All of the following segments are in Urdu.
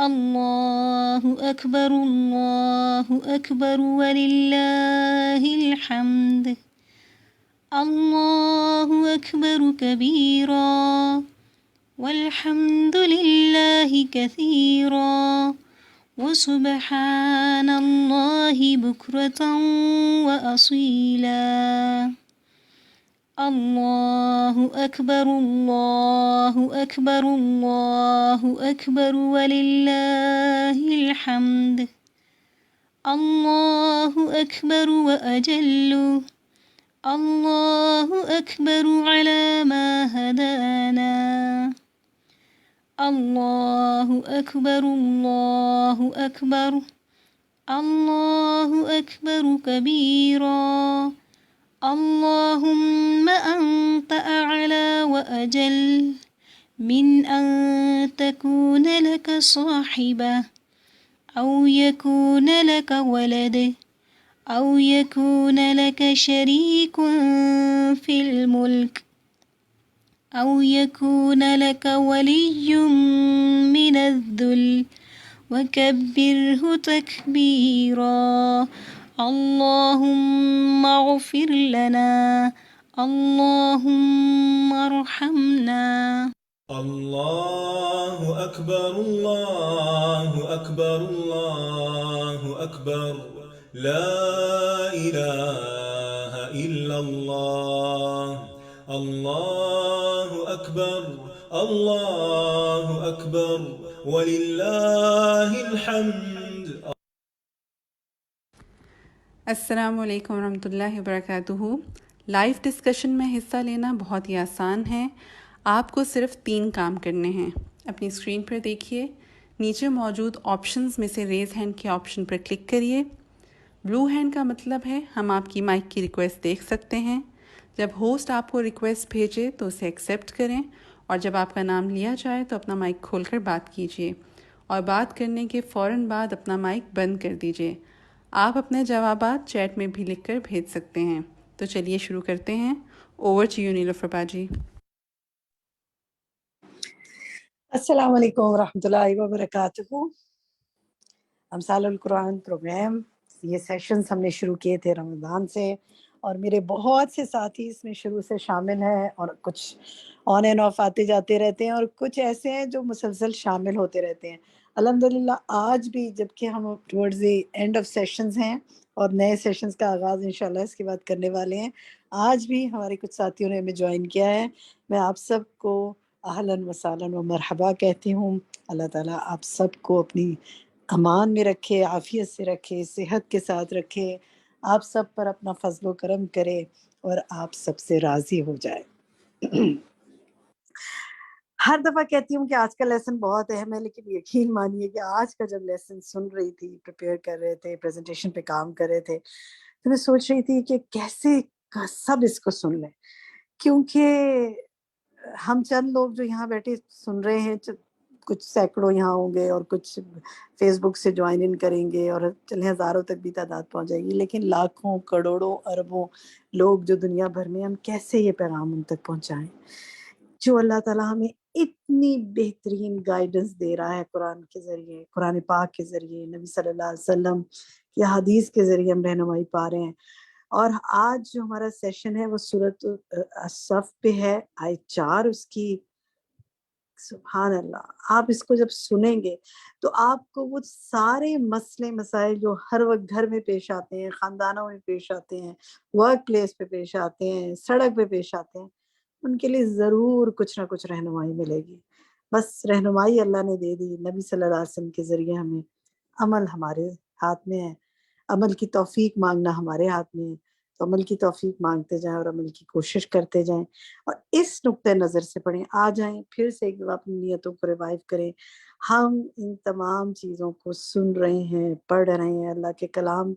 الله أكبر الله أكبر ولله الحمد. الله أكبر كبيرا والحمد لله كثيرا وسبحان الله بكرة وأصيلا. الله أكبر الله أكبر الله أكبر ولله الحمد. الله أكبر وأجل. الله أكبر على ما هدانا. الله أكبر الله أكبر الله أكبر كبيرا. اللهم أنت أعلى وأجل من أن تكون لك صاحبة أو يكون لك ولد أو يكون لك شريك في الملك أو يكون لك ولي من الذل وكبره تكبيرا. اللهم اغفر لنا اللهم ارحمنا. الله أكبر الله أكبر الله أكبر لا إله إلا الله. الله أكبر الله أكبر ولله الحمد. السلام علیکم ورحمۃ اللہ وبرکاتہ۔ لائیو ڈسکشن میں حصہ لینا بہت ہی آسان ہے۔ آپ کو صرف 3 کام کرنے ہیں۔ اپنی اسکرین پر دیکھیے، نیچے موجود آپشنز میں سے ریز ہینڈ کے آپشن پر کلک کریے۔ بلو ہینڈ کا مطلب ہے ہم آپ کی مائک کی ریکویسٹ دیکھ سکتے ہیں۔ جب ہوسٹ آپ کو ریکویسٹ بھیجے تو اسے ایکسیپٹ کریں، اور جب آپ کا نام لیا جائے تو اپنا مائک کھول کر بات کیجیے، اور بات کرنے کے فوراً بعد اپنا مائک بند کر دیجیے۔ آپ اپنے جوابات چیٹ میں بھی لکھ کر بھیج سکتے ہیں۔ تو چلیے شروع کرتے ہیں۔ اوور ٹو یو نیلوفر باجی۔ السلام علیکم ورحمۃ اللہ وبرکاتہ۔ امثال القرآن پروگرام، یہ سیشنز ہم نے شروع کیے تھے رمضان سے، اور میرے بہت سے ساتھی اس میں شروع سے شامل ہیں، اور کچھ آن اینڈ آف آتے جاتے رہتے ہیں، اور کچھ ایسے ہیں جو مسلسل شامل ہوتے رہتے ہیں۔ الحمدللہ آج بھی جبکہ ہم towards the end of sessions ہیں اور نئے سیشنز کا آغاز انشاءاللہ اس کے بعد کرنے والے ہیں، آج بھی ہمارے کچھ ساتھیوں نے ہمیں جوائن کیا ہے۔ میں آپ سب کو اہلاً و سہلاً و مرحبا کہتی ہوں۔ اللہ تعالیٰ آپ سب کو اپنی امان میں رکھے، عافیت سے رکھے، صحت کے ساتھ رکھے، آپ سب پر اپنا فضل و کرم کرے، اور آپ سب سے راضی ہو جائے۔ ہر دفعہ کہتی ہوں کہ آج کا لیسن بہت اہم ہے، لیکن یقین مانیے کہ آج کا جب لیسن سن رہی تھی، پریپیئر کر رہے تھے، پریزنٹیشن پہ کام کر رہے تھے، تو میں سوچ رہی تھی کہ کیسے سب اس کو سن لیں، کیونکہ ہم چند لوگ جو یہاں بیٹھے سن رہے ہیں، کچھ سینکڑوں یہاں ہوں گے، اور کچھ فیس بک سے جوائن ان کریں گے، اور چلیں ہزاروں تک بھی تعداد پہنچ جائے گی، لیکن لاکھوں کروڑوں اربوں لوگ جو دنیا بھر میں، ہم کیسے یہ پیغام ان تک پہنچائیں جو اللہ تعالیٰ ہمیں اتنی بہترین گائیڈنس دے رہا ہے قرآن کے ذریعے، قرآن پاک کے ذریعے، نبی صلی اللہ علیہ وسلم کی حدیث کے ذریعے ہم رہنمائی پا رہے ہیں۔ اور آج جو ہمارا سیشن ہے وہ سورۃ الصف پہ ہے، آیت 4 اس کی۔ سبحان اللہ، آپ اس کو جب سنیں گے تو آپ کو وہ سارے مسئلے مسائل جو ہر وقت گھر میں پیش آتے ہیں، خاندانوں میں پیش آتے ہیں، ورک پلیس پہ پیش آتے ہیں، سڑک پہ پیش آتے ہیں، ان کے لیے ضرور کچھ نہ کچھ رہنمائی ملے گی۔ بس رہنمائی اللہ نے دے دی نبی صلی اللہ علیہ وسلم کے ذریعے ہمیں، عمل ہمارے ہاتھ میں ہے، عمل کی توفیق مانگنا ہمارے ہاتھ میں ہے، تو عمل کی توفیق مانگتے جائیں اور عمل کی کوشش کرتے جائیں، اور اس نقطۂ نظر سے پڑھیں۔ آ جائیں پھر سے ایک دفعہ اپنی نیتوں کو ریوائیو کریں۔ ہم ان تمام چیزوں کو سن رہے ہیں، پڑھ رہے ہیں، اللہ کے کلام،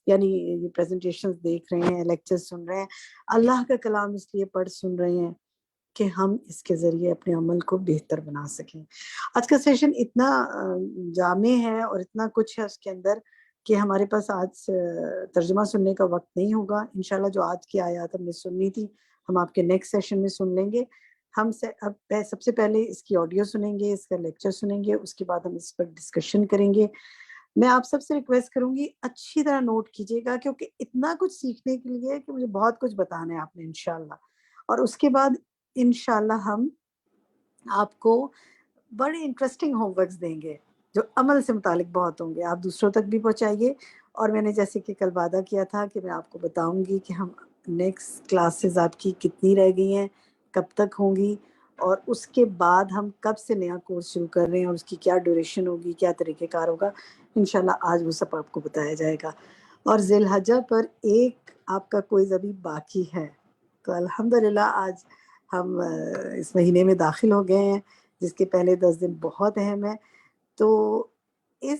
یعنی یہ پریزنٹیشنز دیکھ رہے ہیں، لیکچرز سن رہے ہیں، اللہ کا کلام اس لیے پڑھ سن رہے ہیں کہ ہم اس کے ذریعے اپنے عمل کو بہتر بنا سکیں۔ آج کا سیشن اتنا جامع ہے اور اتنا کچھ ہے اس کے اندر کہ ہمارے پاس آج ترجمہ سننے کا وقت نہیں ہوگا۔ انشاءاللہ جو آج کی آیات ہم نے سننی تھی ہم آپ کے نیکسٹ سیشن میں سن لیں گے۔ ہم سے اب سب سے پہلے اس کی آڈیو سنیں گے، اس کا لیکچر سنیں گے، اس کے بعد ہم اس پر ڈسکشن کریں گے. میں آپ سب سے ریکویسٹ کروں گی اچھی طرح نوٹ کیجیے گا، کیونکہ اتنا کچھ سیکھنے کے لیے کہ مجھے بہت کچھ بتانا ہے آپ نے انشاءاللہ. اور اس کے بعد انشاءاللہ ہم آپ کو بڑے انٹرسٹنگ ہوم ورکس دیں گے جو عمل سے متعلق بہت ہوں گے. آپ دوسروں تک بھی پہنچائیے. اور میں نے جیسے کہ کل وعدہ کیا تھا کہ میں آپ کو بتاؤں گی کہ ہم نیکسٹ کلاسز آپ کی کتنی رہ گئی ہیں، کب تک ہوں گی، اور اس کے بعد ہم کب سے نیا کورس شروع کر رہے ہیں اور اس کی کیا ڈیوریشن ہوگی، کیا طریقہ کار ہوگا. انشاءاللہ آج وہ سب آپ کو بتایا جائے گا. اور ذی الحجہ پر ایک آپ کا کوئز ابھی باقی ہے، تو الحمدللہ آج ہم اس مہینے میں داخل ہو گئے ہیں جس کے پہلے 10 دن بہت اہم ہے. تو اس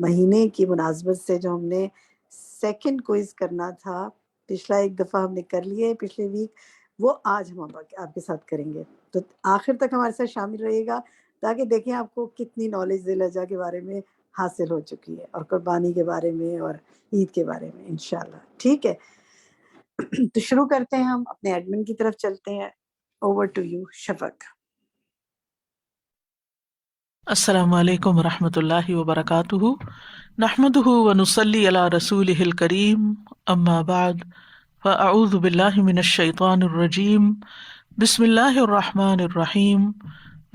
مہینے کی مناسبت سے جو ہم نے سیکنڈ کوئز کرنا تھا، پچھلا ایک دفعہ ہم نے کر لیے ہے پچھلے ویک، وہ آج ہم آپ کے ساتھ کریں گے. تو آخر تک ہمارے ساتھ شامل رہیے گا تاکہ دیکھیں آپ کو کتنی نالج ذی الحجہ کے بارے میں حاصل ہو چکی ہے، اور قربانی کے بارے میں اور عید کے بارے میں انشاءاللہ. ٹھیک ہے، تو شروع کرتے ہیں. ہم اپنے ایڈمن کی طرف چلتے ہیں. اوور ٹو یو شفق. السلام علیکم ورحمۃ اللہ وبرکاتہ. نحمدہ ونصلی علی رسولہ الکریم، اما بعد فاعوذ باللہ من الشیطان الرجیم. بسم اللہ الرحمن الرحیم.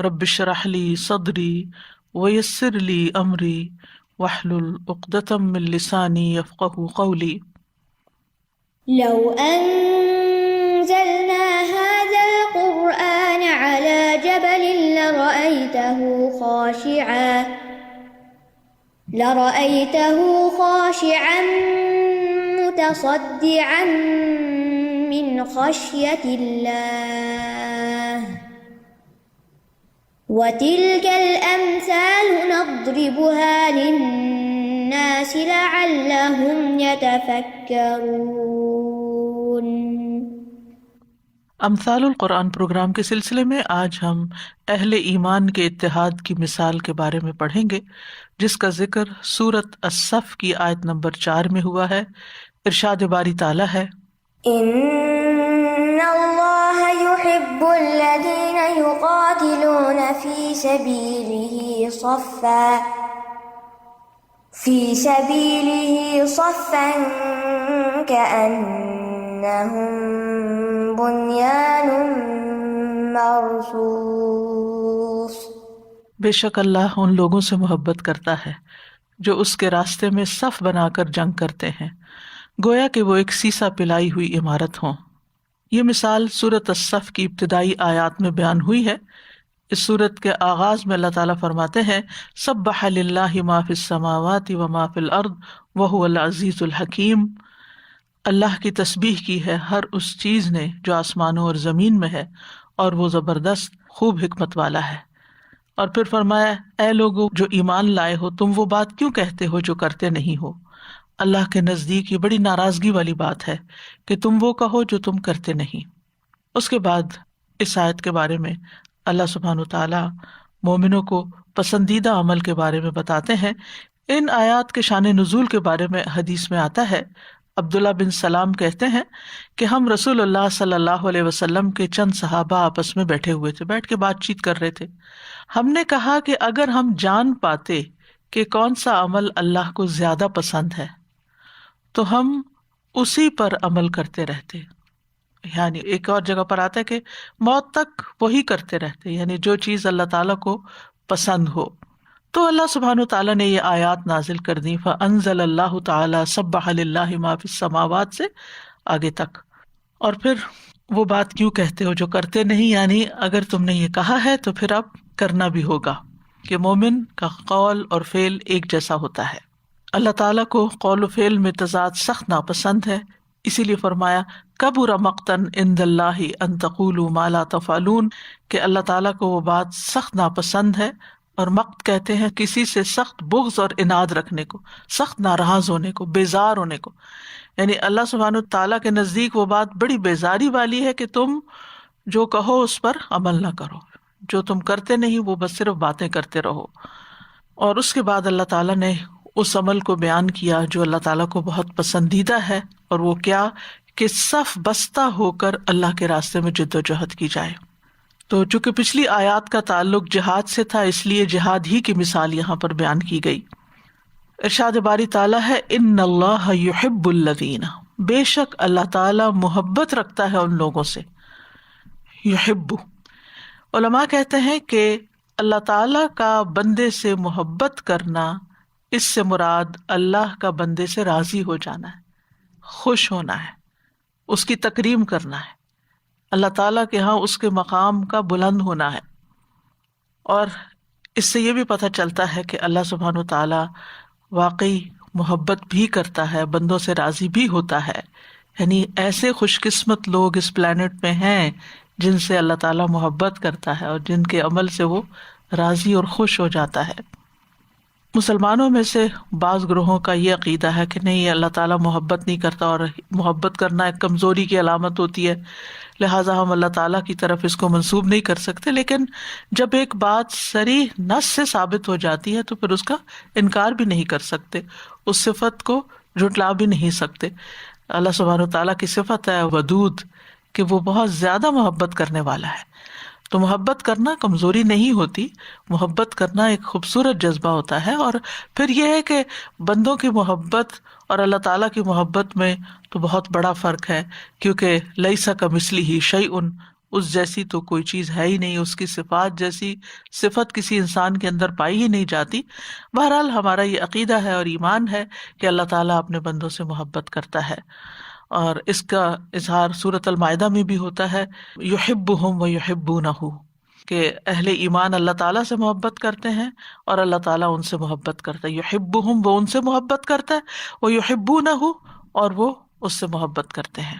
رب اشرح لی صدری ویسر لی امری واحلل عقدۃ من لسانی یفقہوا قولی. لو أنزلنا هذا القرآن على جبل لرأيته خاشعا متصدعا من خشية الله وتلك الأمثال نضربها للناس لعلهم يتفكرون. امثال القرآن پروگرام کے سلسلے میں آج ہم اہل ایمان کے اتحاد کی مثال کے بارے میں پڑھیں گے، جس کا ذکر سورۃ الصف کی آیت نمبر 4 میں ہوا ہے. ارشاد باری تعالیٰ ہے، ان اللہ يحب الذین یقاتلون فی سبیلہ صفا کأنہم بنیان مرصوص. بے شک اللہ ان لوگوں سے محبت کرتا ہے جو اس کے راستے میں صف بنا کر جنگ کرتے ہیں، گویا کہ وہ ایک سیسا پلائی ہوئی عمارت ہوں. یہ مثال سورۃ الصف کی ابتدائی آیات میں بیان ہوئی ہے. اس سورت کے آغاز میں اللہ تعالیٰ فرماتے ہیں، سبح للہ ما فی السماوات وما فی الارض وہو العزیز الحکیم. اللہ کی تسبیح کی ہے ہر اس چیز نے جو آسمانوں اور زمین میں ہے، اور وہ زبردست خوب حکمت والا ہے. اور پھر فرمایا، اے لوگو جو ایمان لائے ہو، تم وہ بات کیوں کہتے ہو جو کرتے نہیں ہو. اللہ کے نزدیک یہ بڑی ناراضگی والی بات ہے کہ تم وہ کہو جو تم کرتے نہیں. اس کے بعد اس آیت کے بارے میں اللہ سبحانہ وتعالیٰ مومنوں کو پسندیدہ عمل کے بارے میں بتاتے ہیں. ان آیات کے شان نزول کے بارے میں حدیث میں آتا ہے، عبداللہ بن سلام کہتے ہیں کہ ہم رسول اللہ صلی اللہ علیہ وسلم کے چند صحابہ آپس میں بیٹھے ہوئے تھے، بیٹھ کے بات چیت کر رہے تھے. ہم نے کہا کہ اگر ہم جان پاتے کہ کون سا عمل اللہ کو زیادہ پسند ہے تو ہم اسی پر عمل کرتے رہتے. یعنی ایک اور جگہ پر آتا ہے کہ موت تک وہی کرتے رہتے، یعنی جو چیز اللہ تعالیٰ کو پسند ہو. تو اللہ سبحانہ وتعالیٰ نے یہ آیات نازل کر دی، فَأَنزَلَ اللَّهُ تَعَالَى سَبَّحَ لِلَّهِ مَا فِي السَّمَاوَاتِ سے آگے تک. اور پھر وہ بات کیوں کہتے ہو جو کرتے نہیں، یعنی اگر تم نے یہ کہا ہے تو پھر اب کرنا بھی ہوگا، کہ مومن کا قول اور فعل ایک جیسا ہوتا ہے. اللہ تعالیٰ کو قول و فعل میں تضاد سخت ناپسند ہے، اسی لیے فرمایا کبر مقتا عند اللہ ان تقولوا ما لا تفعلون، کہ اللہ تعالیٰ کو وہ بات سخت ناپسند ہے. اور مقت کہتے ہیں کسی سے سخت بغض اور عناد رکھنے کو، سخت ناراض ہونے کو، بیزار ہونے کو. یعنی اللہ سبحانہ تعالیٰ کے نزدیک وہ بات بڑی بیزاری والی ہے کہ تم جو کہو اس پر عمل نہ کرو، جو تم کرتے نہیں وہ بس صرف باتیں کرتے رہو. اور اس کے بعد اللہ تعالیٰ نے اس عمل کو بیان کیا جو اللہ تعالیٰ کو بہت پسندیدہ ہے، اور وہ کیا کہ صف بستہ ہو کر اللہ کے راستے میں جد و جہد کی جائے. تو چونکہ پچھلی آیات کا تعلق جہاد سے تھا، اس لیے جہاد ہی کی مثال یہاں پر بیان کی گئی. ارشاد باری تعالیٰ ہے ان اللہ یحب الذین، بے شک اللہ تعالیٰ محبت رکھتا ہے ان لوگوں سے. یحب، علماء کہتے ہیں کہ اللہ تعالیٰ کا بندے سے محبت کرنا، اس سے مراد اللہ کا بندے سے راضی ہو جانا ہے، خوش ہونا ہے، اس کی تکریم کرنا ہے، اللہ تعالیٰ کے ہاں اس کے مقام کا بلند ہونا ہے. اور اس سے یہ بھی پتہ چلتا ہے کہ اللہ سبحانہ وتعالیٰ واقعی محبت بھی کرتا ہے، بندوں سے راضی بھی ہوتا ہے. یعنی ایسے خوش قسمت لوگ اس پلانٹ میں ہیں جن سے اللہ تعالیٰ محبت کرتا ہے اور جن کے عمل سے وہ راضی اور خوش ہو جاتا ہے. مسلمانوں میں سے بعض گروہوں کا یہ عقیدہ ہے کہ نہیں، اللہ تعالیٰ محبت نہیں کرتا اور محبت کرنا ایک کمزوری کی علامت ہوتی ہے، لہٰذا ہم اللہ تعالیٰ کی طرف اس کو منسوب نہیں کر سکتے. لیکن جب ایک بات صریح نص سے ثابت ہو جاتی ہے تو پھر اس کا انکار بھی نہیں کر سکتے، اس صفت کو جھٹلا بھی نہیں سکتے. اللہ سبحانہ وتعالیٰ کی صفت ہے ودود، کہ وہ بہت زیادہ محبت کرنے والا ہے. تو محبت کرنا کمزوری نہیں ہوتی، محبت کرنا ایک خوبصورت جذبہ ہوتا ہے. اور پھر یہ ہے کہ بندوں کی محبت اور اللہ تعالیٰ کی محبت میں تو بہت بڑا فرق ہے، کیونکہ لیسا کمثلہ شیء، اس جیسی تو کوئی چیز ہے ہی نہیں، اس کی صفات جیسی صفت کسی انسان کے اندر پائی ہی نہیں جاتی. بہرحال ہمارا یہ عقیدہ ہے اور ایمان ہے کہ اللہ تعالیٰ اپنے بندوں سے محبت کرتا ہے، اور اس کا اظہار سورۃ المائدہ میں بھی ہوتا ہے، یحبہم ویحبونہ، کہ اہل ایمان اللہ تعالیٰ سے محبت کرتے ہیں اور اللہ تعالیٰ ان سے محبت کرتا ہے. یحبہم، وہ ان سے محبت کرتا ہے، ویحبونہ، اور وہ اس سے محبت کرتے ہیں.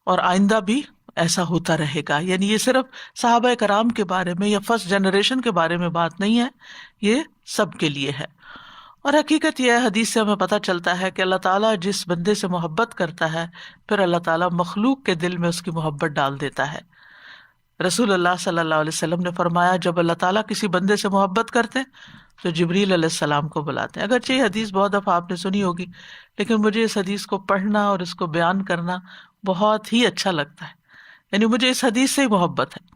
اور آئندہ بھی ایسا ہوتا رہے گا. یعنی یہ صرف صحابہ کرام کے بارے میں یا فرسٹ جنریشن کے بارے میں بات نہیں ہے، یہ سب کے لیے ہے. اور حقیقت یہ ہے، حدیث سے ہمیں پتہ چلتا ہے کہ اللہ تعالیٰ جس بندے سے محبت کرتا ہے پھر اللہ تعالیٰ مخلوق کے دل میں اس کی محبت ڈال دیتا ہے. رسول اللہ صلی اللہ علیہ وسلم نے فرمایا جب اللہ تعالیٰ کسی بندے سے محبت کرتے ہیں تو جبریل علیہ السلام کو بلاتے ہیں. اگرچہ یہ حدیث بہت دفعہ آپ نے سنی ہوگی، لیکن مجھے اس حدیث کو پڑھنا اور اس کو بیان کرنا بہت ہی اچھا لگتا ہے. یعنی مجھے اس حدیث سے ہی محبت ہے.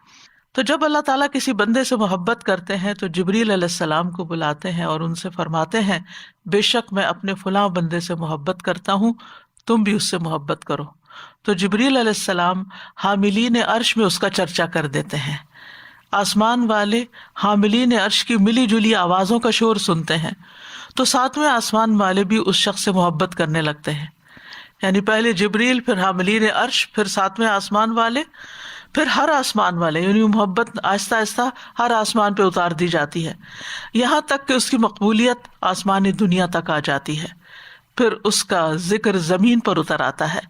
تو جب اللہ تعالیٰ کسی بندے سے محبت کرتے ہیں تو جبریل علیہ السلام کو بلاتے ہیں اور ان سے فرماتے ہیں بے شک میں اپنے فلاں بندے سے محبت کرتا ہوں، تم بھی اس سے محبت کرو. تو جبریل علیہ السلام حاملین عرش میں اس کا چرچا کر دیتے ہیں. آسمان والے حاملین عرش کی ملی جلی آوازوں کا شور سنتے ہیں تو ساتویں آسمان والے بھی اس شخص سے محبت کرنے لگتے ہیں. یعنی پہلے جبریل، پھر حاملین عرش، پھر ساتویں آسمان والے، پھر ہر آسمان والے. یعنی محبت آہستہ آہستہ ہر آسمان پہ اتار دی جاتی ہے، یہاں تک کہ اس کی مقبولیت آسمانی دنیا تک آ جاتی ہے. پھر اس کا ذکر زمین پر اتر آتا ہے،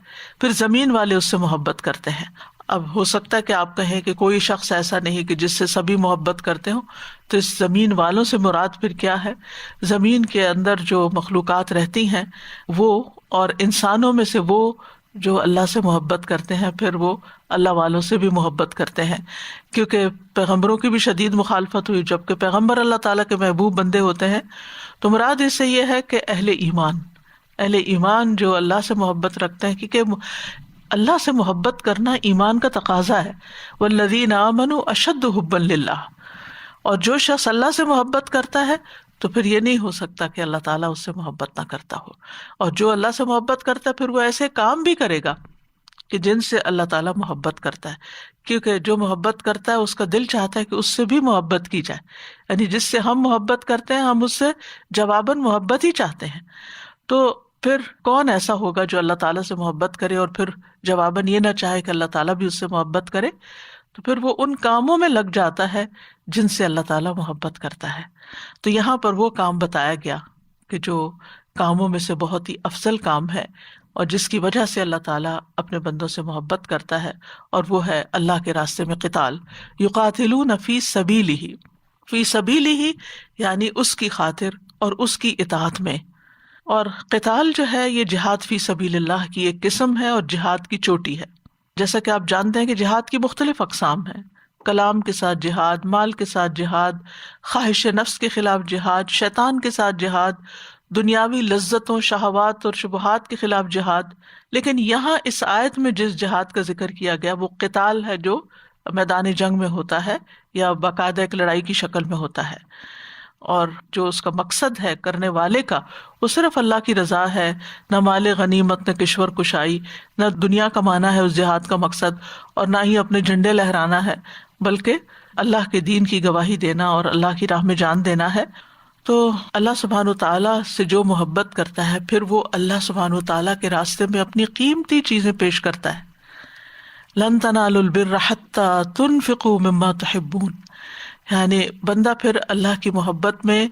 پھر زمین والے اس سے محبت کرتے ہیں. اب ہو سکتا ہے کہ آپ کہیں کہ کوئی شخص ایسا نہیں کہ جس سے سبھی محبت کرتے ہوں، تو اس زمین والوں سے مراد پھر کیا ہے؟ زمین کے اندر جو مخلوقات رہتی ہیں وہ، اور انسانوں میں سے وہ جو اللہ سے محبت کرتے ہیں پھر وہ اللہ والوں سے بھی محبت کرتے ہیں. کیونکہ پیغمبروں کی بھی شدید مخالفت ہوئی، جبکہ پیغمبر اللہ تعالیٰ کے محبوب بندے ہوتے ہیں. تو مراد اس سے یہ ہے کہ اہل ایمان جو اللہ سے محبت رکھتے ہیں، کیونکہ اللہ سے محبت کرنا ایمان کا تقاضا ہے. والذین آمنوا اشد حبا للہ، اور جو شخص اللہ سے محبت کرتا ہے تو پھر یہ نہیں ہو سکتا کہ اللہ تعالیٰ اس سے محبت نہ کرتا ہو. اور جو اللہ سے محبت کرتا ہے پھر وہ ایسے کام بھی کرے گا کہ جن سے اللہ تعالیٰ محبت کرتا ہے. کیونکہ جو محبت کرتا ہے اس کا دل چاہتا ہے کہ اس سے بھی محبت کی جائے. یعنی جس سے ہم محبت کرتے ہیں ہم اس سے جواباً محبت ہی چاہتے ہیں. تو پھر کون ایسا ہوگا جو اللہ تعالیٰ سے محبت کرے اور پھر جواباً یہ نہ چاہے کہ اللہ تعالیٰ بھی اس سے محبت کرے؟ تو پھر وہ ان کاموں میں لگ جاتا ہے جن سے اللہ تعالیٰ محبت کرتا ہے. تو یہاں پر وہ کام بتایا گیا کہ جو کاموں میں سے بہت ہی افضل کام ہے اور جس کی وجہ سے اللہ تعالیٰ اپنے بندوں سے محبت کرتا ہے، اور وہ ہے اللہ کے راستے میں قتال. یقاتلون فی سبیلہ، فی سبیلہ یعنی اس کی خاطر اور اس کی اطاعت میں. اور قتال جو ہے یہ جہاد فی سبیل اللہ کی ایک قسم ہے اور جہاد کی چوٹی ہے. جیسا کہ آپ جانتے ہیں کہ جہاد کی مختلف اقسام ہیں، کلام کے ساتھ جہاد، مال کے ساتھ جہاد، خواہش نفس کے خلاف جہاد، شیطان کے ساتھ جہاد. دنیاوی لذتوں، شہوات اور شبہات کے خلاف جہاد. لیکن یہاں اس آیت میں جس جہاد کا ذکر کیا گیا وہ قتال ہے جو میدان جنگ میں ہوتا ہے یا باقاعدہ ایک لڑائی کی شکل میں ہوتا ہے، اور جو اس کا مقصد ہے کرنے والے کا وہ صرف اللہ کی رضا ہے. نہ مال غنیمت، نہ کشور کشائی، نہ دنیا کمانا ہے اس جہاد کا مقصد، اور نہ ہی اپنے جھنڈے لہرانا ہے، بلکہ اللہ کے دین کی گواہی دینا اور اللہ کی راہ میں جان دینا ہے. تو اللہ سبحانہ وتعالیٰ سے جو محبت کرتا ہے پھر وہ اللہ سبحانہ وتعالیٰ کے راستے میں اپنی قیمتی چیزیں پیش کرتا ہے. لن تنالوا البر حتی تنفقوا مما تحبون، یعنی بندہ پھر اللہ کی محبت میں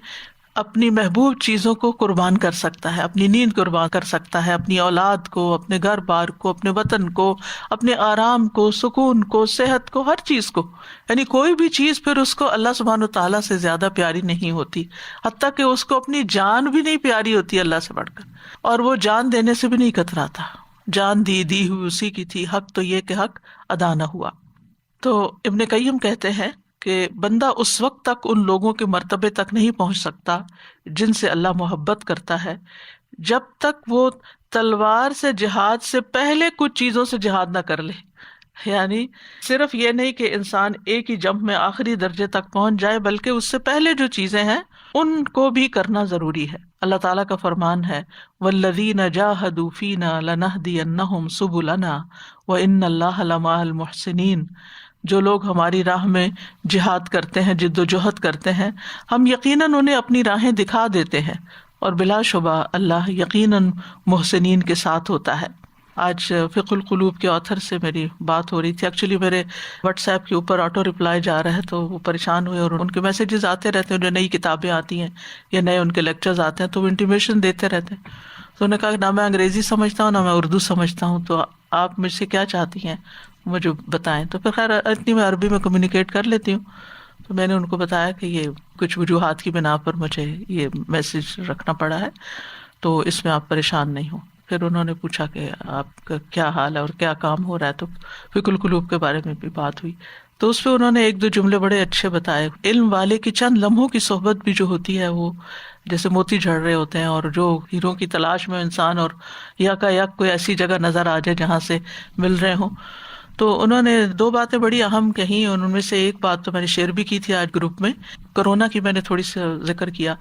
اپنی محبوب چیزوں کو قربان کر سکتا ہے، اپنی نیند قربان کر سکتا ہے، اپنی اولاد کو، اپنے گھر بار کو، اپنے وطن کو، اپنے آرام کو، سکون کو، صحت کو، ہر چیز کو. یعنی کوئی بھی چیز پھر اس کو اللہ سبحانہ وتعالیٰ سے زیادہ پیاری نہیں ہوتی، حتیٰ کہ اس کو اپنی جان بھی نہیں پیاری ہوتی اللہ سے بڑھ کر، اور وہ جان دینے سے بھی نہیں کتراتا. جان دی ہوئی اسی کی تھی، حق تو یہ کہ حق ادا نہ ہوا. تو ابن قیم کہتے ہیں کہ بندہ اس وقت تک ان لوگوں کے مرتبے تک نہیں پہنچ سکتا جن سے اللہ محبت کرتا ہے جب تک وہ تلوار سے جہاد سے پہلے کچھ چیزوں سے جہاد نہ کر لے. یعنی صرف یہ نہیں کہ انسان ایک ہی جمپ میں آخری درجے تک پہنچ جائے، بلکہ اس سے پہلے جو چیزیں ہیں ان کو بھی کرنا ضروری ہے. اللہ تعالیٰ کا فرمان ہے وَالَّذِينَ جَاهَدُوا فِينَا لَنَهْدِيَنَّهُمْ سُبُلَنَا وَإِنَّ اللَّهَ لَمَعَ الْمُحْسِنِينَ. جو لوگ ہماری راہ میں جہاد کرتے ہیں، جد و جہد کرتے ہیں، ہم یقیناً انہیں اپنی راہیں دکھا دیتے ہیں، اور بلا شبہ اللہ یقیناً محسنین کے ساتھ ہوتا ہے. آج فقہ القلوب کے آتھر سے میری بات ہو رہی تھی. ایکچولی میرے واٹس ایپ کے اوپر آٹو رپلائی جا رہا ہے تو وہ پریشان ہوئے، اور ان کے میسیجز آتے رہتے ہیں، جو نئی کتابیں آتی ہیں یا نئے ان کے لیکچرز آتے ہیں تو وہ انٹیمیشن دیتے رہتے ہیں. تو انہوں نے کہا کہ نہ میں انگریزی سمجھتا ہوں نہ میں اردو سمجھتا ہوں، تو آپ مجھ سے کیا چاہتی ہیں مجھے بتائیں. تو پھر خیر اتنی میں عربی میں کمیونیکیٹ کر لیتی ہوں. تو میں نے ان کو بتایا کہ یہ کچھ وجوہات کی بنا پر مجھے یہ میسج رکھنا پڑا ہے، تو اس میں آپ پریشان نہیں ہوں. پھر انہوں نے پوچھا کہ آپ کا کیا حال ہے اور کیا کام ہو رہا ہے، تو فقہ القلوب کے بارے میں بھی بات ہوئی. تو اس پہ انہوں نے ایک دو جملے بڑے اچھے بتائے. علم والے کی چند لمحوں کی صحبت بھی جو ہوتی ہے وہ جیسے موتی جھڑ رہے ہوتے ہیں، اور جو ہیروں کی تلاش میں انسان اور یک کوئی ایسی جگہ نظر آ جائے جہاں سے مل رہے ہوں. تو انہوں نے دو باتیں بڑی اہم کہیں، ان میں سے ایک بات تو میں نے شیئر بھی کی تھی آج گروپ میں. کورونا کی میں نے تھوڑی سی ذکر کیا.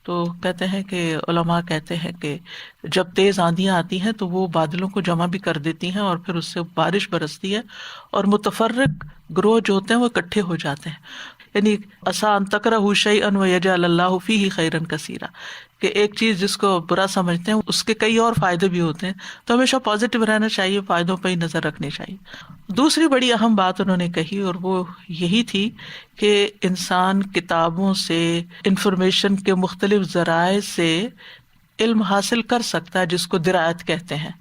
تو کہتے ہیں کہ علماء کہتے ہیں کہ جب تیز آندیاں آتی ہیں تو وہ بادلوں کو جمع بھی کر دیتی ہیں، اور پھر اس سے بارش برستی ہے، اور متفرق گروہ جو ہوتے ہیں وہ اکٹھے ہو جاتے ہیں. یعنی عسیٰ ان تکرہوا شیئا ویجعل اللہ فیہ خیرا کثیرا، کہ ایک چیز جس کو برا سمجھتے ہیں اس کے کئی اور فائدے بھی ہوتے ہیں. تو ہمیشہ پازیٹیو رہنا چاہیے، فائدوں پہ ہی نظر رکھنی چاہیے. دوسری بڑی اہم بات انہوں نے کہی، اور وہ یہی تھی کہ انسان کتابوں سے، انفارمیشن کے مختلف ذرائع سے علم حاصل کر سکتا ہے جس کو درایت کہتے ہیں،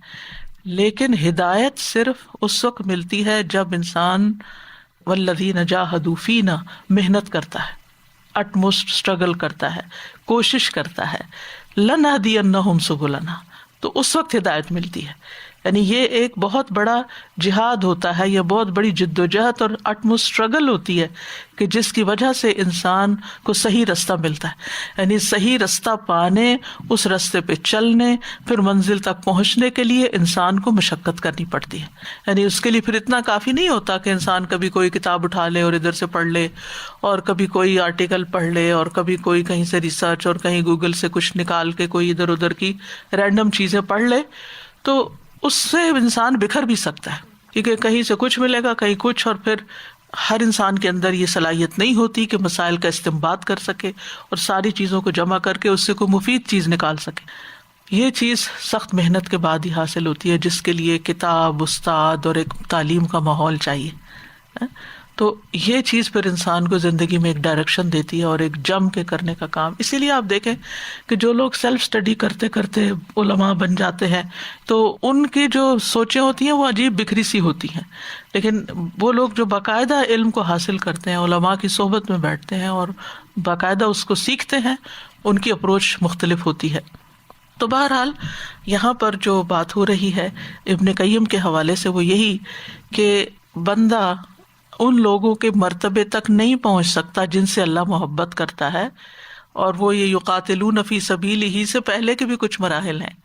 لیکن ہدایت صرف اس وقت ملتی ہے جب انسان والذین جاہدوا فینا محنت کرتا ہے، اٹموسٹ اسٹرگل کرتا ہے، کوشش کرتا ہے. لنہدینہم سبلنا، تو اس وقت ہدایت ملتی ہے. یعنی یہ ایک بہت بڑا جہاد ہوتا ہے، یہ بہت بڑی جد و جہد اور اٹموسٹ اسٹرگل ہوتی ہے کہ جس کی وجہ سے انسان کو صحیح رستہ ملتا ہے. یعنی صحیح رستہ پانے، اس رستے پہ چلنے، پھر منزل تک پہنچنے کے لیے انسان کو مشقت کرنی پڑتی ہے. یعنی اس کے لیے پھر اتنا کافی نہیں ہوتا کہ انسان کبھی کوئی کتاب اٹھا لے اور ادھر سے پڑھ لے، اور کبھی کوئی آرٹیکل پڑھ لے، اور کبھی کوئی کہیں سے ریسرچ، اور کہیں گوگل سے کچھ نکال کے کوئی ادھر ادھر کی رینڈم چیزیں پڑھ لے. تو اس سے انسان بکھر بھی سکتا ہے، کیونکہ کہیں سے کچھ ملے گا، کہیں کچھ، اور پھر ہر انسان کے اندر یہ صلاحیت نہیں ہوتی کہ مسائل کا استنباط کر سکے اور ساری چیزوں کو جمع کر کے اس سے کوئی مفید چیز نکال سکے. یہ چیز سخت محنت کے بعد ہی حاصل ہوتی ہے، جس کے لیے کتاب، استاد اور ایک تعلیم کا ماحول چاہیے. تو یہ چیز پھر انسان کو زندگی میں ایک ڈائریکشن دیتی ہے اور ایک جم کے کرنے کا کام. اسی لیے آپ دیکھیں کہ جو لوگ سیلف اسٹڈی کرتے کرتے علماء بن جاتے ہیں تو ان کی جو سوچیں ہوتی ہیں وہ عجیب بکھری سی ہوتی ہیں، لیکن وہ لوگ جو باقاعدہ علم کو حاصل کرتے ہیں، علماء کی صحبت میں بیٹھتے ہیں اور باقاعدہ اس کو سیکھتے ہیں، ان کی اپروچ مختلف ہوتی ہے. تو بہرحال یہاں پر جو بات ہو رہی ہے ابن قیم کے حوالے سے وہ یہی کہ بندہ ان لوگوں کے مرتبے تک نہیں پہنچ سکتا جن سے اللہ محبت کرتا ہے، اور وہ یہ یقاتلون فی سبیلہ سے پہلے کے بھی کچھ مراحل ہیں،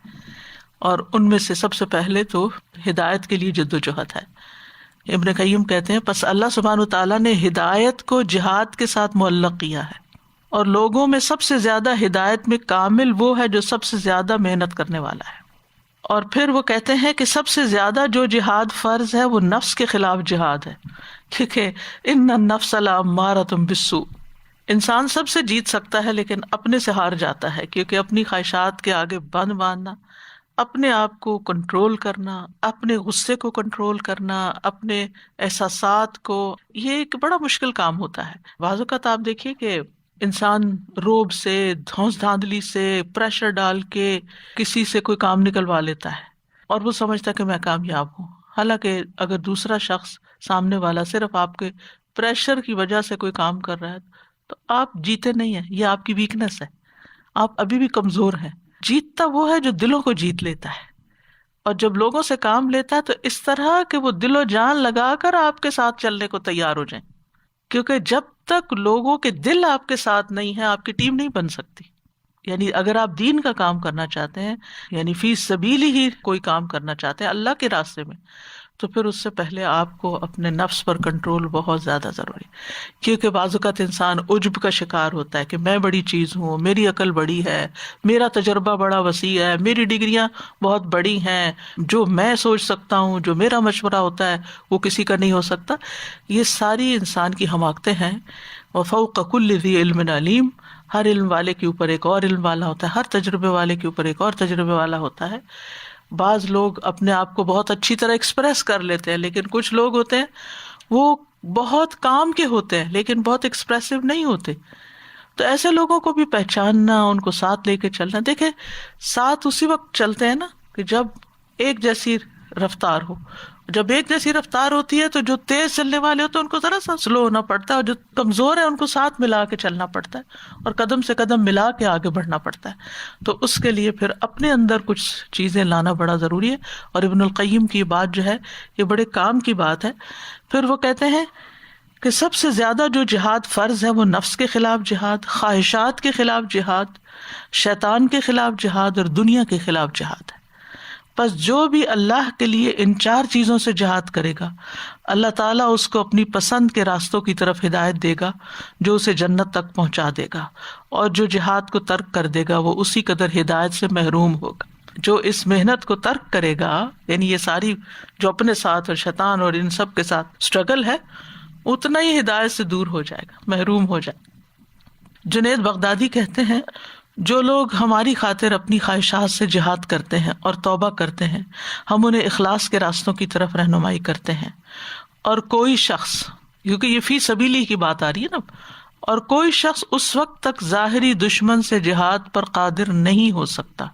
اور ان میں سے سب سے پہلے تو ہدایت کے لیے جدوجہد ہے۔ ابن قیم کہتے ہیں پس اللہ سبحانہ وتعالیٰ نے ہدایت کو جہاد کے ساتھ معلق کیا ہے، اور لوگوں میں سب سے زیادہ ہدایت میں کامل وہ ہے جو سب سے زیادہ محنت کرنے والا ہے۔ اور پھر وہ کہتے ہیں کہ سب سے زیادہ جو جہاد فرض ہے وہ نفس کے خلاف جہاد ہے، کیونکہ ان النفس لامارۃ بالسوء، انسان سب سے جیت سکتا ہے لیکن اپنے سے ہار جاتا ہے، کیونکہ اپنی خواہشات کے آگے بند باندھنا، اپنے آپ کو کنٹرول کرنا، اپنے غصے کو کنٹرول کرنا، اپنے احساسات کو، یہ ایک بڑا مشکل کام ہوتا ہے۔ بعض اوقات آپ دیکھیے کہ انسان روب سے، دھونس دھاندلی سے، پریشر ڈال کے کسی سے کوئی کام نکلوا لیتا ہے اور وہ سمجھتا ہے کہ میں کامیاب ہوں، حالانکہ اگر دوسرا شخص سامنے والا صرف آپ کے پریشر کی وجہ سے کوئی کام کر رہا ہے تو آپ جیتے نہیں ہیں، یہ آپ کی ویکنس ہے، آپ ابھی بھی کمزور ہیں۔ جیتتا وہ ہے جو دلوں کو جیت لیتا ہے، اور جب لوگوں سے کام لیتا ہے تو اس طرح کہ وہ دل و جان لگا کر آپ کے ساتھ چلنے کو تیار ہو جائیں، کیونکہ جب تک لوگوں کے دل آپ کے ساتھ نہیں ہیں آپ کی ٹیم نہیں بن سکتی۔ یعنی اگر آپ دین کا کام کرنا چاہتے ہیں، یعنی فی سبیل ہی کوئی کام کرنا چاہتے ہیں اللہ کے راستے میں، تو پھر اس سے پہلے آپ کو اپنے نفس پر کنٹرول بہت زیادہ ضروری، کیونکہ بعض اوقات انسان عجب کا شکار ہوتا ہے کہ میں بڑی چیز ہوں، میری عقل بڑی ہے، میرا تجربہ بڑا وسیع ہے، میری ڈگریاں بہت بڑی ہیں، جو میں سوچ سکتا ہوں، جو میرا مشورہ ہوتا ہے وہ کسی کا نہیں ہو سکتا۔ یہ ساری انسان کی حماقتیں ہیں۔ وفوق کل ذی علم علیم، ہر علم والے کے اوپر ایک اور علم والا ہوتا ہے، ہر تجربے والے کے اوپر ایک اور تجربے والا ہوتا ہے۔ بعض لوگ اپنے آپ کو بہت اچھی طرح ایکسپریس کر لیتے ہیں، لیکن کچھ لوگ ہوتے ہیں وہ بہت کام کے ہوتے ہیں لیکن بہت ایکسپریسو نہیں ہوتے، تو ایسے لوگوں کو بھی پہچاننا، ان کو ساتھ لے کے چلنا۔ دیکھیں ساتھ اسی وقت چلتے ہیں نا کہ جب ایک جیسی رفتار ہو، جب ایک جیسی رفتار ہوتی ہے تو جو تیز چلنے والے ہوتے ہیں ان کو ذرا سا سلو ہونا پڑتا ہے، اور جو کمزور ہے ان کو ساتھ ملا کے چلنا پڑتا ہے اور قدم سے قدم ملا کے آگے بڑھنا پڑتا ہے۔ تو اس کے لیے پھر اپنے اندر کچھ چیزیں لانا بڑا ضروری ہے، اور ابن القیم کی بات جو ہے یہ بڑے کام کی بات ہے۔ پھر وہ کہتے ہیں کہ سب سے زیادہ جو جہاد فرض ہے وہ نفس کے خلاف جہاد، خواہشات کے خلاف جہاد، شیطان کے خلاف جہاد اور دنیا کے خلاف جہاد ہے۔ پس جو بھی اللہ کے لیے ان چار چیزوں سے جہاد کرے گا اللہ تعالیٰ اس کو اپنی پسند کے راستوں کی طرف ہدایت دے گا جو اسے جنت تک پہنچا دے گا، اور جو جہاد کو ترک کر دے گا وہ اسی قدر ہدایت سے محروم ہوگا۔ جو اس محنت کو ترک کرے گا، یعنی یہ ساری جو اپنے ساتھ اور شیطان اور ان سب کے ساتھ اسٹرگل ہے، اتنا ہی ہدایت سے دور ہو جائے گا، محروم ہو جائے گا۔ جنید بغدادی کہتے ہیں جو لوگ ہماری خاطر اپنی خواہشات سے جہاد کرتے ہیں اور توبہ کرتے ہیں ہم انہیں اخلاص کے راستوں کی طرف رہنمائی کرتے ہیں، اور کوئی شخص، کیونکہ یہ فی سبیلی کی بات آ رہی ہے نا، اور کوئی شخص اس وقت تک ظاہری دشمن سے جہاد پر قادر نہیں ہو سکتا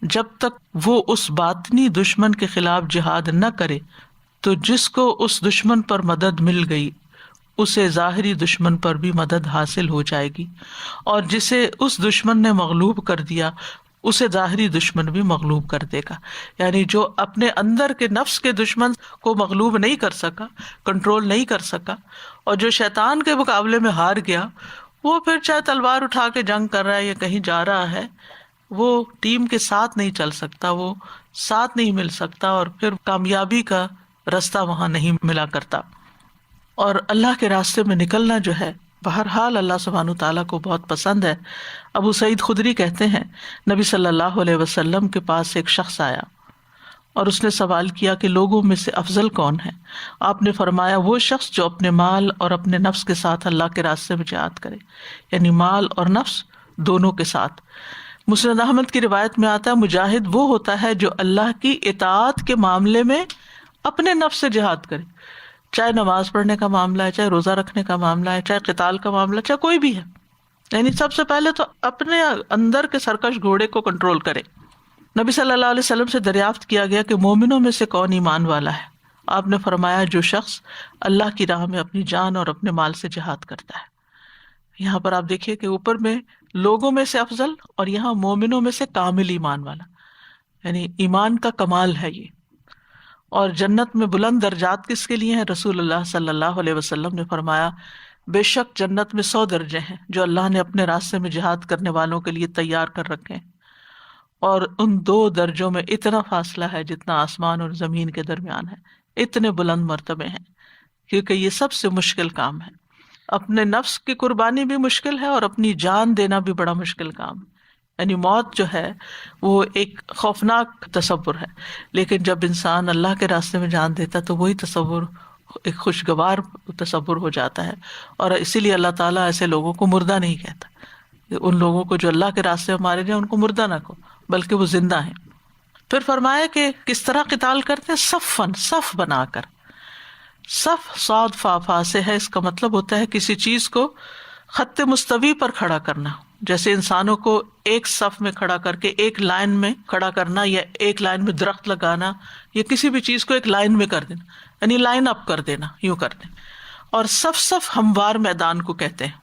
جب تک وہ اس باطنی دشمن کے خلاف جہاد نہ کرے، تو جس کو اس دشمن پر مدد مل گئی اسے ظاہری دشمن پر بھی مدد حاصل ہو جائے گی، اور جسے اس دشمن نے مغلوب کر دیا اسے ظاہری دشمن بھی مغلوب کر دے گا۔ یعنی جو اپنے اندر کے نفس کے دشمن کو مغلوب نہیں کر سکا، کنٹرول نہیں کر سکا، اور جو شیطان کے مقابلے میں ہار گیا، وہ پھر چاہے تلوار اٹھا کے جنگ کر رہا ہے یا کہیں جا رہا ہے، وہ ٹیم کے ساتھ نہیں چل سکتا، وہ ساتھ نہیں مل سکتا، اور پھر کامیابی کا راستہ وہاں نہیں ملا کرتا۔ اور اللہ کے راستے میں نکلنا جو ہے بہرحال اللہ سبحانہ تعالیٰ کو بہت پسند ہے۔ ابو سعید خدری کہتے ہیں نبی صلی اللہ علیہ وسلم کے پاس ایک شخص آیا اور اس نے سوال کیا کہ لوگوں میں سے افضل کون ہے؟ آپ نے فرمایا وہ شخص جو اپنے مال اور اپنے نفس کے ساتھ اللہ کے راستے میں جہاد کرے، یعنی مال اور نفس دونوں کے ساتھ۔ مسند احمد کی روایت میں آتا ہے مجاہد وہ ہوتا ہے جو اللہ کی اطاعت کے معاملے میں اپنے نفس سے جہاد کرے، چاہے نماز پڑھنے کا معاملہ ہے، چاہے روزہ رکھنے کا معاملہ ہے، چاہے قتال کا معاملہ، چاہے کوئی بھی ہے، یعنی سب سے پہلے تو اپنے اندر کے سرکش گھوڑے کو کنٹرول کرے۔ نبی صلی اللہ علیہ وسلم سے دریافت کیا گیا کہ مومنوں میں سے کون ایمان والا ہے؟ آپ نے فرمایا جو شخص اللہ کی راہ میں اپنی جان اور اپنے مال سے جہاد کرتا ہے۔ یہاں پر آپ دیکھیے کہ اوپر میں لوگوں میں سے افضل اور یہاں مومنوں میں سے کامل ایمان والا، یعنی ایمان کا کمال ہے یہ۔ اور جنت میں بلند درجات کس کے لیے ہیں؟ رسول اللہ صلی اللہ علیہ وسلم نے فرمایا بے شک جنت میں 100 درجے ہیں جو اللہ نے اپنے راستے میں جہاد کرنے والوں کے لیے تیار کر رکھے ہیں، اور ان 2 درجوں میں اتنا فاصلہ ہے جتنا آسمان اور زمین کے درمیان ہے، اتنے بلند مرتبے ہیں، کیونکہ یہ سب سے مشکل کام ہے۔ اپنے نفس کی قربانی بھی مشکل ہے اور اپنی جان دینا بھی بڑا مشکل کام ہے، یعنی موت جو ہے وہ ایک خوفناک تصور ہے، لیکن جب انسان اللہ کے راستے میں جان دیتا تو وہی تصور ایک خوشگوار تصور ہو جاتا ہے، اور اسی لیے اللہ تعالیٰ ایسے لوگوں کو مردہ نہیں کہتا، ان لوگوں کو جو اللہ کے راستے میں مارے جائیں ان کو مردہ نہ کہو بلکہ وہ زندہ ہیں۔ پھر فرمایا کہ کس طرح قتال کرتے ہیں، صفاً، صف بنا کر۔ صف صاد فا فا سے ہے، اس کا مطلب ہوتا ہے کسی چیز کو خط مستوی پر کھڑا کرنا، جیسے انسانوں کو ایک صف میں کھڑا کر کے ایک لائن میں کھڑا کرنا، یا ایک لائن میں درخت لگانا، یا کسی بھی چیز کو ایک لائن میں کر دینا، یعنی لائن اپ کر دینا، یوں کر دیں۔ اور صف ہموار میدان کو کہتے ہیں،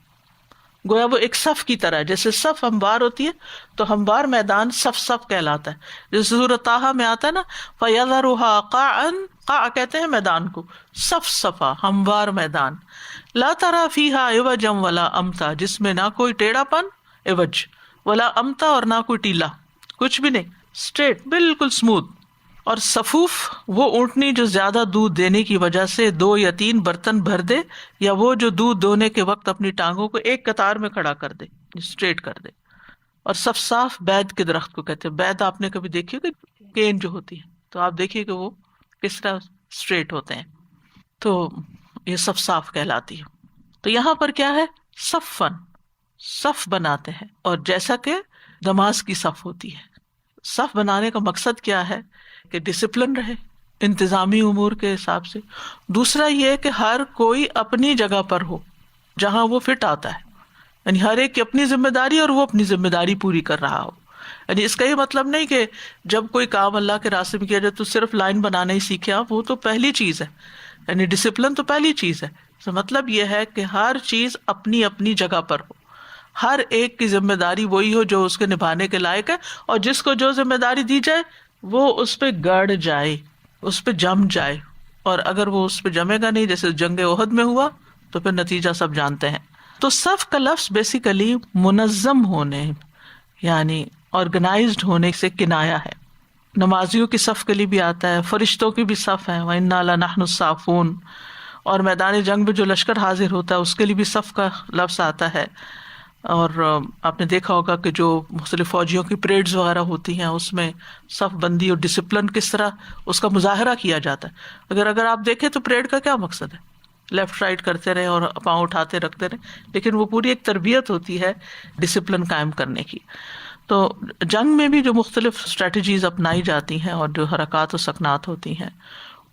گویا وہ ایک صف کی طرح ہے، جیسے صف ہموار ہوتی ہے تو ہموار میدان صف کہلاتا ہے، جیسے سورۃ طٰہٰ میں آتا ہے نا فَيَذَرُهَا قَاعًا، قاع کہتے ہیں میدان کو، صفا ہموار میدان، لا تَرَىٰ فِيهَا عِوَجًا وَلَا أَمْتًا، جس میں نہ کوئی ٹیڑھا پن عوج ولا امتا، اور نہ کوئی ٹیلا، کچھ بھی نہیں، اسٹریٹ بالکل اسموتھ۔ اور صفوف وہ اونٹنی جو زیادہ دودھ دینے کی وجہ سے 2 یا 3 برتن بھر دے، یا وہ جو دودھ دونے کے وقت اپنی ٹانگوں کو ایک قطار میں کھڑا کر دے، اسٹریٹ کر دے۔ اور صفصاف بید کے درخت کو کہتے ہیں۔ بید آپ نے کبھی دیکھی کہ کین جو ہوتی ہے تو آپ دیکھیے کہ وہ کس طرح اسٹریٹ ہوتے ہیں، تو یہ صفصاف کہلاتی ہے۔ تو یہاں پر کیا ہے، صفن، صف بناتے ہیں، اور جیسا کہ نماز کی صف ہوتی ہے۔ صف بنانے کا مقصد کیا ہے کہ ڈسپلن رہے انتظامی امور کے حساب سے۔ دوسرا یہ کہ ہر کوئی اپنی جگہ پر ہو جہاں وہ فٹ آتا ہے، یعنی ہر ایک کی اپنی ذمہ داری اور وہ اپنی ذمہ داری پوری کر رہا ہو۔ یعنی اس کا یہ مطلب نہیں کہ جب کوئی کام اللہ کے راستے میں کیا جائے تو صرف لائن بنانا ہی سیکھے آپ، وہ تو پہلی چیز ہے، یعنی ڈسپلن تو پہلی چیز ہے۔ تو مطلب یہ ہے کہ ہر چیز اپنی اپنی جگہ پر ہو، ہر ایک کی ذمہ داری وہی ہو جو اس کے نبھانے کے لائق ہے، اور جس کو جو ذمہ داری دی جائے وہ اس پہ گڑ جائے، اس پہ جم جائے، اور اگر وہ اس پہ جمے گا نہیں، جیسے جنگ احد میں ہوا، تو پھر نتیجہ سب جانتے ہیں۔ تو صف کا لفظ بیسیکلی منظم ہونے یعنی آرگنائزڈ ہونے سے کنایا ہے۔ نمازیوں کی صف کے لیے بھی آتا ہے، فرشتوں کی بھی صف ہے، وَإِنَّا لَنَحْنُ الصَّافُونَ، اور میدان جنگ میں جو لشکر حاضر ہوتا ہے اس کے لیے بھی صف کا لفظ آتا ہے۔ اور آپ نے دیکھا ہوگا کہ جو مختلف فوجیوں کی پریڈز وغیرہ ہوتی ہیں اس میں صف بندی اور ڈسپلن کس طرح اس کا مظاہرہ کیا جاتا ہے۔ اگر آپ دیکھیں تو پریڈ کا کیا مقصد ہے، لیفٹ رائٹ کرتے رہے اور پاؤں اٹھاتے رکھتے رہے، لیکن وہ پوری ایک تربیت ہوتی ہے ڈسپلن قائم کرنے کی۔ تو جنگ میں بھی جو مختلف اسٹریٹجیز اپنائی جاتی ہیں اور جو حرکات و سکنات ہوتی ہیں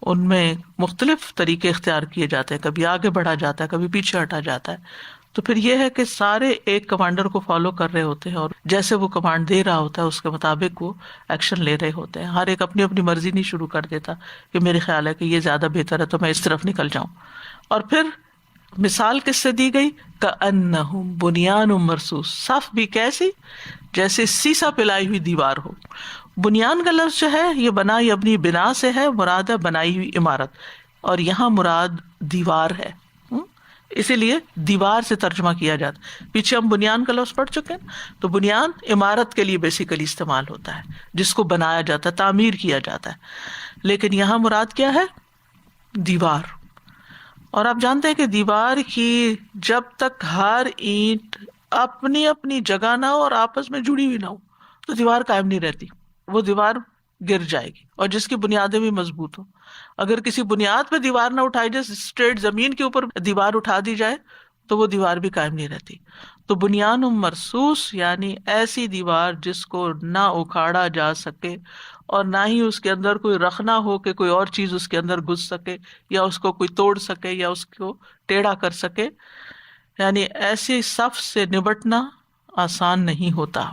ان میں مختلف طریقے اختیار کیے جاتے ہیں، کبھی آگے بڑھا جاتا ہے، کبھی پیچھے ہٹا جاتا ہے۔ تو پھر یہ ہے کہ سارے ایک کمانڈر کو فالو کر رہے ہوتے ہیں، اور جیسے وہ کمانڈ دے رہا ہوتا ہے اس کے مطابق وہ ایکشن لے رہے ہوتے ہیں۔ ہر ایک اپنی اپنی مرضی نہیں شروع کر دیتا کہ میرے خیال ہے کہ یہ زیادہ بہتر ہے تو میں اس طرف نکل جاؤں۔ اور پھر مثال کس سے دی گئی، کأنہم بنیان مرصوص، صف بھی کیسی، جیسے سیسا پلائی ہوئی دیوار ہو۔ بنیان کا لفظ جو ہے یہ بنا یبنی بنا سے ہے، مراد ہے بنائی ہوئی عمارت، اور یہاں مراد دیوار ہے، اسی لیے دیوار سے ترجمہ کیا جاتا ہے۔ پیچھے ہم بنیان کا لفظ پڑھ چکے ہیں، تو بنیان عمارت کے لیے بیسیکلی استعمال ہوتا ہے جس کو بنایا جاتا ہے، تعمیر کیا جاتا ہے، لیکن یہاں مراد کیا ہے، دیوار۔ اور آپ جانتے ہیں کہ دیوار کی جب تک ہر اینٹ اپنی اپنی جگہ نہ ہو اور آپس میں جڑی ہوئی نہ ہو تو دیوار قائم نہیں رہتی، وہ دیوار گر جائے گی، اور جس کی بنیادیں بھی مضبوط ہوں۔ اگر کسی بنیاد پہ دیوار نہ اٹھائی جائے، اسٹریٹ زمین کے اوپر دیوار اٹھا دی جائے تو وہ دیوار بھی قائم نہیں رہتی۔ تو بنیان مرصوص یعنی ایسی دیوار جس کو نہ اکھاڑا جا سکے اور نہ ہی اس کے اندر کوئی رکھنا ہو کہ کوئی اور چیز اس کے اندر گھس سکے یا اس کو کوئی توڑ سکے یا اس کو ٹیڑھا کر سکے، یعنی ایسی صف سے نبٹنا آسان نہیں ہوتا۔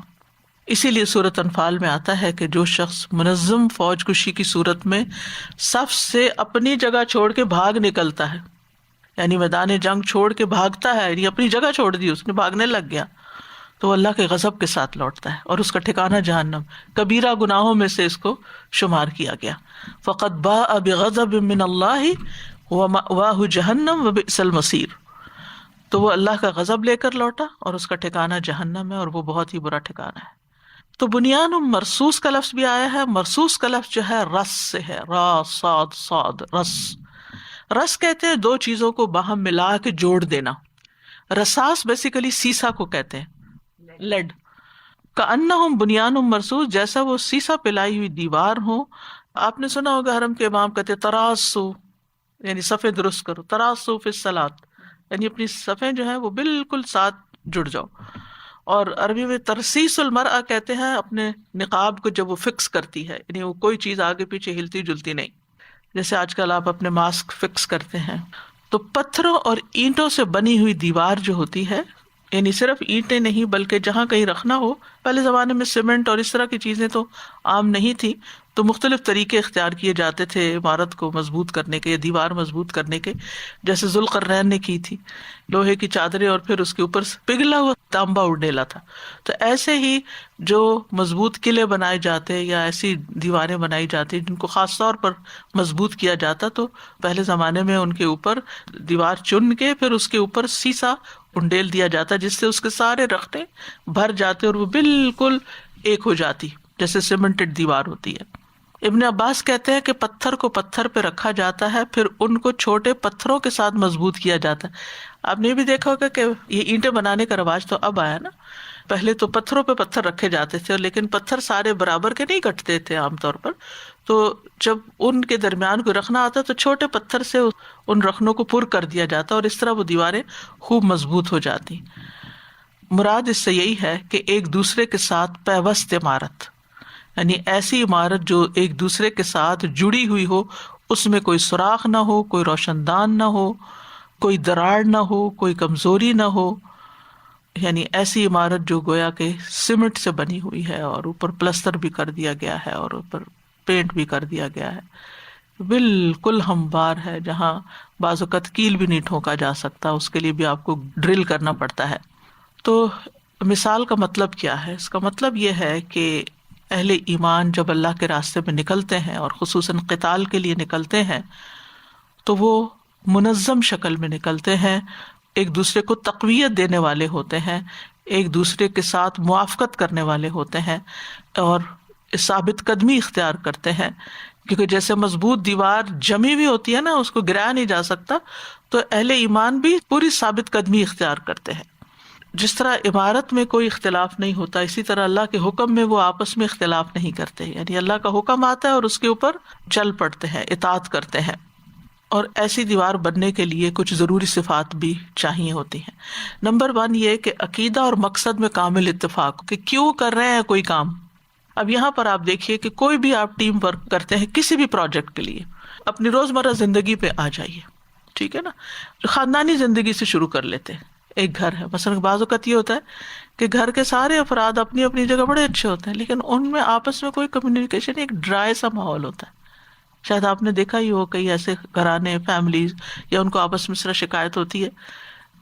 اسی لیے سورۃ انفال میں آتا ہے کہ جو شخص منظم فوج کشی کی صورت میں صف سے اپنی جگہ چھوڑ کے بھاگ نکلتا ہے، یعنی میدان جنگ چھوڑ کے بھاگتا ہے، یعنی اپنی جگہ چھوڑ دی، اس نے بھاگنے لگ گیا، تو وہ اللہ کے غضب کے ساتھ لوٹتا ہے اور اس کا ٹھکانہ جہنم، کبیرہ گناہوں میں سے اس کو شمار کیا گیا۔ فقد باء بغضب من اللہ ومأواہ جہنم وبئس المصیر۔ تو وہ اللہ کا غضب لے کر لوٹا اور اس کا ٹھکانہ جہنم ہے اور وہ بہت ہی برا ٹھکانہ ہے۔ تو بنیان مرصوص کا لفظ بھی آیا ہے۔ مرصوص کا لفظ جو ہے رس سے ہے، را صاد صاد رس۔ رس کہتے ہیں دو چیزوں کو باہم ملا کے جوڑ دینا۔ رساس بیسیکلی سیسا کو کہتے ہیں، لیڈ۔ کأنہم بنیان مرصوص، جیسا وہ سیسا پلائی ہوئی دیوار ہو۔ آپ نے سنا ہوگا حرم کے امام کہتے تراسو، یعنی صفیں درست کرو، تراسو فی الصلاۃ، یعنی اپنی صفیں جو ہیں وہ بالکل ساتھ جڑ جاؤ۔ اور عربی میں ترسیس المرأہ کہتے ہیں اپنے نقاب کو جب وہ فکس کرتی ہے، یعنی وہ کوئی چیز آگے پیچھے ہلتی جلتی نہیں، جیسے آج کل آپ اپنے ماسک فکس کرتے ہیں۔ تو پتھروں اور اینٹوں سے بنی ہوئی دیوار جو ہوتی ہے، یعنی صرف اینٹیں نہیں بلکہ جہاں کہیں رکھنا ہو، پہلے زمانے میں سیمنٹ اور اس طرح کی چیزیں تو عام نہیں تھی، تو مختلف طریقے اختیار کیے جاتے تھے عمارت کو مضبوط کرنے کے یا دیوار مضبوط کرنے کے، جیسے ذوالقرنین نے کی تھی، لوہے کی چادریں اور پھر اس کے اوپر پگھلا ہوا تانبا ڈیلا تھا۔ تو ایسے ہی جو مضبوط قلعے بنائے جاتے یا ایسی دیواریں بنائی جاتی جن کو خاص طور پر مضبوط کیا جاتا، تو پہلے زمانے میں ان کے اوپر دیوار چن کے پھر اس کے اوپر سیسا انڈیل دیا جاتا، جس سے اس کے سارے رخنے بھر جاتے اور وہ بالکل ایک ہو جاتی، جیسے سیمنٹڈ دیوار ہوتی ہے۔ ابن عباس کہتے ہیں کہ پتھر کو پتھر پہ رکھا جاتا ہے، پھر ان کو چھوٹے پتھروں کے ساتھ مضبوط کیا جاتا ہے۔ آپ نے بھی دیکھا ہوگا کہ یہ اینٹیں بنانے کا رواج تو اب آیا نا، پہلے تو پتھروں پہ پتھر رکھے جاتے تھے، لیکن پتھر سارے برابر کے نہیں کٹتے تھے عام طور پر، تو جب ان کے درمیان کو رکھنا آتا تو چھوٹے پتھر سے ان رخنوں کو پر کر دیا جاتا اور اس طرح وہ دیواریں خوب مضبوط ہو جاتی۔ مراد اس سے یہی ہے کہ ایک دوسرے کے ساتھ پیوست عمارت، یعنی ایسی عمارت جو ایک دوسرے کے ساتھ جڑی ہوئی ہو، اس میں کوئی سوراخ نہ ہو، کوئی روشن دان نہ ہو، کوئی دراڑ نہ ہو، کوئی کمزوری نہ ہو، یعنی ایسی عمارت جو گویا کہ سیمنٹ سے بنی ہوئی ہے اور اوپر پلستر بھی کر دیا گیا ہے اور اوپر پینٹ بھی کر دیا گیا ہے، بالکل ہموار ہے، جہاں بعض اوقات کیل بھی نہیں ٹھونکا جا سکتا، اس کے لیے بھی آپ کو ڈرل کرنا پڑتا ہے۔ تو مثال کا مطلب کیا ہے؟ اس کا مطلب یہ ہے کہ اہل ایمان جب اللہ کے راستے میں نکلتے ہیں اور خصوصاً قتال کے لیے نکلتے ہیں تو وہ منظم شکل میں نکلتے ہیں، ایک دوسرے کو تقویت دینے والے ہوتے ہیں، ایک دوسرے کے ساتھ موافقت کرنے والے ہوتے ہیں اور ثابت قدمی اختیار کرتے ہیں، کیونکہ جیسے مضبوط دیوار جمی ہوئی ہوتی ہے نا، اس کو گرایا نہیں جا سکتا، تو اہل ایمان بھی پوری ثابت قدمی اختیار کرتے ہیں۔ جس طرح عمارت میں کوئی اختلاف نہیں ہوتا، اسی طرح اللہ کے حکم میں وہ آپس میں اختلاف نہیں کرتے، یعنی اللہ کا حکم آتا ہے اور اس کے اوپر چل پڑتے ہیں، اطاعت کرتے ہیں۔ اور ایسی دیوار بننے کے لیے کچھ ضروری صفات بھی چاہیے ہوتی ہیں۔ نمبر 1 یہ کہ عقیدہ اور مقصد میں کامل اتفاق، کہ کیوں کر رہے ہیں کوئی کام۔ اب یہاں پر آپ دیکھیے کہ کوئی بھی آپ ٹیم ورک کرتے ہیں کسی بھی پروجیکٹ کے لیے، اپنی روزمرہ زندگی پہ آ جائیے، ٹھیک ہے نا، خاندانی زندگی سے شروع کر لیتے ہیں۔ ایک گھر ہے، مثلا بعض اوقات یہ ہوتا ہے کہ گھر کے سارے افراد اپنی اپنی جگہ بڑے اچھے ہوتے ہیں، لیکن ان میں آپس میں کوئی کمیونیکیشن، ایک ڈرائی سا ماحول ہوتا ہے۔ شاید آپ نے دیکھا ہی ہو کئی ایسے گھرانے، فیملیز، یا ان کو آپس میں اس طرح شکایت ہوتی ہے،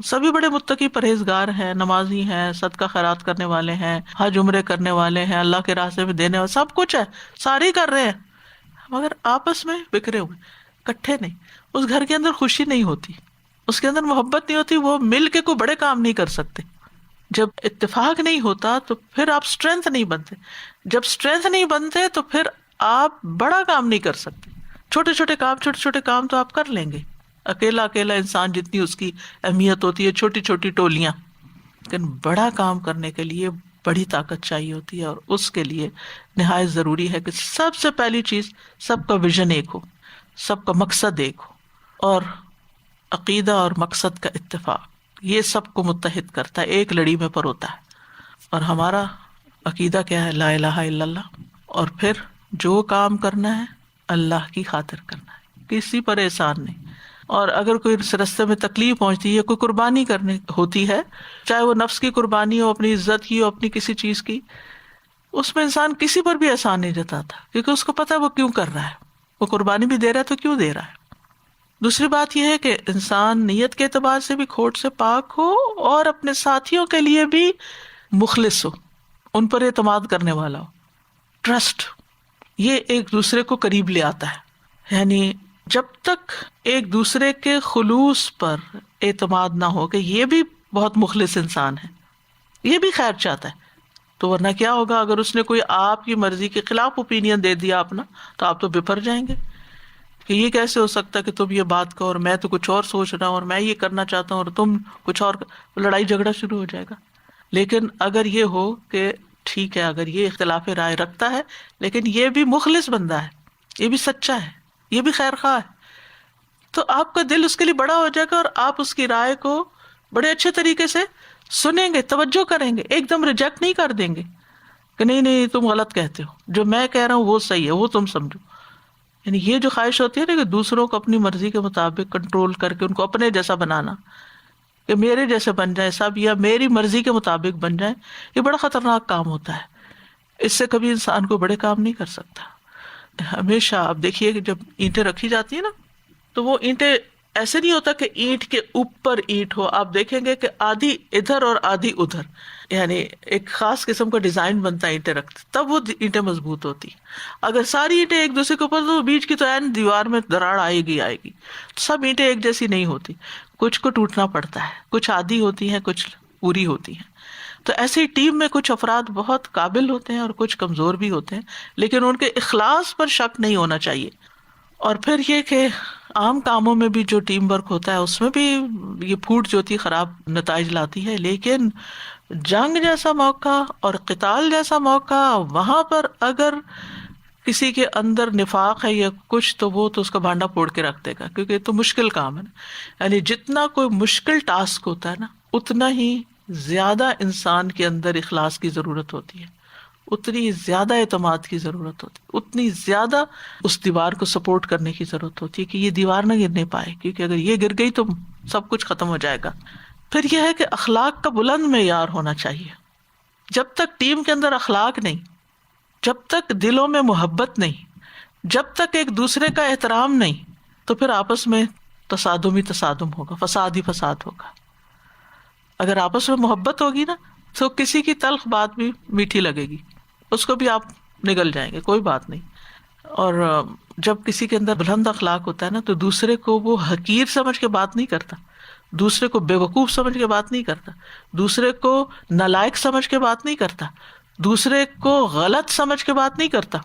سبھی بڑے متقی پرہیزگار ہیں، نمازی ہیں، صدقہ خیرات کرنے والے ہیں، حج عمرے کرنے والے ہیں، اللہ کے راستے میں دینے والے، سب کچھ ہے، سارے ہی کر رہے ہیں، مگر آپس میں بکھرے ہوئے، کٹھے نہیں۔ اس گھر کے اندر خوشی نہیں ہوتی، اس کے اندر محبت نہیں ہوتی، وہ مل کے کوئی بڑے کام نہیں کر سکتے۔ جب اتفاق نہیں ہوتا تو پھر آپ اسٹرینتھ نہیں بنتے، جب اسٹرینتھ نہیں بنتے تو پھر آپ بڑا کام نہیں کر سکتے۔ چھوٹے چھوٹے کام تو آپ کر لیں گے، اکیلا انسان جتنی اس کی اہمیت ہوتی ہے، چھوٹی چھوٹی ٹولیاں، لیکن بڑا کام کرنے کے لیے بڑی طاقت چاہیے ہوتی ہے، اور اس کے لیے نہایت ضروری ہے کہ سب سے پہلی چیز سب کا ویژن ایک ہو، سب کا مقصد ایک ہو، اور عقیدہ اور مقصد کا اتفاق یہ سب کو متحد کرتا ہے، ایک لڑی میں پروتا ہے۔ اور ہمارا عقیدہ کیا ہے؟ لا الہ الا اللہ، اور پھر جو کام کرنا ہے اللہ کی خاطر کرنا ہے، کسی پر احسان نہیں۔ اور اگر کوئی اس رستے میں تکلیف پہنچتی ہے، کوئی قربانی کرنی ہوتی ہے، چاہے وہ نفس کی قربانی ہو، اپنی عزت کی ہو، اپنی کسی چیز کی، اس میں انسان کسی پر بھی احسان نہیں جتاتا، کیونکہ اس کو پتا ہے وہ کیوں کر رہا ہے، وہ قربانی بھی دے رہا ہے تو کیوں دے رہا ہے۔ دوسری بات یہ ہے کہ انسان نیت کے اعتبار سے بھی کھوٹ سے پاک ہو، اور اپنے ساتھیوں کے لیے بھی مخلص ہو، ان پر اعتماد کرنے والا ہو۔ ٹرسٹ یہ ایک دوسرے کو قریب لے آتا ہے، یعنی جب تک ایک دوسرے کے خلوص پر، اعتماد نہ ہو کہ یہ بھی بہت مخلص انسان ہے، یہ بھی خیر چاہتا ہے، تو ورنہ کیا ہوگا اگر اس نے کوئی آپ کی مرضی کے خلاف اوپینین دے دیا اپنا، تو آپ تو بپھر جائیں گے کہ یہ کیسے ہو سکتا ہے کہ تم یہ بات کہو اور میں تو کچھ اور سوچ رہا ہوں اور میں یہ کرنا چاہتا ہوں اور تم کچھ اور، لڑائی جھگڑا شروع ہو جائے گا۔ لیکن اگر یہ ہو کہ ٹھیک ہے، اگر یہ اختلاف رائے رکھتا ہے لیکن یہ بھی مخلص بندہ ہے، یہ بھی سچا ہے، یہ بھی خیر خواہ ہے، تو آپ کا دل اس کے لیے بڑا ہو جائے گا اور آپ اس کی رائے کو بڑے اچھے طریقے سے سنیں گے، توجہ کریں گے، ایک دم ریجیکٹ نہیں کر دیں گے کہ نہیں نہیں تم غلط کہتے ہو، جو میں کہہ رہا ہوں وہ صحیح ہے، وہ تم سمجھو۔ یعنی یہ جو خواہش ہوتی ہے نا کہ دوسروں کو اپنی مرضی کے مطابق کنٹرول کر کے ان کو اپنے جیسا بنانا، کہ میرے جیسے بن جائے سب یا میری مرضی کے مطابق بن جائے، یہ بڑا خطرناک کام ہوتا ہے، اس سے کبھی انسان کو بڑے کام نہیں کر سکتا۔ ہمیشہ آپ دیکھیے کہ جب اینٹیں رکھی جاتی ہیں نا تو وہ اینٹیں ایسے نہیں ہوتا کہ اینٹ کے اوپر اینٹ ہو، آپ دیکھیں گے کہ آدھی ادھر اور آدھی ادھر، یعنی ایک خاص قسم کا ڈیزائن بنتا ہے اینٹیں رکھتے، تب وہ اینٹیں مضبوط ہوتی۔ اگر ساری اینٹیں ایک دوسرے کے اوپر تو بیچ کی تو عین دیوار میں دراڑ آئے گی، سب اینٹیں ایک جیسی نہیں ہوتی، کچھ کو ٹوٹنا پڑتا ہے، کچھ آدھی ہوتی ہیں، کچھ پوری ہوتی ہیں۔ تو ایسی ٹیم میں کچھ افراد بہت قابل ہوتے ہیں اور کچھ کمزور بھی ہوتے ہیں، لیکن ان کے اخلاص پر شک نہیں ہونا چاہیے۔ اور پھر یہ کہ عام کاموں میں بھی جو ٹیم ورک ہوتا ہے اس میں بھی یہ پھوٹ جو ہوتی ہے خراب نتائج لاتی ہے، لیکن جنگ جیسا موقع اور قتال جیسا موقع، وہاں پر اگر کسی کے اندر نفاق ہے یا کچھ تو وہ تو اس کا بھانڈا پھوڑ کے رکھ دے گا، کیونکہ یہ تو مشکل کام ہے نا۔ یعنی جتنا کوئی مشکل ٹاسک ہوتا ہے نا اتنا ہی زیادہ انسان کے اندر اخلاص کی ضرورت ہوتی ہے، اتنی زیادہ اعتماد کی ضرورت ہوتی ہے، اتنی زیادہ اس دیوار کو سپورٹ کرنے کی ضرورت ہوتی ہے کہ یہ دیوار نہ گرنے پائے، کیونکہ اگر یہ گر گئی تو سب کچھ ختم ہو جائے گا۔ پھر یہ ہے کہ اخلاق کا بلند معیار ہونا چاہیے۔ جب تک ٹیم کے اندر اخلاق نہیں، جب تک دلوں میں محبت نہیں، جب تک ایک دوسرے کا احترام نہیں، تو پھر آپس میں تصادم ہی تصادم ہوگا، فساد ہی فساد ہوگا۔ اگر آپس میں محبت ہوگی نا تو کسی کی تلخ بات بھی میٹھی لگے گی، اس کو بھی آپ نگل جائیں گے، کوئی بات نہیں۔ اور جب کسی کے اندر بلند اخلاق ہوتا ہے نا تو دوسرے کو وہ حقیر سمجھ کے بات نہیں کرتا، دوسرے کو بے وقوف سمجھ کے بات نہیں کرتا، دوسرے کو نالائق سمجھ کے بات نہیں کرتا، دوسرے کو غلط سمجھ کے بات نہیں کرتا،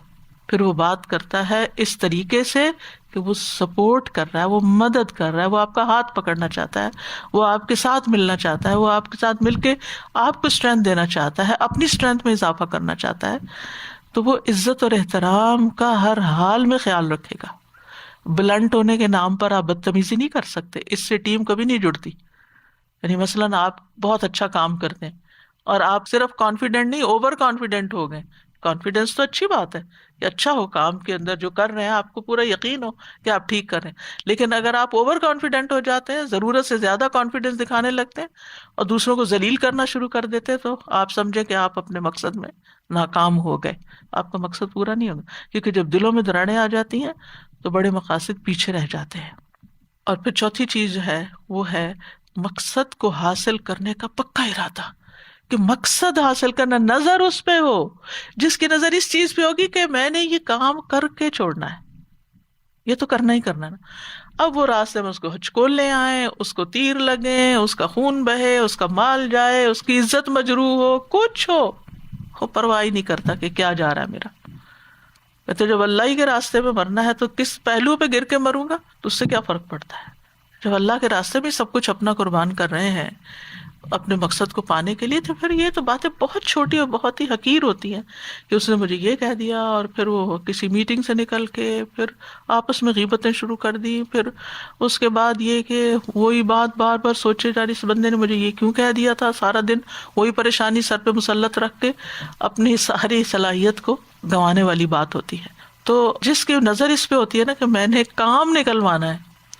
پھر وہ بات کرتا ہے اس طریقے سے کہ وہ سپورٹ کر رہا ہے، وہ مدد کر رہا ہے، وہ آپ کا ہاتھ پکڑنا چاہتا ہے، وہ آپ کے ساتھ ملنا چاہتا ہے، وہ آپ کے ساتھ مل کے آپ کو اسٹرینتھ دینا چاہتا ہے، اپنی اسٹرینتھ میں اضافہ کرنا چاہتا ہے، تو وہ عزت اور احترام کا ہر حال میں خیال رکھے گا۔ بلنٹ ہونے کے نام پر آپ بدتمیزی نہیں کر سکتے، اس سے ٹیم کبھی نہیں جڑتی۔ یعنی مثلاً آپ بہت اچھا کام کرتے ہیں اور آپ صرف کانفیڈنٹ نہیں، اوور کانفیڈنٹ ہو گئے۔ کانفیڈینس تو اچھی بات ہے کہ اچھا ہو کام کے اندر، جو کر رہے ہیں آپ کو پورا یقین ہو کہ آپ ٹھیک کر رہے ہیں، لیکن اگر آپ اوور کانفیڈنٹ ہو جاتے ہیں، ضرورت سے زیادہ کانفیڈینس دکھانے لگتے ہیں اور دوسروں کو ذلیل کرنا شروع کر دیتے ہیں، تو آپ سمجھیں کہ آپ اپنے مقصد میں ناکام ہو گئے، آپ کا مقصد پورا نہیں ہوگا، کیونکہ جب دلوں میں دراڑیں آ جاتی ہیں تو بڑے مقاصد پیچھے رہ جاتے ہیں۔ اور پھر چوتھی چیز جو ہے وہ ہے مقصد کو حاصل کرنے کا پکا ارادہ، کہ مقصد حاصل کرنا، نظر اس پہ ہو، جس کی نظر اس چیز پہ ہوگی کہ میں نے یہ کام کر کے چھوڑنا ہے، یہ تو کرنا ہی کرنا نا۔ اب وہ راستے میں اس کو ہچکولنے آئے، اس کو تیر لگے، اس کا خون بہے، اس کا مال جائے، اس کی عزت مجروح ہو، کچھ ہو، وہ پرواہ ہی نہیں کرتا کہ کیا جا رہا ہے میرا۔ کہتے جب اللہ ہی کے راستے میں مرنا ہے تو کس پہلو پہ گر کے مروں گا تو اس سے کیا فرق پڑتا ہے؟ جب اللہ کے راستے میں سب کچھ اپنا قربان کر رہے ہیں اپنے مقصد کو پانے کے لیے، تو پھر یہ تو باتیں بہت چھوٹی اور بہت ہی حقیر ہوتی ہیں کہ اس نے مجھے یہ کہہ دیا، اور پھر وہ کسی میٹنگ سے نکل کے پھر آپس میں غیبتیں شروع کر دی، پھر اس کے بعد یہ کہ وہی بات بار بار سوچے جا رہی، اس بندے نے مجھے یہ کیوں کہہ دیا تھا، سارا دن وہی پریشانی سر پہ مسلط رکھ کے اپنی ساری صلاحیت کو گنوانے والی بات ہوتی ہے۔ تو جس کی نظر اس پہ ہوتی ہے نا کہ میں نے کام نکلوانا ہے،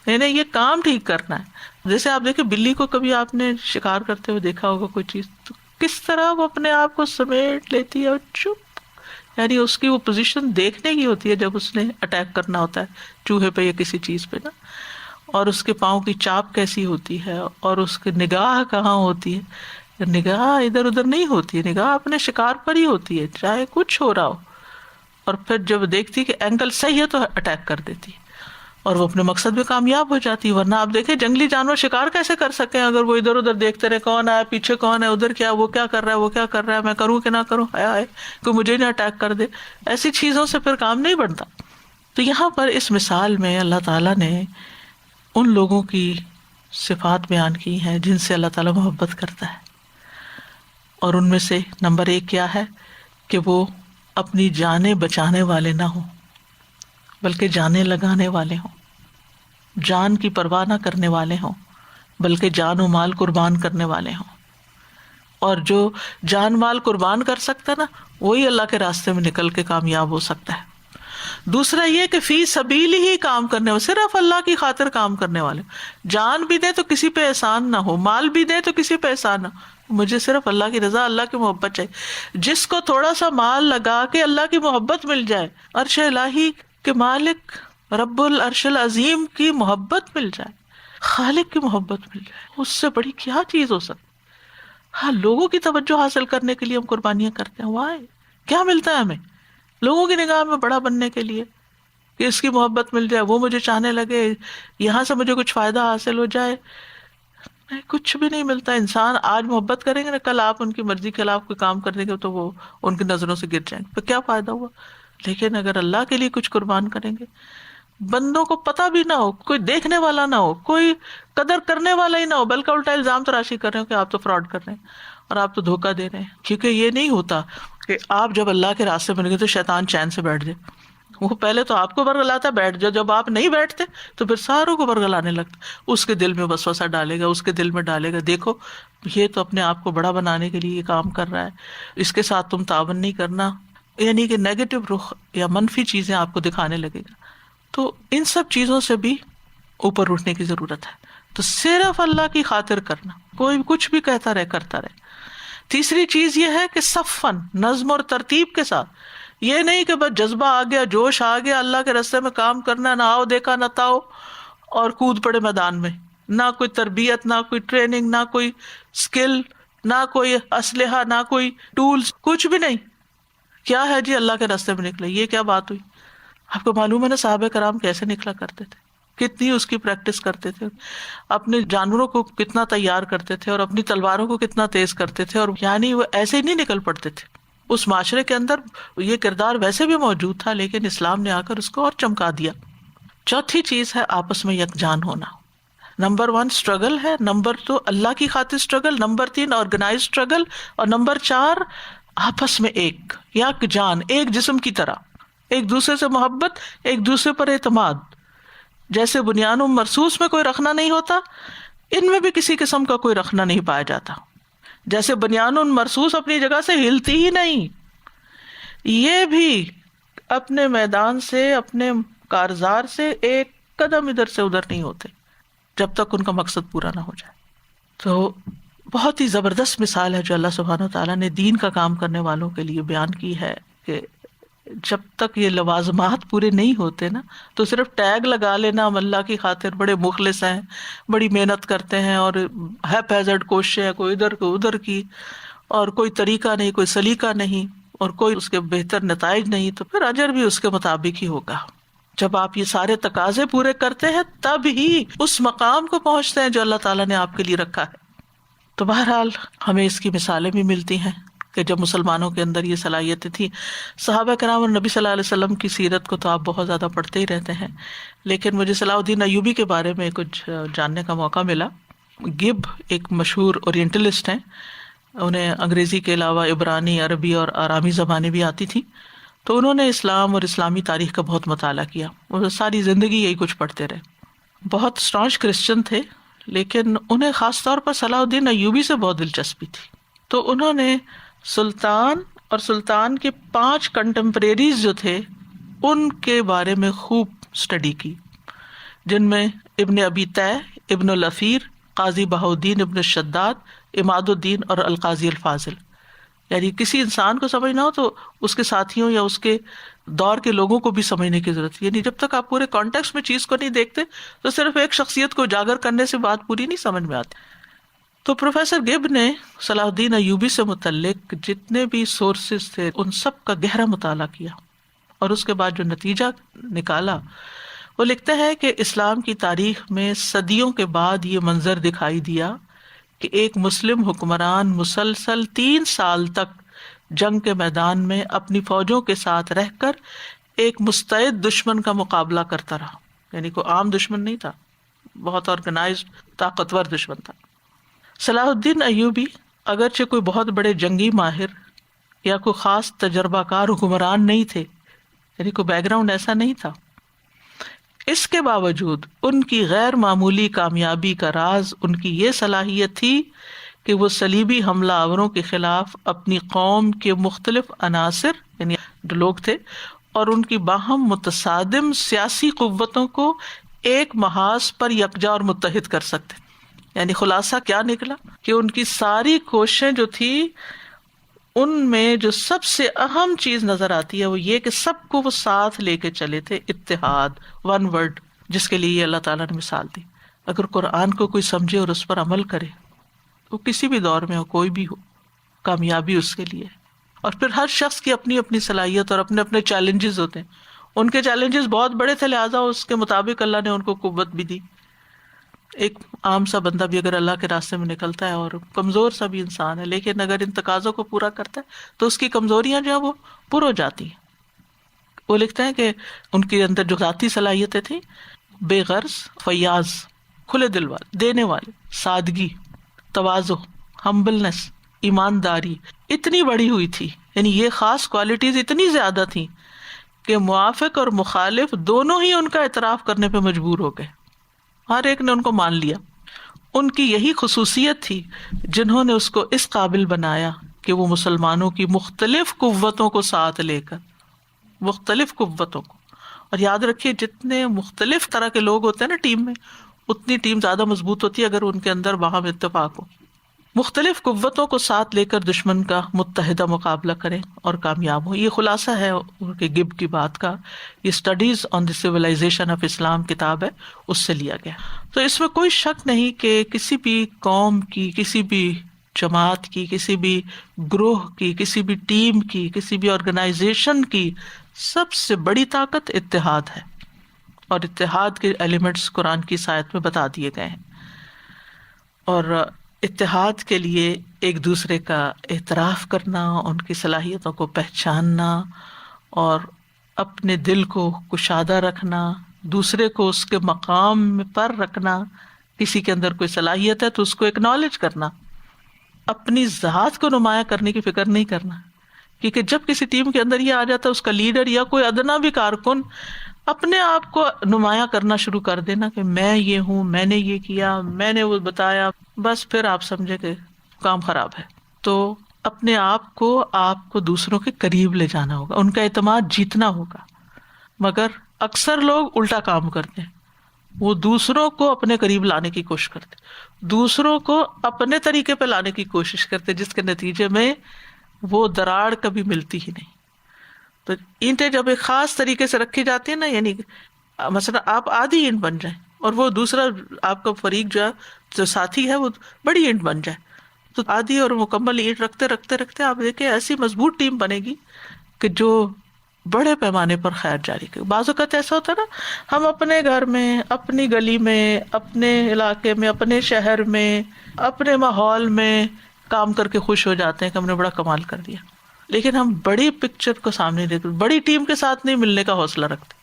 میں نے یہ کام ٹھیک کرنا ہے۔ جیسے آپ دیکھیں بلی کو کبھی آپ نے شکار کرتے ہوئے دیکھا ہوگا کوئی چیز، تو کس طرح وہ اپنے آپ کو سمیٹ لیتی ہے اور چپ، یعنی اس کی وہ پوزیشن دیکھنے کی ہوتی ہے جب اس نے اٹیک کرنا ہوتا ہے چوہے پہ یا کسی چیز پہ نا، اور اس کے پاؤں کی چاپ کیسی ہوتی ہے اور اس کی نگاہ کہاں ہوتی ہے، نگاہ ادھر ادھر نہیں ہوتی ہے، نگاہ اپنے شکار پر ہی ہوتی ہے چاہے کچھ ہو رہا ہو، اور پھر جب دیکھتی کہ اینگل صحیح ہے تو اٹیک کر دیتی ہے۔ اور وہ اپنے مقصد میں کامیاب ہو جاتی ہے. ورنہ آپ دیکھیں جنگلی جانور شکار کیسے کر سکے ہیں اگر وہ ادھر ادھر دیکھتے رہے کون آیا پیچھے کون ہے ادھر کیا وہ کیا کر رہا ہے وہ کیا کر رہا ہے میں کروں کہ نہ کروں ہائے کوئی مجھے نہ اٹیک کر دے. ایسی چیزوں سے پھر کام نہیں بنتا. تو یہاں پر اس مثال میں اللہ تعالیٰ نے ان لوگوں کی صفات بیان کی ہیں جن سے اللہ تعالیٰ محبت کرتا ہے, اور ان میں سے نمبر 1 کیا ہے کہ وہ اپنی جانیں بچانے والے نہ ہوں بلکہ جانیں لگانے والے ہوں, جان کی پرواہ نہ کرنے والے ہوں بلکہ جان و مال قربان کرنے والے ہوں. اور جو جان مال قربان کر سکتا ہے نا وہی اللہ کے راستے میں نکل کے کامیاب ہو سکتا ہے. دوسرا یہ کہ فی سبیل ہی کام کرنے والے, صرف اللہ کی خاطر کام کرنے والے, جان بھی دے تو کسی پہ احسان نہ ہو, مال بھی دے تو کسی پہ احسان نہ ہو, مجھے صرف اللہ کی رضا اللہ کی محبت چاہیے. جس کو تھوڑا سا مال لگا کے اللہ کی محبت مل جائے, عرش الہی کے مالک رب العرش العظیم کی محبت مل جائے, خالق کی محبت مل جائے, اس سے بڑی کیا چیز ہو سکتی. ہاں لوگوں کی توجہ حاصل کرنے کے لیے ہم قربانیاں کرتے ہیں, وائے کیا ملتا ہے ہمیں لوگوں کی نگاہ میں بڑا بننے کے لیے کہ اس کی محبت مل جائے, وہ مجھے چاہنے لگے, یہاں سے مجھے کچھ فائدہ حاصل ہو جائے. نہیں, کچھ بھی نہیں ملتا. انسان آج محبت کریں گے نا, کل آپ ان کی مرضی کے خلاف کوئی کام کر دیں گے تو وہ ان کی نظروں سے گر جائیں گے, پھر کیا فائدہ ہوا. لیکن اگر اللہ کے لیے کچھ قربان کریں گے, بندوں کو پتہ بھی نہ ہو, کوئی دیکھنے والا نہ ہو, کوئی قدر کرنے والا ہی نہ ہو, بلکہ الٹا الزام تراشی کر رہے ہو کہ آپ تو فراڈ کر رہے ہیں اور آپ تو دھوکہ دے رہے ہیں. کیونکہ یہ نہیں ہوتا کہ آپ جب اللہ کے راستے بن گئے تو شیطان چین سے بیٹھ جائے. وہ پہلے تو آپ کو برگلاتا بیٹھ جاؤ, جب آپ نہیں بیٹھتے تو پھر ساروں کو برگلانے لگتا, اس کے دل میں وسوسہ ڈالے گا, اس کے دل میں ڈالے گا دیکھو یہ تو اپنے آپ کو بڑا بنانے کے لیے یہ کام کر رہا ہے, اس کے ساتھ تم تعاون نہیں کرنا, یعنی کہ نیگیٹو رخ یا منفی چیزیں آپ کو دکھانے لگے گا. تو ان سب چیزوں سے بھی اوپر اٹھنے کی ضرورت ہے. تو صرف اللہ کی خاطر کرنا, کوئی کچھ بھی کہتا رہے کرتا رہے. تیسری چیز یہ ہے کہ صفن نظم اور ترتیب کے ساتھ, یہ نہیں کہ بس جذبہ آ گیا جوش آ گیا اللہ کے راستے میں کام کرنا, نہ آؤ دیکھا نہ تاؤ اور کود پڑے میدان میں, نہ کوئی تربیت نہ کوئی ٹریننگ نہ کوئی اسکل نہ کوئی اسلحہ نہ کوئی ٹولز, کچھ بھی نہیں. کیا ہے جی اللہ کے راستے میں نکلے, یہ کیا بات ہوئی. آپ کو معلوم ہے نا صحابہ کرام کیسے نکلا کرتے تھے, کتنی اس کی پریکٹس کرتے تھے, اپنے جانوروں کو کتنا تیار کرتے تھے اور اپنی تلواروں کو کتنا تیز کرتے تھے, اور یعنی وہ ایسے ہی نہیں نکل پڑتے تھے. اس معاشرے کے اندر یہ کردار ویسے بھی موجود تھا لیکن اسلام نے آ کر اس کو اور چمکا دیا. چوتھی چیز ہے آپس میں یکجان ہونا. نمبر 1 اسٹرگل ہے, نمبر 2 اللہ کی خاطر اسٹرگل, نمبر 3 آرگنائز اسٹرگل, اور نمبر 4 آپس میں ایک یکجان, ایک جسم کی طرح, ایک دوسرے سے محبت, ایک دوسرے پر اعتماد. جیسے بنیان مرصوص میں کوئی رکھنا نہیں ہوتا, ان میں بھی کسی قسم کا کوئی رکھنا نہیں پایا جاتا. جیسے بنیان مرصوص اپنی جگہ سے ہلتی ہی نہیں, یہ بھی اپنے میدان سے اپنے کارزار سے ایک قدم ادھر سے ادھر نہیں ہوتے جب تک ان کا مقصد پورا نہ ہو جائے. تو بہت ہی زبردست مثال ہے جو اللہ سبحانہ و تعالیٰ نے دین کا کام کرنے والوں کے لیے بیان کی ہے کہ جب تک یہ لوازمات پورے نہیں ہوتے نا تو صرف ٹیگ لگا لینا ہم اللہ کی خاطر بڑے مخلص ہیں, بڑی محنت کرتے ہیں, اور ہیپ ہیزرڈ کوششیں ہیں, کوئی ادھر کوئی ادھر کی, اور کوئی طریقہ نہیں, کوئی سلیقہ نہیں, اور کوئی اس کے بہتر نتائج نہیں, تو پھر اجر بھی اس کے مطابق ہی ہوگا. جب آپ یہ سارے تقاضے پورے کرتے ہیں تب ہی اس مقام کو پہنچتے ہیں جو اللہ تعالیٰ نے آپ کے لیے رکھا ہے. تو بہرحال ہمیں اس کی مثالیں بھی ملتی ہیں کہ جب مسلمانوں کے اندر یہ صلاحیتیں تھیں. صحابہ کرام اور نبی صلی اللہ علیہ وسلم کی سیرت کو تو آپ بہت زیادہ پڑھتے ہی رہتے ہیں, لیکن مجھے صلاح الدین ایوبی کے بارے میں کچھ جاننے کا موقع ملا. گب ایک مشہور اورینٹلسٹ ہیں, انہیں انگریزی کے علاوہ عبرانی, عربی اور آرامی زبانیں بھی آتی تھیں. تو انہوں نے اسلام اور اسلامی تاریخ کا بہت مطالعہ کیا, وہ ساری زندگی یہی کچھ پڑھتے رہے. بہت اسٹانچ کرسچن تھے, لیکن انہیں خاص طور پر صلاح الدین ایوبی سے بہت دلچسپی تھی. تو انہوں نے سلطان اور سلطان کے 5 کنٹمپریریز جو تھے ان کے بارے میں خوب اسٹڈی کی, جن میں ابن ابی طے, ابن الافیر, قاضی بہاؤدین ابن شداد, عماد الدین اور القاضی الفاضل. یعنی کسی انسان کو سمجھنا ہو تو اس کے ساتھیوں یا اس کے دور کے لوگوں کو بھی سمجھنے کی ضرورت ہے. یعنی جب تک آپ پورے کانٹیکسٹ میں چیز کو نہیں دیکھتے تو صرف ایک شخصیت کو اجاگر کرنے سے بات پوری نہیں سمجھ میں آتی. تو پروفیسر گب نے صلاح الدین ایوبی سے متعلق جتنے بھی سورسز تھے ان سب کا گہرا مطالعہ کیا, اور اس کے بعد جو نتیجہ نکالا وہ لکھتے ہیں کہ اسلام کی تاریخ میں صدیوں کے بعد یہ منظر دکھائی دیا کہ ایک مسلم حکمران مسلسل 3 سال تک جنگ کے میدان میں اپنی فوجوں کے ساتھ رہ کر ایک مستعد دشمن کا مقابلہ کرتا رہا. یعنی کوئی عام دشمن نہیں تھا، بہت آرگنائزڈ طاقتور دشمن تھا. صلاح الدین ایوبی اگرچہ کوئی بہت بڑے جنگی ماہر یا کوئی خاص تجربہ کار حکمران نہیں تھے، یعنی کوئی بیک گراؤنڈ ایسا نہیں تھا، اس کے باوجود ان کی غیر معمولی کامیابی کا راز ان کی یہ صلاحیت تھی کہ وہ صلیبی حملہ آوروں کے خلاف اپنی قوم کے مختلف عناصر یعنی جو لوگ تھے اور ان کی باہم متصادم سیاسی قوتوں کو ایک محاذ پر یکجا اور متحد کر سکتے. یعنی خلاصہ کیا نکلا کہ ان کی ساری کوششیں جو تھی ان میں جو سب سے اہم چیز نظر آتی ہے وہ یہ کہ سب کو وہ ساتھ لے کے چلے تھے، اتحاد، ون ورڈ، جس کے لیے اللہ تعالیٰ نے مثال دی. اگر قرآن کو کوئی سمجھے اور اس پر عمل کرے، وہ کسی بھی دور میں ہو، کوئی بھی ہو، کامیابی اس کے لیے. اور پھر ہر شخص کی اپنی اپنی صلاحیت اور اپنے اپنے چیلنجز ہوتے ہیں. ان کے چیلنجز بہت بڑے تھے، لہٰذا اس کے مطابق اللہ نے ان کو قوت بھی دی. ایک عام سا بندہ بھی اگر اللہ کے راستے میں نکلتا ہے اور کمزور سا بھی انسان ہے، لیکن اگر ان تقاضوں کو پورا کرتا ہے تو اس کی کمزوریاں جو ہیں وہ پر ہو جاتی ہیں. وہ لکھتے ہیں کہ ان کے اندر جو ذاتی صلاحیتیں تھیں، بے غرض، فیاض، کھلے دل والے، دینے والے، سادگی، تواضع، ہمبلنس، ایمانداری اتنی بڑی ہوئی تھی. یعنی یہ خاص کوالٹیز اتنی زیادہ تھیں کہ موافق اور مخالف دونوں ہی ان کا اعتراف کرنے پہ مجبور ہو گئے. ہر ایک نے ان کو مان لیا. ان کی یہی خصوصیت تھی جنہوں نے اس کو اس قابل بنایا کہ وہ مسلمانوں کی مختلف قوتوں کو ساتھ لے کر، مختلف قوتوں کو، اور یاد رکھیے جتنے مختلف طرح کے لوگ ہوتے ہیں نا ٹیم میں، اتنی ٹیم زیادہ مضبوط ہوتی ہے اگر ان کے اندر باہم اتفاق ہو. مختلف قوتوں کو ساتھ لے کر دشمن کا متحدہ مقابلہ کریں اور کامیاب ہو. یہ خلاصہ ہے ان کے گب کی بات کا. یہ studies on the civilisation of اسلام کتاب ہے، اس سے لیا گیا. تو اس میں کوئی شک نہیں کہ کسی بھی قوم کی، کسی بھی جماعت کی، کسی بھی گروہ کی، کسی بھی ٹیم کی، کسی بھی آرگنائزیشن کی سب سے بڑی طاقت اتحاد ہے. اور اتحاد کے ایلیمنٹس قرآن کی آیت میں بتا دیے گئے ہیں. اور اتحاد کے لیے ایک دوسرے کا اعتراف کرنا، ان کی صلاحیتوں کو پہچاننا اور اپنے دل کو کشادہ رکھنا، دوسرے کو اس کے مقام پر رکھنا. کسی کے اندر کوئی صلاحیت ہے تو اس کو اکنالج کرنا، اپنی ذات کو نمایاں کرنے کی فکر نہیں کرنا. کیونکہ جب کسی ٹیم کے اندر یہ آ جاتا ہے اس کا لیڈر یا کوئی ادنا بھی کارکن اپنے آپ کو نمایاں کرنا شروع کر دینا کہ میں یہ ہوں، میں نے یہ کیا، میں نے وہ بتایا، بس پھر آپ سمجھے کہ کام خراب ہے. تو اپنے آپ کو دوسروں کے قریب لے جانا ہوگا، ان کا اعتماد جیتنا ہوگا. مگر اکثر لوگ الٹا کام کرتے ہیں، وہ دوسروں کو اپنے قریب لانے کی کوشش کرتے، دوسروں کو اپنے طریقے پہ لانے کی کوشش کرتے، جس کے نتیجے میں وہ دراڑ کبھی ملتی ہی نہیں. تو اینٹیں جب ایک خاص طریقے سے رکھی جاتی ہیں نا، یعنی مثلا آپ آدھی اینٹ بن جائیں اور وہ دوسرا آپ کا فریق جو ساتھی ہے وہ بڑی اینٹ بن جائے، تو آدھی اور مکمل اینٹ رکھتے رکھتے رکھتے آپ دیکھیں ایسی مضبوط ٹیم بنے گی کہ جو بڑے پیمانے پر خیر جاری کرے. بعض اوقات ایسا ہوتا ہے نا، ہم اپنے گھر میں، اپنی گلی میں، اپنے علاقے میں، اپنے شہر میں، اپنے ماحول میں کام کر کے خوش ہو جاتے ہیں کہ ہم نے بڑا کمال کر دیا، لیکن ہم بڑی پکچر کو سامنے دیکھتے، بڑی ٹیم کے ساتھ نہیں ملنے کا حوصلہ رکھتے.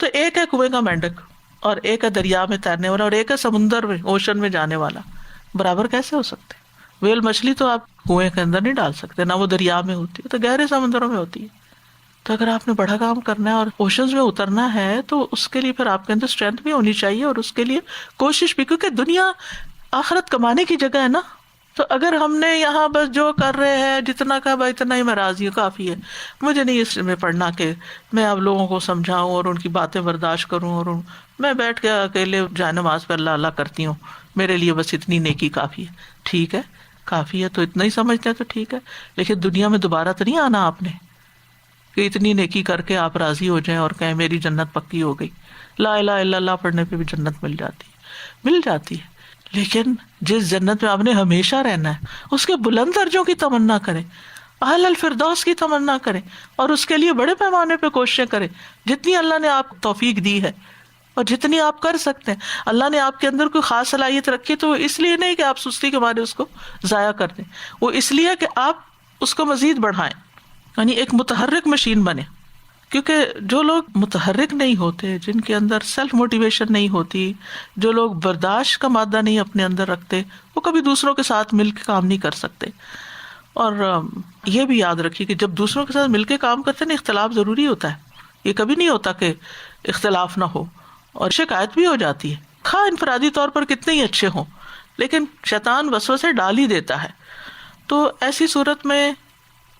تو ایک ہے کنویں کا مینڈک اور ایک ہے دریا میں تیرنے والا اور ایک ہے سمندر میں، اوشن میں جانے والا. برابر کیسے ہو سکتے؟ ویل مچھلی تو آپ کنویں کے اندر نہیں ڈال سکتے، نہ وہ دریا میں ہوتی ہے، تو گہرے سمندروں میں ہوتی ہے. تو اگر آپ نے بڑا کام کرنا ہے اور اوشنز میں اترنا ہے تو اس کے لیے پھر آپ کے اندر اسٹرینتھ بھی ہونی چاہیے اور اس کے لیے کوشش بھی، کیونکہ دنیا آخرت کمانے کی جگہ ہے نا. تو اگر ہم نے یہاں بس جو کر رہے ہیں جتنا کا بھائی اتنا ہی میں راضی ہوں، کافی ہے، مجھے نہیں اس میں پڑھنا کہ میں اب لوگوں کو سمجھاؤں اور ان کی باتیں برداشت کروں، اور میں بیٹھ کے اکیلے جائے نماز پہ اللہ اللہ کرتی ہوں، میرے لیے بس اتنی نیکی کافی ہے. ٹھیک ہے، کافی ہے تو اتنا ہی سمجھتے ہیں تو ٹھیک ہے، لیکن دنیا میں دوبارہ تو نہیں آنا آپ نے کہ اتنی نیکی کر کے آپ راضی ہو جائیں اور کہیں میری جنت پکی ہو گئی. لا الہ الا اللہ پڑھنے پہ بھی جنت مل جاتی ہے. لیکن جس جنت میں آپ نے ہمیشہ رہنا ہے اس کے بلند درجوں کی تمنا کریں، اہل الفردوس کی تمنا کریں اور اس کے لیے بڑے پیمانے پہ کوششیں کریں جتنی اللہ نے آپ کو توفیق دی ہے. اور جتنی آپ کر سکتے ہیں. اللہ نے آپ کے اندر کوئی خاص صلاحیت رکھی تو اس لیے نہیں کہ آپ سستی کے مارے اس کو ضائع کر دیں، وہ اس لیے کہ آپ اس کو مزید بڑھائیں، یعنی ایک متحرک مشین بنے. کیونکہ جو لوگ متحرک نہیں ہوتے، جن کے اندر سیلف موٹیویشن نہیں ہوتی، جو لوگ برداشت کا مادہ نہیں اپنے اندر رکھتے، وہ کبھی دوسروں کے ساتھ مل کے کام نہیں کر سکتے. اور یہ بھی یاد رکھیے کہ جب دوسروں کے ساتھ مل کے کام کرتے ہیں نا، اختلاف ضروری ہوتا ہے. یہ کبھی نہیں ہوتا کہ اختلاف نہ ہو، اور شکایت بھی ہو جاتی ہے، خواہ انفرادی طور پر کتنے ہی اچھے ہوں، لیکن شیطان وسوسے ڈال ہی دیتا ہے. تو ایسی صورت میں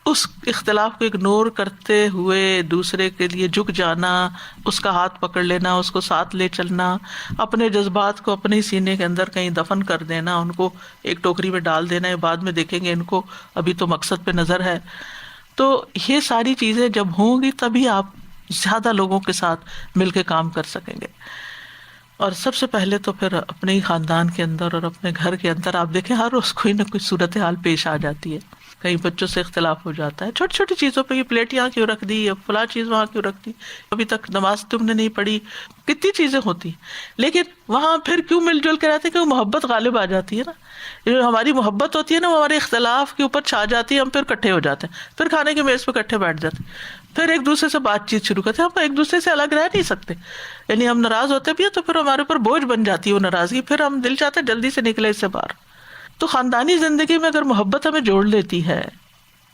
اس اختلاف کو اگنور کرتے ہوئے دوسرے کے لیے جھک جانا، اس کا ہاتھ پکڑ لینا، اس کو ساتھ لے چلنا، اپنے جذبات کو اپنے سینے کے اندر کہیں دفن کر دینا، ان کو ایک ٹوکری میں ڈال دینا ہے، بعد میں دیکھیں گے ان کو، ابھی تو مقصد پہ نظر ہے. تو یہ ساری چیزیں جب ہوں گی تبھی آپ زیادہ لوگوں کے ساتھ مل کے کام کر سکیں گے. اور سب سے پہلے تو پھر اپنے ہی خاندان کے اندر اور اپنے گھر کے اندر آپ دیکھیں ہر روز کوئی نہ کوئی صورتحال پیش آ جاتی ہے. کئی بچوں سے اختلاف ہو جاتا ہے چھوٹی چھوٹی چیزوں پہ، یہ پلیٹ یہاں کیوں رکھ دی، فلاں چیز وہاں کیوں رکھ دی، ابھی تک نماز تم نے نہیں پڑھی، کتنی چیزیں ہوتی ہیں. لیکن وہاں پھر کیوں مل جل کے رہتے ہیں کہ وہ محبت غالب آ جاتی ہے نا. جو ہماری محبت ہوتی ہے نا، وہ ہمارے اختلاف کے اوپر چھا جاتی ہے، ہم پھر اکٹھے ہو جاتے ہیں، پھر کھانے کے میز پہ اکٹھے بیٹھ جاتے ہیں، پھر ایک دوسرے سے بات چیت شروع کرتے ہیں. ہم ایک دوسرے سے الگ رہ نہیں سکتے، یعنی ہم ناراض ہوتے بھی ہیں تو پھر ہمارے اوپر بوجھ بن جاتی ہے وہ ناراضگی، پھر ہم دل چاہتے ہیں جلدی سے نکلے اس سے باہر. تو خاندانی زندگی میں اگر محبت ہمیں جوڑ لیتی ہے،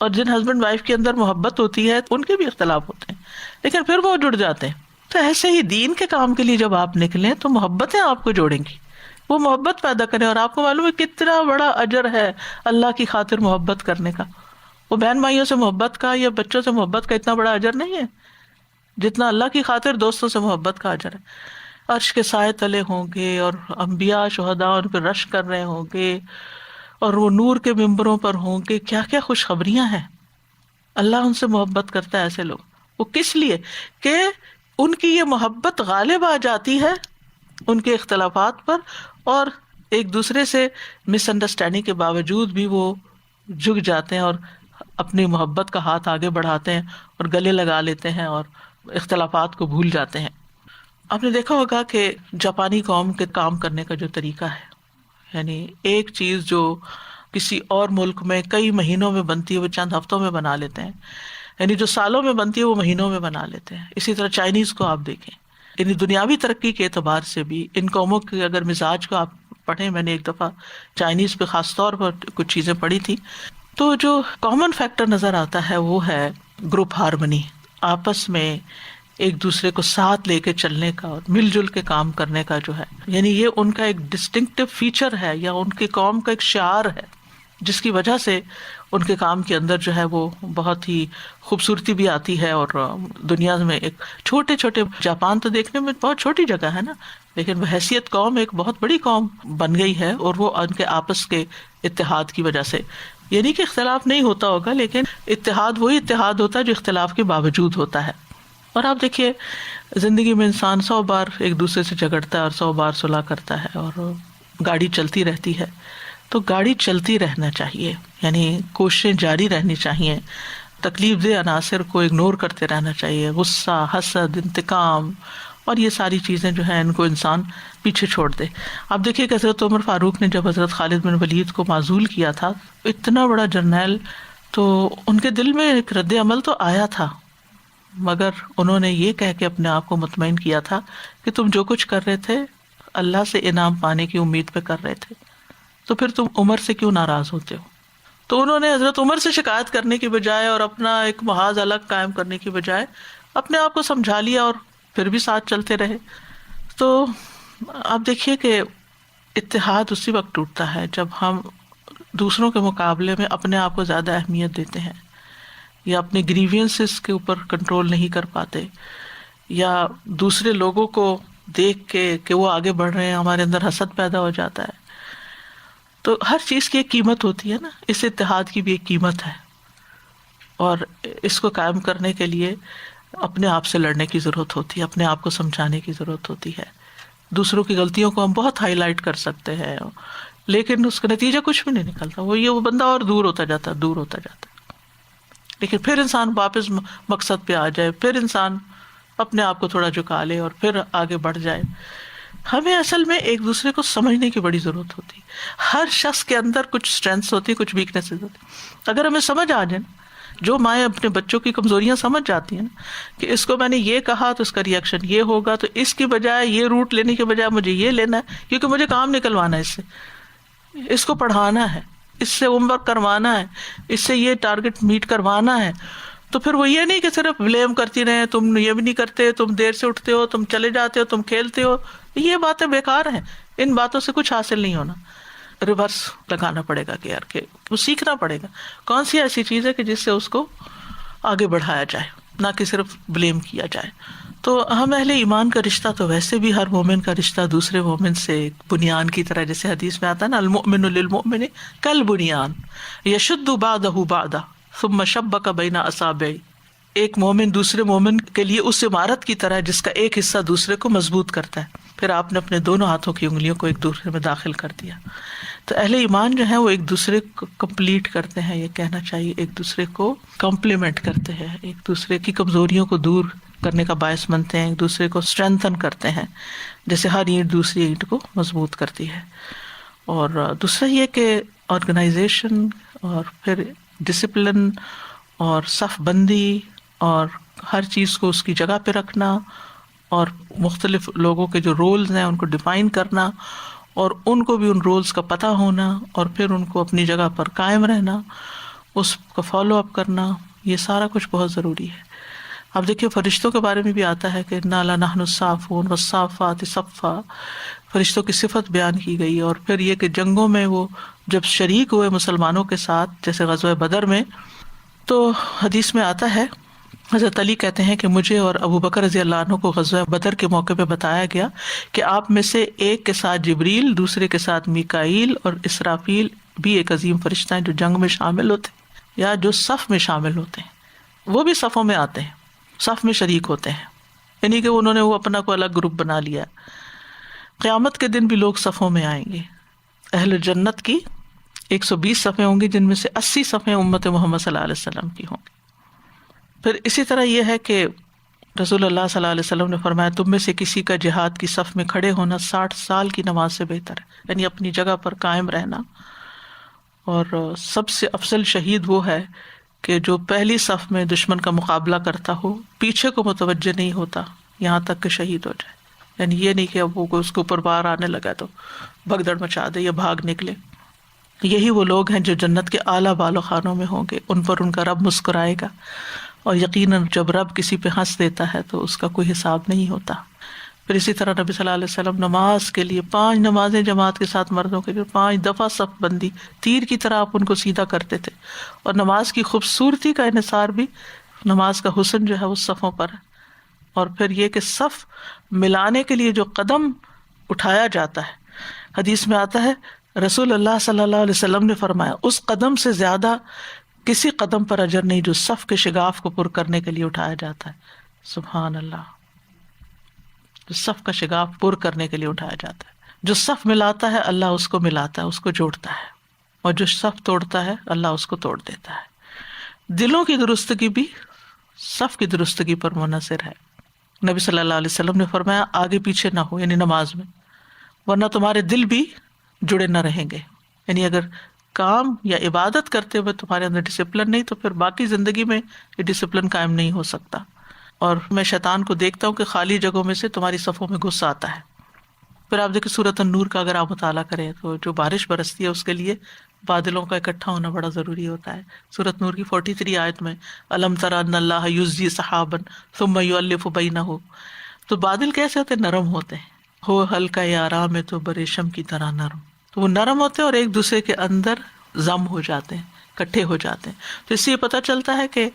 اور جن ہسبینڈ وائف کے اندر محبت ہوتی ہے ان کے بھی اختلاف ہوتے ہیں لیکن پھر وہ جڑ جاتے ہیں. تو ایسے ہی دین کے کام کے لیے جب آپ نکلیں تو محبتیں آپ کو جوڑیں گی، وہ محبت پیدا کریں. اور آپ کو معلوم ہے کتنا بڑا اجر ہے اللہ کی خاطر محبت کرنے کا. وہ بہن بھائیوں سے محبت کا یا بچوں سے محبت کا اتنا بڑا اجر نہیں ہے جتنا اللہ کی خاطر دوستوں سے محبت کا اجر ہے. عرش کے سائے تلے ہوں گے اور انبیاء شہداء ان پہ رش کر رہے ہوں گے اور وہ نور کے ممبروں پر ہوں گے. کیا کیا خوشخبریاں ہیں. اللہ ان سے محبت کرتا ہے ایسے لوگ. وہ کس لیے کہ ان کی یہ محبت غالب آ جاتی ہے ان کے اختلافات پر، اور ایک دوسرے سے مس انڈرسٹینڈنگ کے باوجود بھی وہ جھک جاتے ہیں اور اپنی محبت کا ہاتھ آگے بڑھاتے ہیں اور گلے لگا لیتے ہیں اور اختلافات کو بھول جاتے ہیں. آپ نے دیکھا ہوگا کہ جاپانی قوم کے کام کرنے کا جو طریقہ ہے، یعنی ایک چیز جو کسی اور ملک میں کئی مہینوں میں بنتی ہے وہ چند ہفتوں میں بنا لیتے ہیں، یعنی جو سالوں میں بنتی ہے وہ مہینوں میں بنا لیتے ہیں. اسی طرح چائنیز کو آپ دیکھیں، یعنی دنیاوی ترقی کے اعتبار سے بھی ان قوموں کے اگر مزاج کو آپ پڑھیں، میں نے ایک دفعہ چائنیز پہ خاص طور پر کچھ چیزیں پڑھی تھی، تو جو کامن فیکٹر نظر آتا ہے وہ ہے گروپ ہارمنی، آپس میں ایک دوسرے کو ساتھ لے کے چلنے کا اور مل جل کے کام کرنے کا جو ہے، یعنی یہ ان کا ایک ڈسٹنکٹیو فیچر ہے یا ان کی قوم کا ایک شعار ہے، جس کی وجہ سے ان کے کام کے اندر جو ہے وہ بہت ہی خوبصورتی بھی آتی ہے. اور دنیا میں ایک چھوٹے چھوٹے، جاپان تو دیکھنے میں بہت چھوٹی جگہ ہے نا، لیکن وہ حیثیت قوم ایک بہت بڑی قوم بن گئی ہے، اور وہ ان کے آپس کے اتحاد کی وجہ سے، یعنی کہ اختلاف نہیں ہوتا ہوگا لیکن اتحاد وہی اتحاد ہوتا ہے جو اختلاف کے باوجود ہوتا ہے. اور آپ دیکھیے زندگی میں انسان 100 بار ایک دوسرے سے جھگڑتا ہے اور 100 بار صلح کرتا ہے، اور گاڑی چلتی رہتی ہے. تو گاڑی چلتی رہنا چاہیے، یعنی کوششیں جاری رہنی چاہیے، تکلیف دہ عناصر کو اگنور کرتے رہنا چاہیے، غصہ، حسد، انتقام اور یہ ساری چیزیں جو ہیں ان کو انسان پیچھے چھوڑ دے. آپ دیکھیے کہ حضرت عمر فاروق نے جب حضرت خالد بن ولید کو معزول کیا تھا، اتنا بڑا جرنیل، تو ان کے دل میں ایک رد عمل تو آیا تھا، مگر انہوں نے یہ کہہ کے اپنے آپ کو مطمئن کیا تھا کہ تم جو کچھ کر رہے تھے اللہ سے انعام پانے کی امید پہ کر رہے تھے، تو پھر تم عمر سے کیوں ناراض ہوتے ہو. تو انہوں نے حضرت عمر سے شکایت کرنے کی بجائے اور اپنا ایک محاذ الگ قائم کرنے کی بجائے اپنے آپ کو سمجھا لیا اور پھر بھی ساتھ چلتے رہے. تو آپ دیکھیے کہ اتحاد اسی وقت ٹوٹتا ہے جب ہم دوسروں کے مقابلے میں اپنے آپ کو زیادہ اہمیت دیتے ہیں، یا اپنے گریوینسز کے اوپر کنٹرول نہیں کر پاتے، یا دوسرے لوگوں کو دیکھ کے کہ وہ آگے بڑھ رہے ہیں ہمارے اندر حسد پیدا ہو جاتا ہے. تو ہر چیز کی ایک قیمت ہوتی ہے نا، اس اتحاد کی بھی ایک قیمت ہے، اور اس کو قائم کرنے کے لیے اپنے آپ سے لڑنے کی ضرورت ہوتی ہے، اپنے آپ کو سمجھانے کی ضرورت ہوتی ہے. دوسروں کی غلطیوں کو ہم بہت ہائی لائٹ کر سکتے ہیں لیکن اس کا نتیجہ کچھ بھی نہیں نکلتا، وہ بندہ اور دور ہوتا جاتا ہے. لیکن پھر انسان واپس مقصد پہ آ جائے، پھر انسان اپنے آپ کو تھوڑا جھکا لے اور پھر آگے بڑھ جائے. ہمیں اصل میں ایک دوسرے کو سمجھنے کی بڑی ضرورت ہوتی ہے. ہر شخص کے اندر کچھ اسٹرینتھس ہوتی, کچھ ویکنیسز ہوتی. اگر ہمیں سمجھ آ جائے, جو مائیں اپنے بچوں کی کمزوریاں سمجھ جاتی ہیں نا, کہ اس کو میں نے یہ کہا تو اس کا ریئیکشن یہ ہوگا, تو اس کی بجائے یہ روٹ لینے کے بجائے مجھے یہ لینا ہے, کیونکہ مجھے کام نکلوانا ہے, اس سے اس کو پڑھانا ہے, اس سے ہوم ورک کروانا ہے, اس سے یہ ٹارگٹ میٹ کروانا ہے. تو پھر وہ یہ نہیں کہ صرف بلیم کرتی رہے, تم یہ بھی نہیں کرتے, تم دیر سے اٹھتے ہو, تم چلے جاتے ہو, تم کھیلتے ہو. یہ باتیں بیکار ہیں, ان باتوں سے کچھ حاصل نہیں ہونا. ریورس لگانا پڑے گا کہ یار کہ وہ سیکھنا پڑے گا کون سی ایسی چیز ہے کہ جس سے اس کو آگے بڑھایا جائے, نہ کہ صرف بلیم کیا جائے. تو ہم اہل ایمان کا رشتہ تو ویسے بھی ہر مومن کا رشتہ دوسرے مومن سے ایک بنیان کی طرح, جیسے حدیث میں آتا ہے نا, المؤمن للمؤمن کالبنیان یشد بعضہ بعضا ثم شبک بین اصابعہ. ایک مومن دوسرے مومن کے لیے اس عمارت کی طرح جس کا ایک حصہ دوسرے کو مضبوط کرتا ہے. پھر آپ نے اپنے دونوں ہاتھوں کی انگلیوں کو ایک دوسرے میں داخل کر دیا. تو اہل ایمان جو ہے وہ ایک دوسرے کو کمپلیٹ کرتے ہیں, یہ کہنا چاہیے, ایک دوسرے کو کمپلیمنٹ کرتے ہیں, ایک دوسرے کی کمزوریوں کو دور کرنے کا باعث بنتے ہیں, ایک دوسرے کو اسٹرینتھن کرتے ہیں, جیسے ہر اینٹ دوسری اینٹ کو مضبوط کرتی ہے. اور دوسرا یہ کہ آرگنائزیشن اور پھر ڈسپلن اور صف بندی اور ہر چیز کو اس کی جگہ پہ رکھنا, اور مختلف لوگوں کے جو رولز ہیں ان کو ڈیفائن کرنا, اور ان کو بھی ان رولز کا پتہ ہونا, اور پھر ان کو اپنی جگہ پر قائم رہنا, اس کا فالو اپ کرنا, یہ سارا کچھ بہت ضروری ہے. اب دیکھیے فرشتوں کے بارے میں بھی آتا ہے کہ انا لنحن الصافون والصافات صفا, فرشتوں کی صفت بیان کی گئی. اور پھر یہ کہ جنگوں میں وہ جب شریک ہوئے مسلمانوں کے ساتھ, جیسے غزوہ بدر میں, تو حدیث میں آتا ہے, حضرت علی کہتے ہیں کہ مجھے اور ابو بکر رضی اللہ عنہ کو غزوہ بدر کے موقع پہ بتایا گیا کہ آپ میں سے ایک کے ساتھ جبریل, دوسرے کے ساتھ میکائیل اور اسرافیل بھی ایک عظیم فرشتہ ہیں جو جنگ میں شامل ہوتے ہیں یا جو صف میں شامل ہوتے ہیں. وہ بھی صفوں میں آتے ہیں, صف میں شریک ہوتے ہیں, یعنی کہ انہوں نے وہ اپنا کو الگ گروپ بنا لیا. قیامت کے دن بھی لوگ صفوں میں آئیں گے. اہل جنت کی 120 صفیں ہوں گی, جن میں سے 80 صفیں امت محمد صلی اللہ علیہ وسلم کی ہوں گی. پھر اسی طرح یہ ہے کہ رسول اللہ صلی اللہ علیہ وسلم نے فرمایا, تم میں سے کسی کا جہاد کی صف میں کھڑے ہونا 60 سال کی نماز سے بہتر ہے, یعنی اپنی جگہ پر قائم رہنا. اور سب سے افضل شہید وہ ہے کہ جو پہلی صف میں دشمن کا مقابلہ کرتا ہو, پیچھے کو متوجہ نہیں ہوتا یہاں تک کہ شہید ہو جائے. یعنی یہ نہیں کہ اب وہ اس کے اوپر بار آنے لگا تو بھگدڑ مچا دے یا بھاگ نکلے. یہی وہ لوگ ہیں جو جنت کے اعلیٰ بالوں خانوں میں ہوں گے, ان پر ان کا رب مسکرائے گا. اور یقیناً جب رب کسی پہ ہنس دیتا ہے تو اس کا کوئی حساب نہیں ہوتا. پھر اسی طرح نبی صلی اللہ علیہ وسلم نماز کے لیے 5 نمازیں جماعت کے ساتھ مردوں کے لیے 5 دفعہ صف بندی, تیر کی طرح آپ ان کو سیدھا کرتے تھے. اور نماز کی خوبصورتی کا انحصار بھی, نماز کا حسن جو ہے وہ صفوں پر ہے. اور پھر یہ کہ صف ملانے کے لیے جو قدم اٹھایا جاتا ہے, حدیث میں آتا ہے رسول اللہ صلی اللہ علیہ وسلم نے فرمایا, اس قدم سے زیادہ کسی قدم پر اجر نہیں جو صف کے شگاف کو پر کرنے کے لیے اٹھایا جاتا ہے. سبحان اللہ, جو صف کا شگاف پر کرنے کے لیے اٹھایا جاتا ہے. جو صف ملاتا ہے اللہ اس کو ملاتا ہے, اس کو جوڑتا ہے, اور جو صف توڑتا ہے اللہ اس کو توڑ دیتا ہے. دلوں کی درستگی بھی صف کی درستگی پر منحصر ہے. نبی صلی اللہ علیہ وسلم نے فرمایا آگے پیچھے نہ ہو, یعنی نماز میں, ورنہ تمہارے دل بھی جڑے نہ رہیں گے. یعنی اگر کام یا عبادت کرتے ہوئے تمہارے اندر ڈسپلن نہیں تو پھر باقی زندگی میں یہ ڈسپلن قائم نہیں ہو سکتا. اور میں شیطان کو دیکھتا ہوں کہ خالی جگہوں میں سے تمہاری صفوں میں گھس آتا ہے. پھر آپ دیکھیں سورۃ النور کا اگر آپ مطالعہ کریں تو جو بارش برستی ہے اس کے لیے بادلوں کا اکٹھا ہونا بڑا ضروری ہوتا ہے. سورۃ نور کی 43 آیت میں الم تر ان اللہ یزجی سحابا ثم یؤلف بینہ, تو بادل کیسے ہوتے ہیں؟ نرم ہوتے ہیں. ہو ہلکا یا آرام ہے تو بریشم کی طرح نرم, تو وہ نرم ہوتے ہیں اور ایک دوسرے کے اندر ضم ہو جاتے ہیں, اکٹھے ہو جاتے ہیں. تو اس سے یہ پتہ چلتا ہے کہ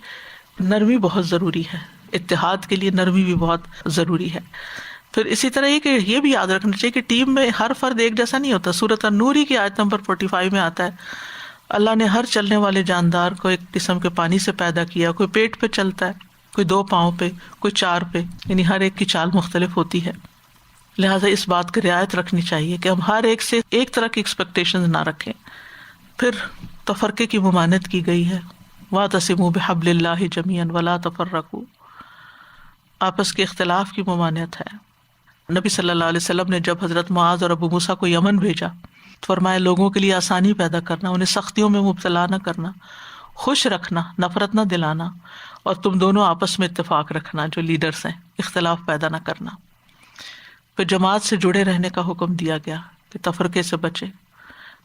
نرمی بہت ضروری ہے, اتحاد کے لیے نرمی بھی بہت ضروری ہے. پھر اسی طرح یہ کہ یہ بھی یاد رکھنا چاہیے کہ ٹیم میں ہر فرد ایک جیسا نہیں ہوتا. سورۃ النور کی آیت نمبر 45 میں آتا ہے اللہ نے ہر چلنے والے جاندار کو ایک قسم کے پانی سے پیدا کیا, کوئی پیٹ پہ چلتا ہے, کوئی 2 پاؤں پہ, کوئی 4 پہ, یعنی ہر ایک کی چال مختلف ہوتی ہے. لہٰذا اس بات کی رعایت رکھنی چاہیے کہ ہم ہر ایک سے ایک طرح کی ایکسپیکٹیشن نہ رکھیں. پھر تفرقے کی ممانعت کی گئی ہے, وَاعْتَصِمُوا بِحَبْلِ اللَّهِ جَمِيعًا وَلَا تَفَرَّقُوا, آپس کے اختلاف کی ممانعت ہے۔ نبی صلی اللہ علیہ وسلم نے جب حضرت معاذ اور ابو موسیٰ کو یمن بھیجا، فرمایا لوگوں کے لیے آسانی پیدا کرنا، انہیں سختیوں میں مبتلا نہ کرنا، خوش رکھنا، نفرت نہ دلانا، اور تم دونوں آپس میں اتفاق رکھنا جو لیڈرز ہیں، اختلاف پیدا نہ کرنا۔ پھر جماعت سے جڑے رہنے کا حکم دیا گیا کہ تفرقے سے بچے۔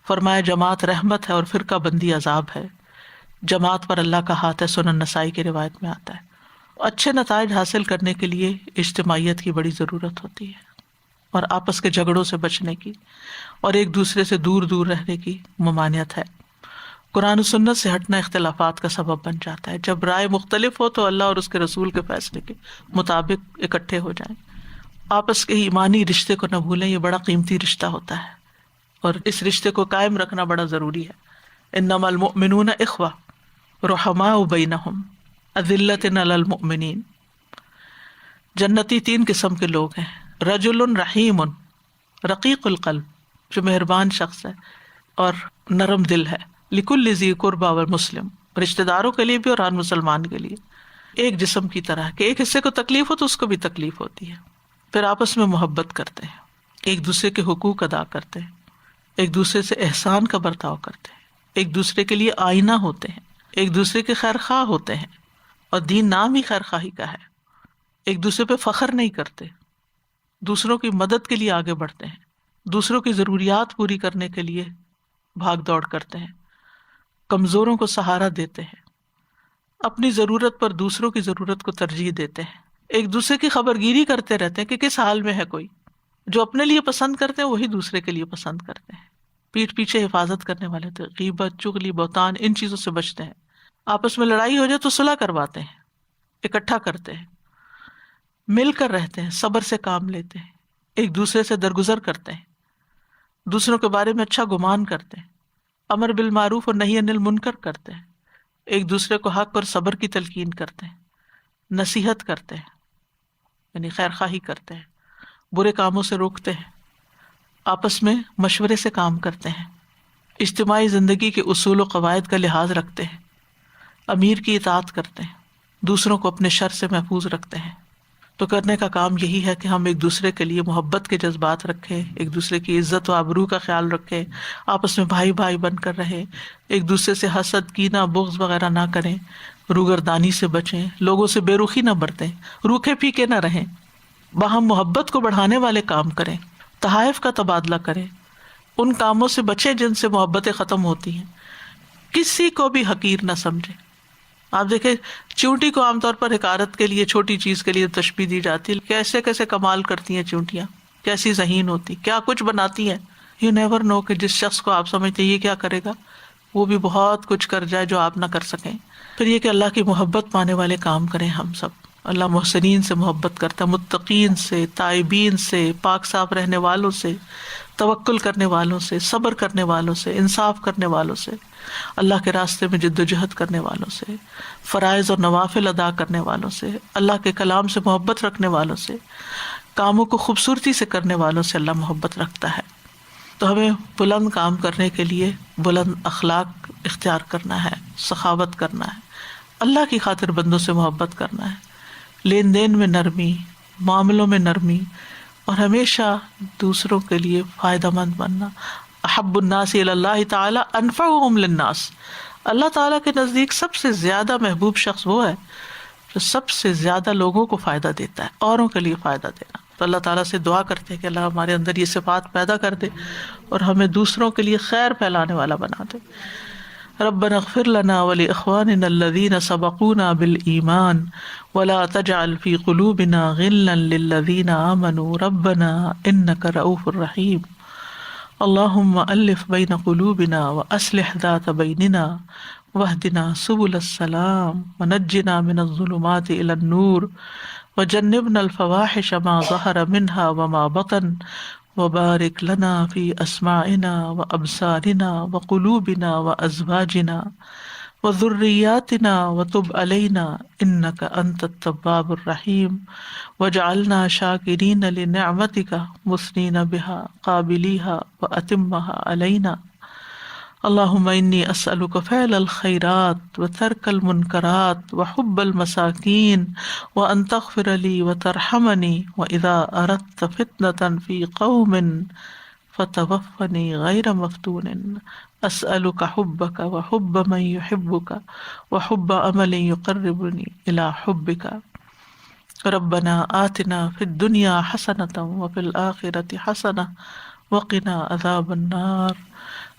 فرمایا جماعت رحمت ہے اور فرقہ بندی عذاب ہے، جماعت پر اللہ کا ہاتھ ہے، سنن نسائی کی روایت میں آتا ہے۔ اچھے نتائج حاصل کرنے کے لیے اجتماعیت کی بڑی ضرورت ہوتی ہے، اور آپس کے جھگڑوں سے بچنے کی اور ایک دوسرے سے دور دور رہنے کی ممانعت ہے۔ قرآن و سنت سے ہٹنا اختلافات کا سبب بن جاتا ہے۔ جب رائے مختلف ہو تو اللہ اور اس کے رسول کے فیصلے کے مطابق اکٹھے ہو جائیں۔ آپس کے ایمانی رشتے کو نہ بھولیں، یہ بڑا قیمتی رشتہ ہوتا ہے اور اس رشتے کو قائم رکھنا بڑا ضروری ہے۔ انما المؤمنون اخوہ رحماء بینہم اذلۃ علی المؤمنین۔ جنتی تین قسم کے لوگ ہیں، رجل رحیم، رقیق القلب، جو مہربان شخص ہے اور نرم دل ہے، لکل ذی قربی والمسلم، رشتہ داروں کے لیے بھی اور ہر مسلمان کے لیے، ایک جسم کی طرح کہ ایک حصے کو تکلیف ہو تو اس کو بھی تکلیف ہوتی ہے۔ پھر آپس میں محبت کرتے ہیں، ایک دوسرے کے حقوق ادا کرتے ہیں، ایک دوسرے سے احسان کا برتاؤ کرتے ہیں، ایک دوسرے کے لیے آئینہ ہوتے ہیں، ایک دوسرے کے خیر خواہ ہوتے ہیں، اور دین نام ہی خیر خواہی کا ہے۔ ایک دوسرے پہ فخر نہیں کرتے، دوسروں کی مدد کے لیے آگے بڑھتے ہیں، دوسروں کی ضروریات پوری کرنے کے لیے بھاگ دوڑ کرتے ہیں، کمزوروں کو سہارا دیتے ہیں، اپنی ضرورت پر دوسروں کی ضرورت کو ترجیح دیتے ہیں، ایک دوسرے کی خبرگیری کرتے رہتے ہیں کہ کس حال میں ہے کوئی۔ جو اپنے لیے پسند کرتے ہیں وہی دوسرے کے لیے پسند کرتے ہیں۔ پیٹھ پیچھے حفاظت کرنے والے تھے، غیبت، چغلی، بہتان، ان چیزوں سے بچتے ہیں۔ آپس میں لڑائی ہو جائے تو صلح کرواتے ہیں، اکٹھا کرتے ہیں، مل کر رہتے ہیں، صبر سے کام لیتے ہیں، ایک دوسرے سے درگزر کرتے ہیں، دوسروں کے بارے میں اچھا گمان کرتے ہیں، امر بالمعروف اور نہی عن المنکر کرتے ہیں، ایک دوسرے کو حق اور صبر کی تلقین کرتے ہیں، نصیحت کرتے ہیں یعنی خیر خواہی کرتے ہیں، برے کاموں سے روکتے ہیں، آپس میں مشورے سے کام کرتے ہیں، اجتماعی زندگی کے اصول و قواعد کا لحاظ رکھتے ہیں، امیر کی اطاعت کرتے ہیں، دوسروں کو اپنے شر سے محفوظ رکھتے ہیں۔ تو کرنے کا کام یہی ہے کہ ہم ایک دوسرے کے لیے محبت کے جذبات رکھیں، ایک دوسرے کی عزت و آبرو کا خیال رکھیں، آپس میں بھائی بھائی بن کر رہیں، ایک دوسرے سے حسد، کینہ، بغض وغیرہ نہ کریں، روگردانی سے بچیں، لوگوں سے بے رخی نہ برتیں، روکھے پھیکے نہ رہیں، باہم محبت کو بڑھانے والے کام کریں، تحائف کا تبادلہ کریں، ان کاموں سے بچیں جن سے محبتیں ختم ہوتی ہیں، کسی کو بھی حقیر نہ سمجھیں۔ آپ دیکھیں چونٹی کو عام طور پر حقارت کے لیے، چھوٹی چیز کے لیے تشبیہ دی جاتی ہے، کیسے کیسے کمال کرتی ہیں چونٹیاں، کیسی ذہین ہوتی، کیا کچھ بناتی ہیں۔ یو نیور نو کہ جس شخص کو آپ سمجھتے یہ کیا کرے گا وہ بھی بہت کچھ کر جائے جو آپ نہ کر سکیں۔ پھر یہ کہ اللہ کی محبت پانے والے کام کریں ہم سب۔ اللہ محسنین سے محبت کرتا ہے، متقین سے، تائبین سے، پاک صاف رہنے والوں سے، توکل کرنے والوں سے، صبر کرنے والوں سے، انصاف کرنے والوں سے، اللہ کے راستے میں جد و جہد کرنے والوں سے، فرائض اور نوافل ادا کرنے والوں سے، اللہ کے کلام سے محبت رکھنے والوں سے، کاموں کو خوبصورتی سے کرنے والوں سے اللہ محبت رکھتا ہے۔ تو ہمیں بلند کام کرنے کے لیے بلند اخلاق اختیار کرنا ہے، سخاوت کرنا ہے، اللہ کی خاطر بندوں سے محبت کرنا ہے، لین دین میں نرمی، معاملوں میں نرمی، اور ہمیشہ دوسروں کے لیے فائدہ مند بننا۔ احب الناس الی اللہ تعالی انفعهم للناس، اللہ تعالیٰ کے نزدیک سب سے زیادہ محبوب شخص وہ ہے جو سب سے زیادہ لوگوں کو فائدہ دیتا ہے، اوروں کے لیے فائدہ دینا۔ تو اللہ تعالیٰ سے دعا کرتے ہیں کہ اللہ ہمارے اندر یہ صفات پیدا کر دے اور ہمیں دوسروں کے لیے خیر پھیلانے والا بنا دے۔ ربنا اغفر لنا ولاخواننا الذين سبقونا بالایمان ولا تجعل في قلوبنا غلا للذين آمنوا ربنا انك رؤوف رحيم اللهم الف بين قلوبنا واصلح ذات بيننا واهدنا سبل السلام ونجنا من الظلمات الى النور وجنبنا الفواحش ما ظهر منها وما بطن وبارك لنا في أسماعنا وأبصارنا وقلوبنا وأزواجنا وذرياتنا وتب علينا إنك أنت التواب الرحيم واجعلنا شاكرين لنعمتك مثنين بها قابليها وأتمها علينا اللهم إني أسألك فعل الخيرات وترك المنكرات وحب المساكين وأن تغفر لي وترحمني وإذا أردت فتنة في قوم فتوفني غير مفتون أسألك حبك وحب من يحبك وحب عمل يقربني إلى حبك ربنا آتنا في الدنيا حسنة وفي الآخرة حسنة وقنا عذاب النار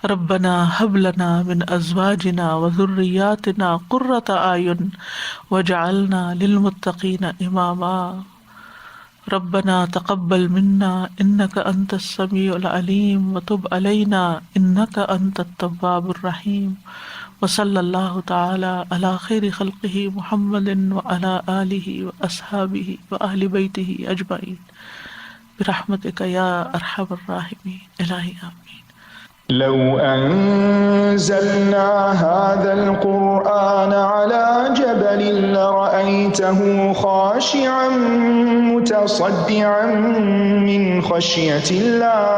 ربنا هب لنا من أزواجنا وذرياتنا قرة أعين واجعلنا للمتقين إماما ربنا تقبل منا إنك أنت السميع العليم وتب علينا إنك أنت التواب الرحيم وصلى الله تعالى على خير خلقه محمد وعلى آله وأصحابه وأهل بيته أجمعين برحمتك يا أرحم الراحمين إلهي آمين. لو أنزلنا هذا القرآن على جبل لرأيته خاشعا متصدعا من خشية الله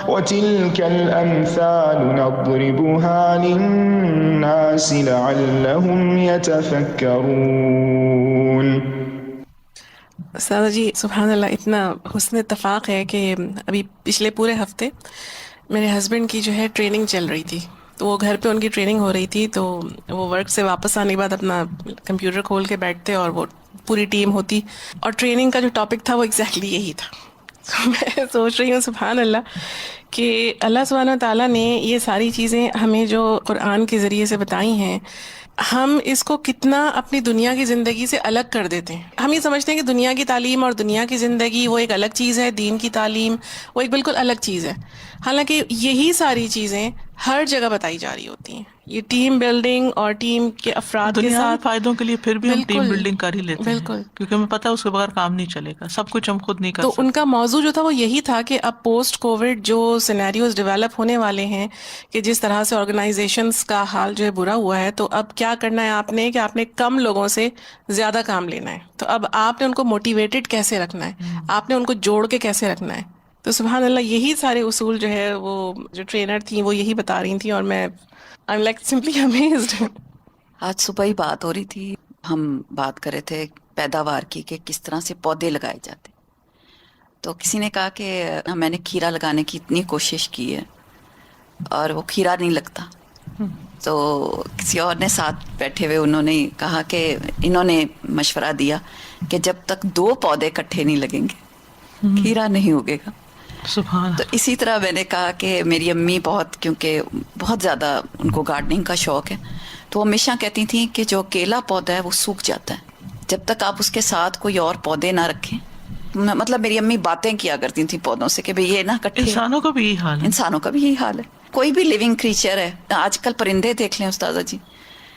وتلك الأمثال نضربها للناس لعلهم يتفكرون. سادہ جی سبحان اللہ، اتنا حسن اتفاق ہے کہ ابھی پچھلے پورے ہفتے میرے ہسبینڈ کی جو ہے ٹریننگ چل رہی تھی، تو وہ گھر پہ ان کی ٹریننگ ہو رہی تھی، تو وہ ورک سے واپس آنے کے بعد اپنا کمپیوٹر کھول کے بیٹھتے اور وہ پوری ٹیم ہوتی، اور ٹریننگ کا جو ٹاپک تھا وہ ایگزیکٹلی یہی تھا. میں سوچ رہی ہوں سبحان اللہ کہ اللہ سبحانہ و تعالیٰ نے یہ ساری چیزیں ہمیں جو قرآن کے ذریعے سے بتائی ہیں، ہم اس کو کتنا اپنی دنیا کی زندگی سے الگ کر دیتے ہیں. ہم یہ سمجھتے ہیں کہ دنیا کی تعلیم اور دنیا کی زندگی وہ ایک الگ چیز ہے، دین کی تعلیم وہ ایک بالکل الگ چیز ہے، حالانکہ یہی ساری چیزیں ہر جگہ بتائی جا رہی ہوتی ہیں. یہ ٹیم بلڈنگ اور ٹیم کے افراد کے ساتھ فائدوں کے لیے پھر بھی ہم ٹیم بلڈنگ کر ہی لیتے ہیں، بالکل، کیونکہ ہمیں پتہ ہے اس کے بغیر کام نہیں چلے گا، سب کچھ ہم خود نہیں کر تو سکتے. ان کا موضوع جو تھا وہ یہی تھا کہ اب پوسٹ کووڈ جو سینیریوز ڈیولپ ہونے والے ہیں، کہ جس طرح سے آرگنائزیشنز کا حال جو ہے برا ہوا ہے، تو اب کیا کرنا ہے آپ نے کہ آپ نے کم لوگوں سے زیادہ کام لینا ہے. تو اب آپ نے ان کو موٹیویٹڈ کیسے رکھنا ہے، آپ نے ان کو جوڑ کے کیسے رکھنا ہے. تو سبحان اللہ یہی سارے اصول جو ہے وہ جو ٹرینر تھیں وہ یہی بتا رہی تھیں، اور میں I'm like simply amazed. آج صبح ہی بات ہو رہی تھی، ہم بات کر رہے تھے پیداوار کی کہ کس طرح سے پودے لگائے جاتے. تو کسی نے کہا کہ میں نے کھیرا لگانے کی اتنی کوشش کی ہے اور وہ کھیرا نہیں لگتا. تو کسی اور نے ساتھ بیٹھے ہوئے انہوں نے کہا کہ انہوں نے مشورہ دیا کہ جب تک 2 پودے اکٹھے نہیں لگیں گے کھیرا نہیں اگے گا. سبحان. تو اسی طرح میں نے کہا کہ میری امی کیونکہ بہت زیادہ ان کو گارڈننگ کا شوق ہے، تو وہ ہمیشہ کہتی تھیں کہ جو اکیلا پودا ہے وہ سوکھ جاتا ہے جب تک آپ اس کے ساتھ کوئی اور پودے نہ رکھیں. مطلب میری امی باتیں کیا کرتی تھیں پودوں سے کہ بھئی یہ نہ کٹے. انسانوں کا بھی یہی حال ہے. انسانوں کا بھی یہی حال ہے. کوئی بھی لیونگ کریچر ہے، آج کل پرندے دیکھ لیں استاذہ جی،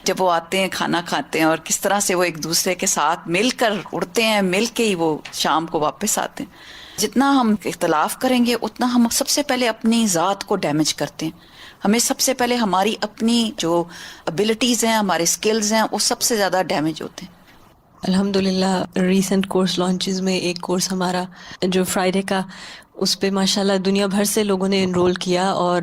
جب وہ آتے ہیں کھانا کھاتے ہیں اور کس طرح سے وہ ایک دوسرے کے ساتھ مل کر اڑتے ہیں، مل کے ہی وہ شام کو واپس آتے ہیں. جتنا ہم اختلاف کریں گے اتنا ہم سب سے پہلے اپنی ذات کو ڈیمیج کرتے ہیں. ہمیں سب سے پہلے ہماری اپنی جو ابیلٹیز ہیں، ہمارے اسکلز ہیں، وہ سب سے زیادہ ڈیمیج ہوتے ہیں. الحمدللہ ریسنٹ کورس لانچز میں ایک کورس ہمارا جو فرائیڈے کا، اس پہ ماشاءاللہ دنیا بھر سے لوگوں نے انرول کیا، اور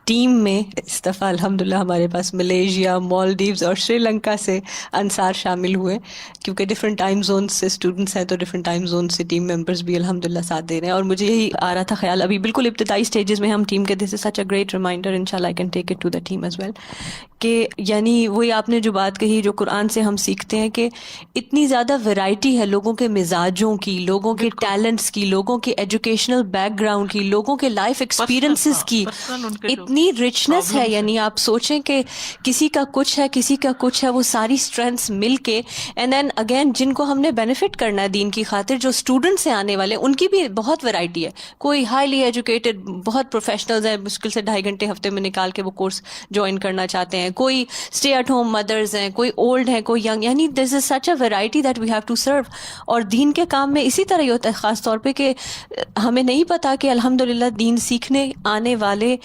ٹیم میں اس دفعہ الحمدللہ ہمارے پاس ملیشیا، مالدیوز اور سری لنکا سے انصار شامل ہوئے، کیونکہ ڈفرینٹ ٹائم زون سے اسٹوڈنٹس ہیں، تو ڈفرینٹ ٹائم زون سے ٹیم ممبرس بھی الحمدللہ ساتھ دے رہے ہیں. اور مجھے یہی آ رہا تھا خیال، ابھی بالکل ابتدائی سٹیجز میں ہم ٹیم کے، دس is such a great reminder, انشاءاللہ I can take it to the team as well, کہ یعنی وہی آپ نے جو بات کہی جو قرآن سے ہم سیکھتے ہیں کہ اتنی زیادہ ویرائٹی ہے لوگوں کے مزاجوں کی، لوگوں کے ٹیلنٹس کی، لوگوں کے ایجوکیشنل بیک گراؤنڈ کی، لوگوں کے لائف ایکسپیرینسز کی، اتنی رچنس ہے. یعنی آپ سوچیں کہ کسی کا کچھ ہے، کسی کا کچھ ہے، وہ ساری اسٹرینتھس مل کے، اینڈ دین اگین جن کو ہم نے بینیفٹ کرنا ہے دین کی خاطر، جو اسٹوڈنٹس ہیں آنے والے، ان کی بھی بہت ویرائٹی ہے. کوئی ہائیلی ایجوکیٹڈ بہت پروفیشنلز ہیں، مشکل سے 2.5 گھنٹے ہفتے میں نکال کے وہ کورس جوائن کرنا چاہتے ہیں، کوئی اسٹے ایٹ ہوم مدرز ہیں، کوئی اولڈ ہیں، کوئی ینگ، یعنی this is such a variety that we have to serve. اور دین کے کام میں اسی طرح ہی ہوتا ہے، خاص طور پہ کہ ہمیں نہیں پتا کہ الحمدللہ دین سیکھنے آنے والے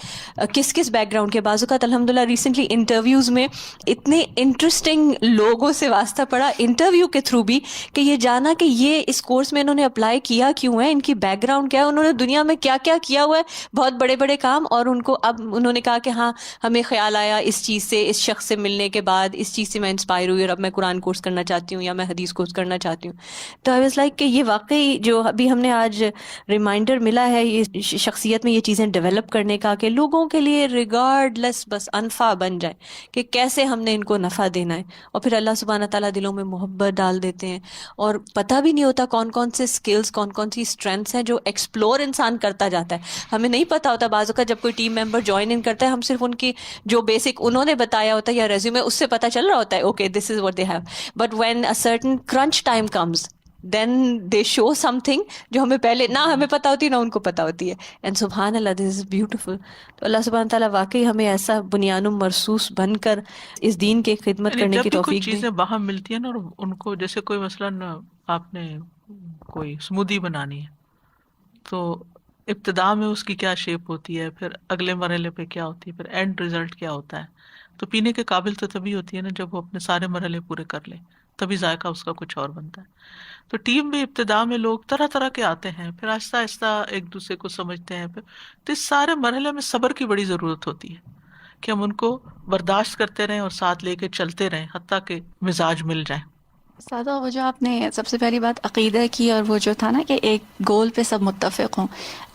کس کس بیک گراؤنڈ کے. بعض اوقات الحمدللہ ریسنٹلی انٹرویوز میں اتنے انٹرسٹنگ لوگوں سے واسطہ پڑا انٹرویو کے تھرو بھی, کہ یہ جانا کہ یہ اس کورس میں انہوں نے اپلائی کیا کیوں ہے, ان کی بیک گراؤنڈ کیا ہے, انہوں نے دنیا میں کیا کیا کیا ہوا ہے, بہت بڑے بڑے کام, اور ان کو اب انہوں نے کہا کہ ہاں ہمیں خیال آیا اس چیز سے, اس شخص سے ملنے کے بعد اس چیز سے میں انسپائر ہوئی اور اب میں قرآن کورس کرنا چاہتی ہوں یا میں حدیث کورس کرنا چاہتی ہوں. تو آئی واز لائک کہ یہ واقعی جو ابھی ہم نے آج ریمائنڈر ملا ہے یہ شخصیت میں یہ چیزیں ڈیولپ کرنے کا, کہ لوگوں کے لیے ریگارڈ لیس بس انفع بن جائے کہ کیسے ہم نے ان کو نفع دینا ہے, اور پھر اللہ سبحانہ تعالیٰ دلوں میں محبت ڈال دیتے ہیں, اور پتہ بھی نہیں ہوتا کون کون سے اسکلز, کون کون سی اسٹرینتھس ہیں جو ایکسپلور انسان کرتا جاتا ہے. ہمیں نہیں پتا ہوتا بعض اوقات جب کوئی ٹیم ممبر جوائن ان کرتا ہے, ہم صرف ان کی جو بیسک انہوں نے بتایا ہوتا ہے یا ریزیومے اس سے پتہ چل رہا ہوتا ہے okay this is what they have, but when a certain crunch time comes then they show something جو ہمیں پہلے نہ ہمیں پتہ ہوتی نہ ان کو پتہ ہوتی ہے. اینڈ سبحان اللہ دس از بیوٹیفل. تو اللہ سبحانہ تعالیٰ واقعی ہمیں ایسا بنیان مرصوص بن کر اس دین کی خدمت یعنی کرنے جب کی بھی کوئی توفیق دے. چیزیں باہم ملتی ہیں نا, اور ان کو جیسے کوئی مثلاً آپ نے کوئی اسمودی بنانی ہے تو ابتدا میں اس کی کیا شیپ ہوتی ہے, پھر اگلے مرحلے پہ کیا ہوتی ہے, پھر اینڈ ریزلٹ کیا ہوتا ہے, تو پینے کے قابل تو تبھی ہوتی ہے نا جب وہ اپنے سارے مرحلے پورے کر لے, تبھی ذائقہ اس کا کچھ اور بنتا ہے. تو ٹیم میں ابتدا میں لوگ طرح طرح کے آتے ہیں, پھر آہستہ آہستہ ایک دوسرے کو سمجھتے ہیں, پھر تو اس سارے مرحلے میں صبر کی بڑی ضرورت ہوتی ہے کہ ہم ان کو برداشت کرتے رہیں اور ساتھ لے کے چلتے رہیں حتیٰ کہ مزاج مل جائیں. سادہ وہ جو آپ نے سب سے پہلی بات عقیدہ کی, اور وہ جو تھا نا کہ ایک گول پہ سب متفق ہوں,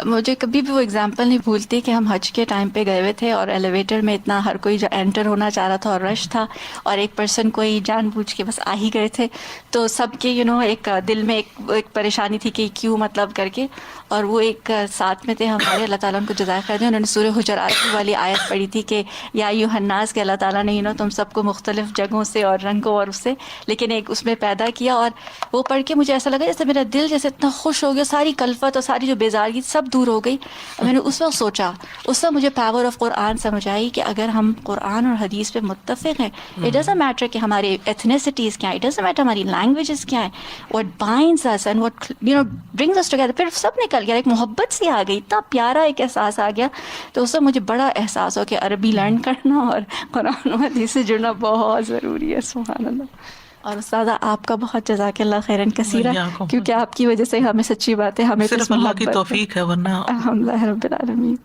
مجھے کبھی بھی وہ اگزامپل نہیں بھولتی کہ ہم حج کے ٹائم پہ گئے ہوئے تھے اور ایلیویٹر میں اتنا ہر کوئی جو انٹر ہونا چاہ رہا تھا اور رش تھا, اور ایک پرسن کوئی جان بوجھ کے بس آ ہی گئے تھے, تو سب کے ایک دل میں ایک پریشانی تھی کہ کیوں مطلب کر کے, اور وہ ایک ساتھ میں تھے ہمارے, اللہ تعالیٰ ان کو جزائے خیر دے, انہوں نے سورہ حجرات والی آیت پڑھی تھی کہ یا ایھا الناس, کہ اللہ تعالیٰ نے تم سب کو مختلف جگہوں سے اور رنگوں اور اس سے لیکن ایک اس میں پیدا کیا. اور وہ پڑھ کے مجھے ایسا لگا جیسے میرا دل جیسے اتنا خوش ہو گیا, ساری کلفت اور ساری جو بیزارگی سب دور ہو گئی. میں نے اس وقت سوچا, اس وقت مجھے پاور آف قرآن سمجھ آئی کہ اگر ہم قرآن اور حدیث پہ متفق ہیں, اٹ ڈزنٹ میٹر کہ ہمارے ایتھنیسٹیز کیا ہیں, اٹ ڈزنٹ میٹر ہماری لینگویجز کیا ہیں, what binds us and what brings us together, پھر سب نکل گیا, ایک محبت سی آ گئی, اتنا پیارا ایک احساس آ گیا. تو اس وقت مجھے بڑا احساس ہو کہ عربی لرن کرنا اور قرآن و حدیث سے جڑنا بہت ضروری ہے. سبحان اللہ. اور استاذہ آپ کا بہت جزاک اللہ خیرن کثیرا, کیونکہ آپ کی وجہ سے ہمیں سچی بات ہے, ہمیں صرف اللہ کی توفیق ہے, ورنہ الحمدللہ رب العالمین.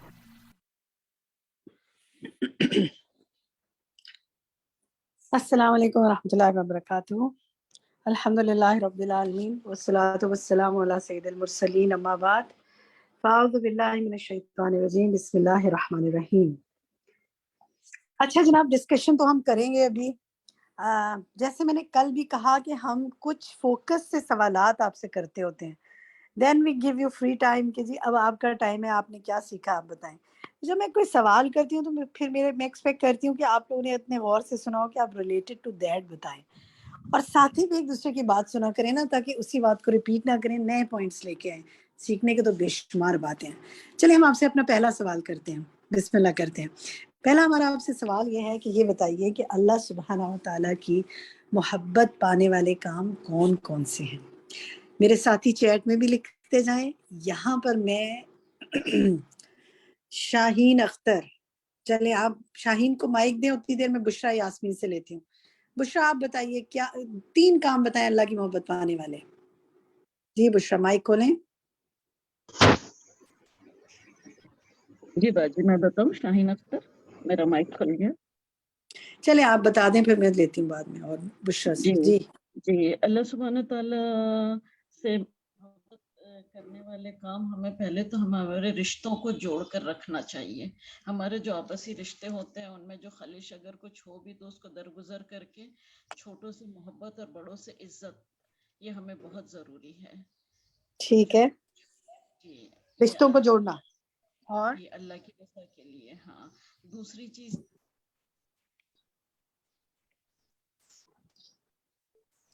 السلام علیکم ورحمۃ اللہ وبرکاتہ. الحمد للہ رب العالمین والصلاۃ والسلام علی سید المرسلین, اما بعد, فاعوذ باللہ من الشیطان الرجیم, بسم اللہ الرحمن الرحیم. اچھا جناب, ڈسکشن تو ہم کریں گے ابھی. جیسے میں نے کل بھی کہا کہ ہم کچھ فوکس سے سوالات آپ سے کرتے ہوتے ہیں, دین وی گیو یو فری ٹائم کہ جی اب آپ کا ٹائم ہے, آپ نے کیا سیکھا آپ بتائیں. جب میں کوئی سوال کرتی ہوں تو پھر میں ایکسپیکٹ کرتی ہوں کہ آپ لوگوں نے اتنے غور سے سنا ہو کہ آپ ریلیٹڈ ٹو دیٹ بتائیں, اور ساتھ ہی بھی ایک دوسرے کی بات سنا کریں نا, تاکہ اسی بات کو ریپیٹ نہ کریں, نئے پوائنٹس لے کے آئیں. سیکھنے کے تو بے شمار باتیں ہیں. چلیں ہم آپ سے اپنا پہلا سوال کرتے ہیں, بسم اللہ کرتے ہیں. پہلا ہمارا آپ سے سوال یہ ہے کہ یہ بتائیے کہ اللہ سبحانہ و تعالیٰ کی محبت پانے والے کام کون کون سے ہیں. میرے ساتھی چیٹ میں بھی لکھتے جائیں. یہاں پر میں شاہین اختر, چلیں آپ شاہین کو مائک دیں, اتنی دیر میں بشرا یاسمین سے لیتی ہوں. بشرا آپ بتائیے کیا 3 کام بتائیں اللہ کی محبت پانے والے. جی بشرا مائک کھولیں. جی باجی میں بتاؤں, شاہین اختر, میرا مائک کھل گیا. چلیں آپ بتا دیں, پھر میں لیتی ہوں بعد میں. اور بشرا سے. جی اللہ سبحانہ تعالیٰ سے محبت کرنے والے کام, ہمیں پہلے تو ہمارے رشتوں کو جوڑ کر رکھنا چاہیے. ہمارے جو آپسی رشتے ہوتے ہیں ان میں جو خلش اگر کچھ ہو بھی تو اس کو درگزر کر کے چھوٹوں سے محبت اور بڑوں سے عزت, یہ ہمیں بہت ضروری ہے. ٹھیک ہے, جی رشتوں کو جوڑنا اور یہ اللہ کی رضا کے لیے. ہاں, دوسری چیز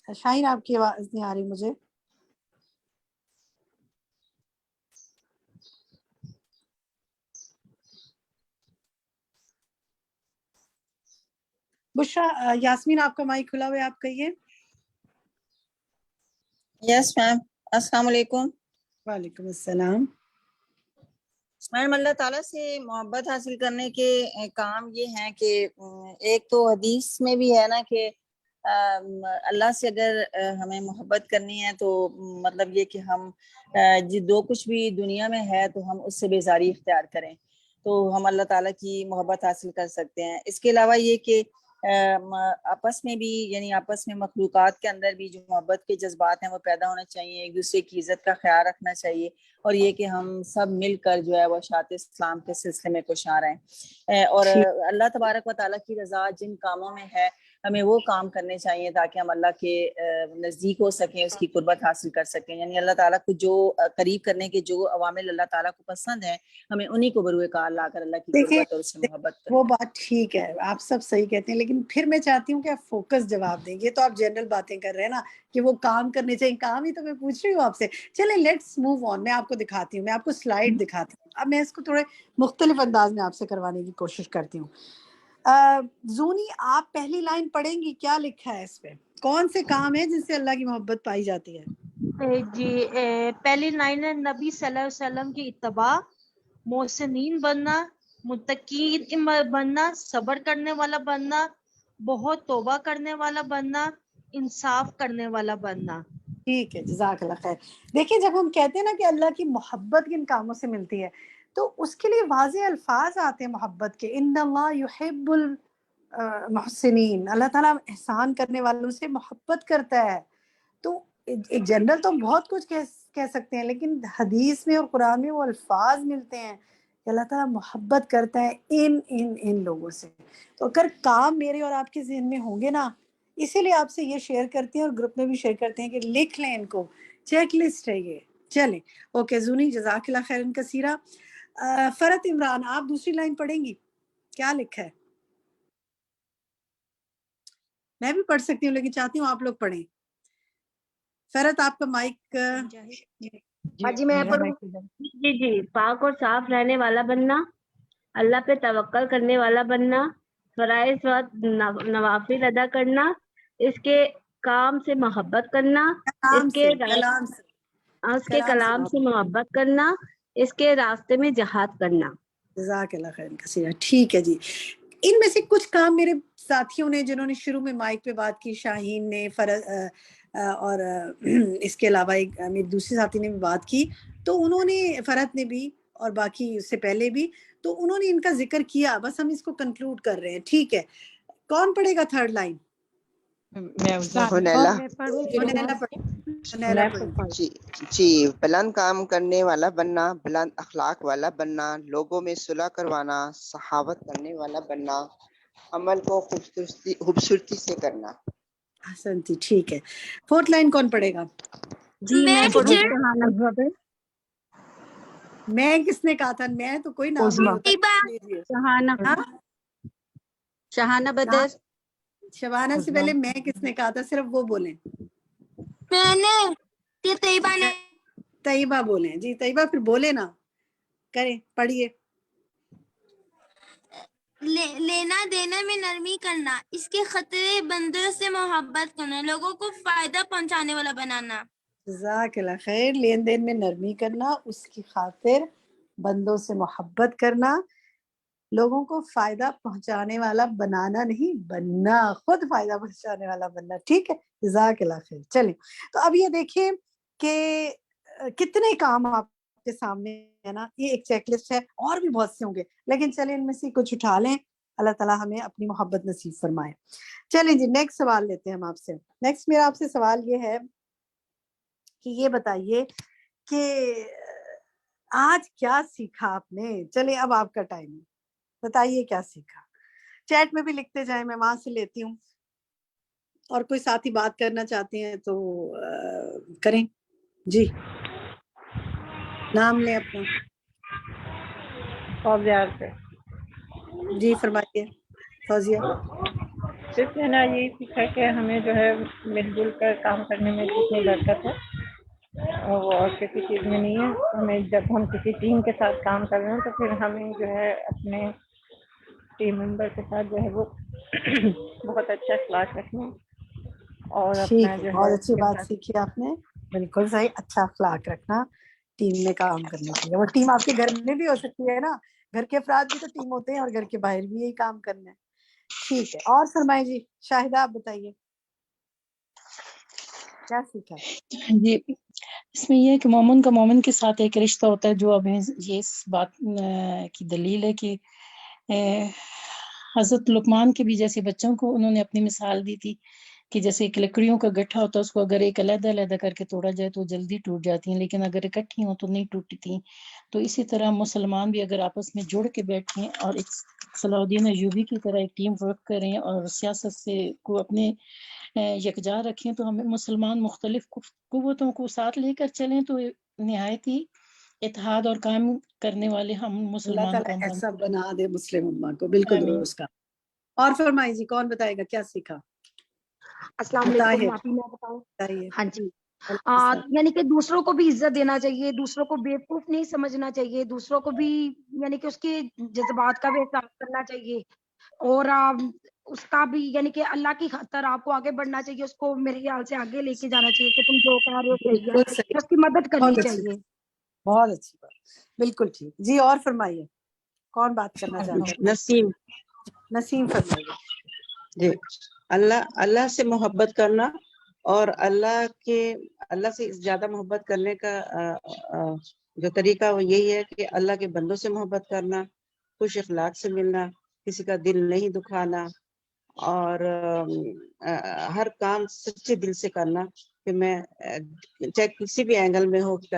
شاہین آپ کی آواز نہیں آ رہی مجھے. بشرا, یاسمین آپ کا مائک کھلا ہوا ہے, آپ کہیے. یس میم, السلام علیکم. وعلیکم السلام. میڈم اللہ تعالیٰ سے محبت حاصل کرنے کے کام یہ ہیں کہ ایک تو حدیث میں بھی ہے نا کہ اللہ سے اگر ہمیں محبت کرنی ہے تو مطلب یہ کہ ہم جو کچھ بھی دنیا میں ہے تو ہم اس سے بیزاری اختیار کریں تو ہم اللہ تعالیٰ کی محبت حاصل کر سکتے ہیں. اس کے علاوہ یہ کہ آپس میں بھی یعنی آپس میں مخلوقات کے اندر بھی جو محبت کے جذبات ہیں وہ پیدا ہونا چاہیے, ایک دوسرے کی عزت کا خیال رکھنا چاہیے, اور یہ کہ ہم سب مل کر جو ہے وہ اشاعت اسلام کے سلسلے میں کوشاں رہیں. اور اللہ تبارک و تعالیٰ کی رضا جن کاموں میں ہے ہمیں وہ کام کرنے چاہیے تاکہ ہم اللہ کے نزدیک ہو سکیں, اس کی قربت حاصل کر سکیں. یعنی اللہ تعالیٰ کو جو قریب کرنے کے جو عوامل اللہ تعالیٰ کو پسند ہیں ہمیں انہی کو بروئے کار لا کر اللہ کی قربت اور اس سے محبت کریں. وہ بات ٹھیک ہے, آپ سب صحیح کہتے ہیں, لیکن پھر میں چاہتی ہوں کہ آپ فوکس جواب دیں. یہ تو آپ جنرل باتیں کر رہے ہیں نا کہ وہ کام کرنے چاہیے, کام ہی تو میں پوچھ رہی ہوں آپ سے. چلیں لیٹس موو آن, میں آپ کو دکھاتی ہوں, میں آپ کو سلائیڈ دکھاتی ہوں. اب میں اس کو تھوڑے مختلف انداز میں آپ سے کروانے کی کوشش کرتی ہوں. زونی آپ پہلی لائن پڑھیں گی, کیا لکھا ہے اس پہ, کون سے کام ہیں جن سے اللہ کی محبت پائی جاتی ہے؟ جی پہلی لائن ہے نبی صلی اللہ علیہ وسلم کی اتباع, محسنین بننا, متقین بننا, صبر کرنے والا بننا, بہت توبہ کرنے والا بننا, انصاف کرنے والا بننا. ٹھیک ہے, جزاک اللہ خیر. دیکھیں جب ہم کہتے ہیں نا کہ اللہ کی محبت کن کاموں سے ملتی ہے تو اس کے لیے واضح الفاظ آتے ہیں محبت کے. ان اللہ یحب المحسنین, اللہ تعالیٰ احسان کرنے والوں سے محبت کرتا ہے. تو ایک جنرل تو ہم بہت کچھ کہہ سکتے ہیں, لیکن حدیث میں اور قرآن میں وہ الفاظ ملتے ہیں کہ اللہ تعالیٰ محبت کرتا ہے ان لوگوں سے. تو اگر کام میرے اور آپ کے ذہن میں ہوں گے نا, اسی لیے آپ سے یہ شیئر کرتے ہیں اور گروپ میں بھی شیئر کرتے ہیں کہ لکھ لیں ان کو, چیک لسٹ ہے یہ. چلیں اوکے زونی, جزاک اللہ خیرن کثیرہ. فرت عمران آپ دوسری لائن پڑھیں گی, کیا لکھا ہے؟ میں بھی پڑھ سکتی ہوں لیکن چاہتی ہوں آپ لوگ پڑھیں. فرت آپ کا مائک. جی میں پڑھوں. جی پاک اور صاف رہنے والا بننا, اللہ پہ توکل کرنے والا بننا, فرائض و نوافل ادا کرنا, اس کے کام سے محبت کرنا, اس کے کلام سے محبت کرنا, اس کے راستے میں جہاد کرنا. جزاک اللہ خیر کثیرہ. ٹھیک ہے جی, ان میں سے کچھ کام میرے ساتھیوں نے جنہوں نے شروع میں مائک پہ بات کی, شاہین نے, اور اس کے علاوہ ایک میری دوسری ساتھی نے بھی بات کی, تو انہوں نے, فرحت نے بھی اور باقی اس سے پہلے بھی, تو انہوں نے ان کا ذکر کیا. بس ہم اس کو کنکلوڈ کر رہے ہیں. ٹھیک ہے, کون پڑھے گا تھرڈ لائن؟ جی بلند کام کرنے والا بننا, بلند اخلاق والا بننا, لوگوں میں صلح کروانا, سخاوت کرنے والا بننا, عمل کو خوبصورتی سے کرنا. حسنتی. ٹھیک ہے, فورتھ لائن کون پڑھے گا؟ جی میں پڑھوں. میں کس نے کہا تھا؟ میں تو کوئی نام نہیں ہوتا. شہانہ بدر. شبانہ سے پہلے میں کس نے کہا تھا؟ صرف وہ بولیں. میں نے, طیبہ نے. طیبہ بولیں. جی طیبہ پھر بولے نا, کریں, پڑھیے. لینا دینا میں نرمی کرنا, اس کے خطرے بندوں سے محبت کرنا, لوگوں کو فائدہ پہنچانے والا بنانا. جزاک اللہ خیر. لین دین میں نرمی کرنا, اس کی خاطر بندوں سے محبت کرنا, لوگوں کو فائدہ پہنچانے والا بنانا نہیں, بننا, خود فائدہ پہنچانے والا بننا. ٹھیک ہے, جزاک اللہ خیر. چلیں تو اب یہ دیکھیں کہ کتنے کام آپ کے سامنے ہے نا, یہ ایک چیک لسٹ ہے, اور بھی بہت سے ہوں گے, لیکن چلیں ان میں سے کچھ اٹھا لیں. اللہ تعالیٰ ہمیں اپنی محبت نصیب فرمائے. چلیں جی نیکسٹ سوال لیتے ہیں ہم آپ سے. نیکسٹ میرا آپ سے سوال یہ ہے کہ یہ بتائیے کہ آج کیا سیکھا آپ نے. چلیں اب آپ کا ٹائم ہے, بتائیے کیا سیکھا. چیٹ میں بھی لکھتے جائیں, میں وہاں سے لیتی ہوں, اور کوئی ساتھی بات کرنا چاہتے ہیں تو کریں. جی نام لیں اپنا. فوزیہ سے. جی فرمائیے فوزیہ. صرف ہے نا یہی سیکھا کہ ہمیں جو ہے مل جل کر کام کرنے میں کتنی برکت ہے, وہ اور کسی چیز میں نہیں ہے. ہمیں جب ہم کسی ٹیم کے ساتھ کام کر رہے ہیں تو پھر ہمیں جو ہے اپنے ٹیم ممبر کے ساتھ جو ہے وہ بہت اچھا اخلاق رکھنا, اور ٹھیک اپنا ہے, جو بہت ہے اچھی بات سیکھی آپ نے. بالکل صحیح, اچھا اخلاق رکھنا. ٹیم میں کام کرنا چاہیے. وہ ٹیم آپ کے گھر میں بھی ہو سکتی ہے نا, گھر کے افراد بھی تو ٹیم ہوتے ہیں اور گھر کے باہر بھی یہی کام کرنا ہے. ٹھیک ہے, اور فرمائیں جی. شاہدہ آپ بتائیے کیا سیکھا؟ جی اس میں یہ ہے کہ مومن کا مومن کے ساتھ ایک رشتہ ہوتا ہے, جو اب یہ اس بات کی دلیل ہے کہ حضرت لقمان کے بھی جیسے بچوں کو انہوں نے اپنی مثال دی تھی کہ جیسے ایک لکڑیوں کا گٹھا ہوتا ہے, اس کو اگر ایک علیحدہ علیحدہ کر کے توڑا جائے تو وہ جلدی ٹوٹ جاتی ہیں, لیکن اگر اکٹھی ہوں تو نہیں ٹوٹتی. تو اسی طرح مسلمان بھی اگر آپس میں جڑ کے بیٹھیں اور ایک صلاح الدین ایوبی کی طرح ایک ٹیم ورک کریں اور سیاست سے کو اپنے یکجا رکھیں, تو ہمیں مسلمان مختلف قوتوں کو ساتھ لے کر چلیں تو نہایت ہی اتحاد اور قائم کرنے والے ہم اللہ مسلمان تعالیٰ قوم ایسا بن بنا دے مسلم امہ کو. بالکل آمین. درست کا. اور فرمائیں جی, کون بتائے گا کیا سیکھا؟ السلام علیکم. طاہر معافی میں بتاؤں. بتائیے. ہاں جی, یعنی کہ دوسروں کو بھی عزت دینا چاہیے, دوسروں کو بیوقوف نہیں سمجھنا چاہیے, دوسروں کو بھی یعنی کہ اس کے جذبات کا بھی احترام کرنا چاہیے, اور اس کا بھی یعنی کہ اللہ کی خاطر آپ کو آگے بڑھنا چاہیے, اس کو میرے خیال سے آگے لے کے جانا چاہیے کہ تم جو کہہ رہے ہو صحیح ہے, بالکل صحیح, اس کی مدد کرنی بہت اچھی چاہیے. بہت اچھی بات. بالکل ٹھیک جی. اور فرمائیے کون بات کرنا چاہتا ہے؟ نسیم. نسیم فرمائیے. جی, اللہ سے محبت کرنا, اور اللہ سے زیادہ محبت کرنے کا جو طریقہ وہ یہی ہے کہ اللہ کے بندوں سے محبت کرنا, خوش اخلاق سے ملنا, کسی کا دل نہیں دکھانا, اور ہر کام سچے دل سے کرنا. کہ میں چاہے کسی بھی اینگل میں ہو, کہ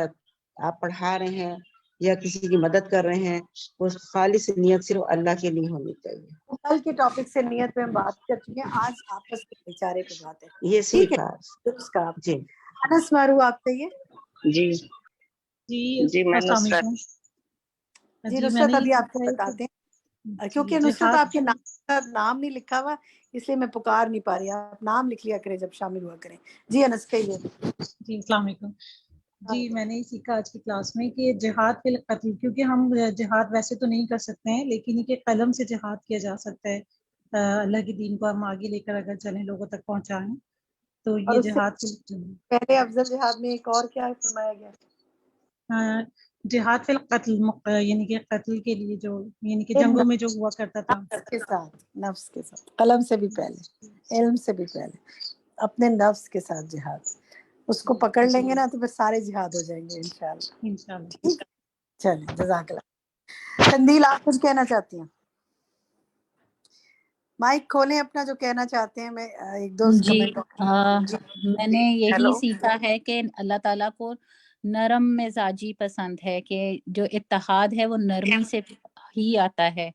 آپ پڑھا رہے ہیں یا کسی کی مدد کر رہے ہیں, وہ خالص نیت صرف اللہ کے لیے ہونی چاہیے. کل کے ٹاپک سے نیت پہ ہم بات کر چکے ہیں, آج آپس کے بھائی چارے پہ بات ہے. یہ ٹھیک ہے, سیکھا. درست کا. جی انس مارو آپ کہیے. جی جی میں السلام نصرت. علیکم. جی جی میں نصرت, نے ابھی آپ کو بتاتے ہیں کیونکہ نصرت آپ کے نام نہیں لکھا ہوا, اس لیے میں پکار نہیں پا رہی. آپ نام لکھ لیا کریں جب شامل ہوا کریں. جی انس کہیے. جی السلام علیکم. جی میں نے سیکھا آج کی کلاس میں کہ جہاد فی القتل, کیونکہ ہم جہاد ویسے تو نہیں کر سکتے ہیں, لیکن یہ قلم سے جہاد کیا جا سکتا ہے. اللہ کے دین کو ہم آگے لے کر اگر چلیں, لوگوں تک پہنچائیں, تو اور یہ اس سے جہاد پہلے افضل جہاد میں ایک اور کیا فرمایا گیا؟ جہاد فی القتل, یعنی کہ قتل کے لیے جو یعنی کہ جنگوں میں جو ہوا کرتا تھا. نفس کے ساتھ, قلم سے بھی پہلے, علم سے بھی پہلے اپنے نفس کے ساتھ جہاد. اس کو پکڑ لیں گے نا تو پھر سارے جہاد ہو جائیں گے انشاءاللہ. ٹھیک, چلیں جزاک اللہ. تندیل آپ کچھ کہنا چاہتی ہیں؟ مائک کھولیں اپنا, جو کہنا چاہتے ہیں. میں ایک دو جی کمنٹ. میں نے یہی سیکھا ہے کہ اللہ تعالیٰ کو نرم مزاجی پسند ہے, کہ جو اتحاد ہے وہ نرمی سے ہی آتا ہے.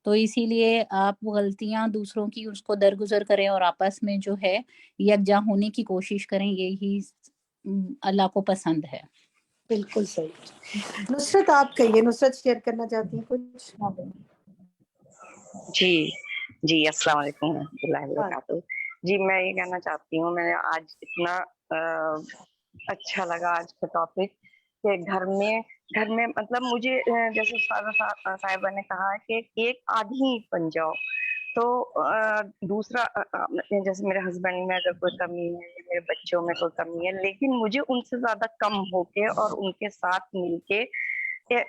تو اسی لیے آپ غلطیاں دوسروں کی اس کو درگزر کریں اور آپس میں جو ہے یکجا ہونے کی کوشش کریں, یہی اللہ کو پسند ہے. بالکل صحیح. نصرت آپ کہیے, نصرت شیئر کرنا چاہتی ہیں کچھ؟ جی السلام علیکم ورحمۃ اللہ وبرکاتہ. جی میں یہ کہنا چاہتی ہوں, میں آج اتنا اچھا لگا آج کا ٹاپک, کہ گھر میں مطلب مجھے جیسے صاحبہ نے کہا کہ ایک آدھی بن جاؤ, تو دوسرا جیسے میرے ہسبینڈ میں اگر کوئی کمی ہے, میرے بچوں میں کوئی کمی ہے, لیکن مجھے ان سے زیادہ کم ہو کے اور ان کے ساتھ مل کے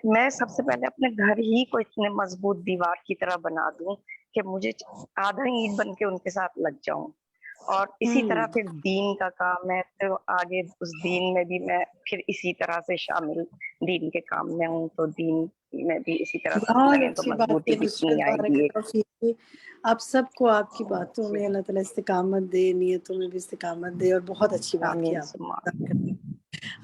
میں سب سے پہلے اپنے گھر ہی کو اتنے مضبوط دیوار کی طرح بنا دوں کہ مجھے آدھا اینٹ بن کے ان کے ساتھ لگ جاؤں. اور اسی طرح پھر دین کا کام ہے, تو آگے اس دین میں بھی میں پھر اسی طرح سے شامل دین کے کام میں ہوں, تو دین میں بھی اسی طرح سے بہت لگیں تو اچھی بات مضبوطی ہے کتنی نصرت, آئے بارک گی. اللہ فیک. آپ سب کو آپ کی باتوں میں اللہ تعالیٰ استقامت دے, نیتوں میں بھی استقامت دے, اور بہت اچھی بات کی آپ.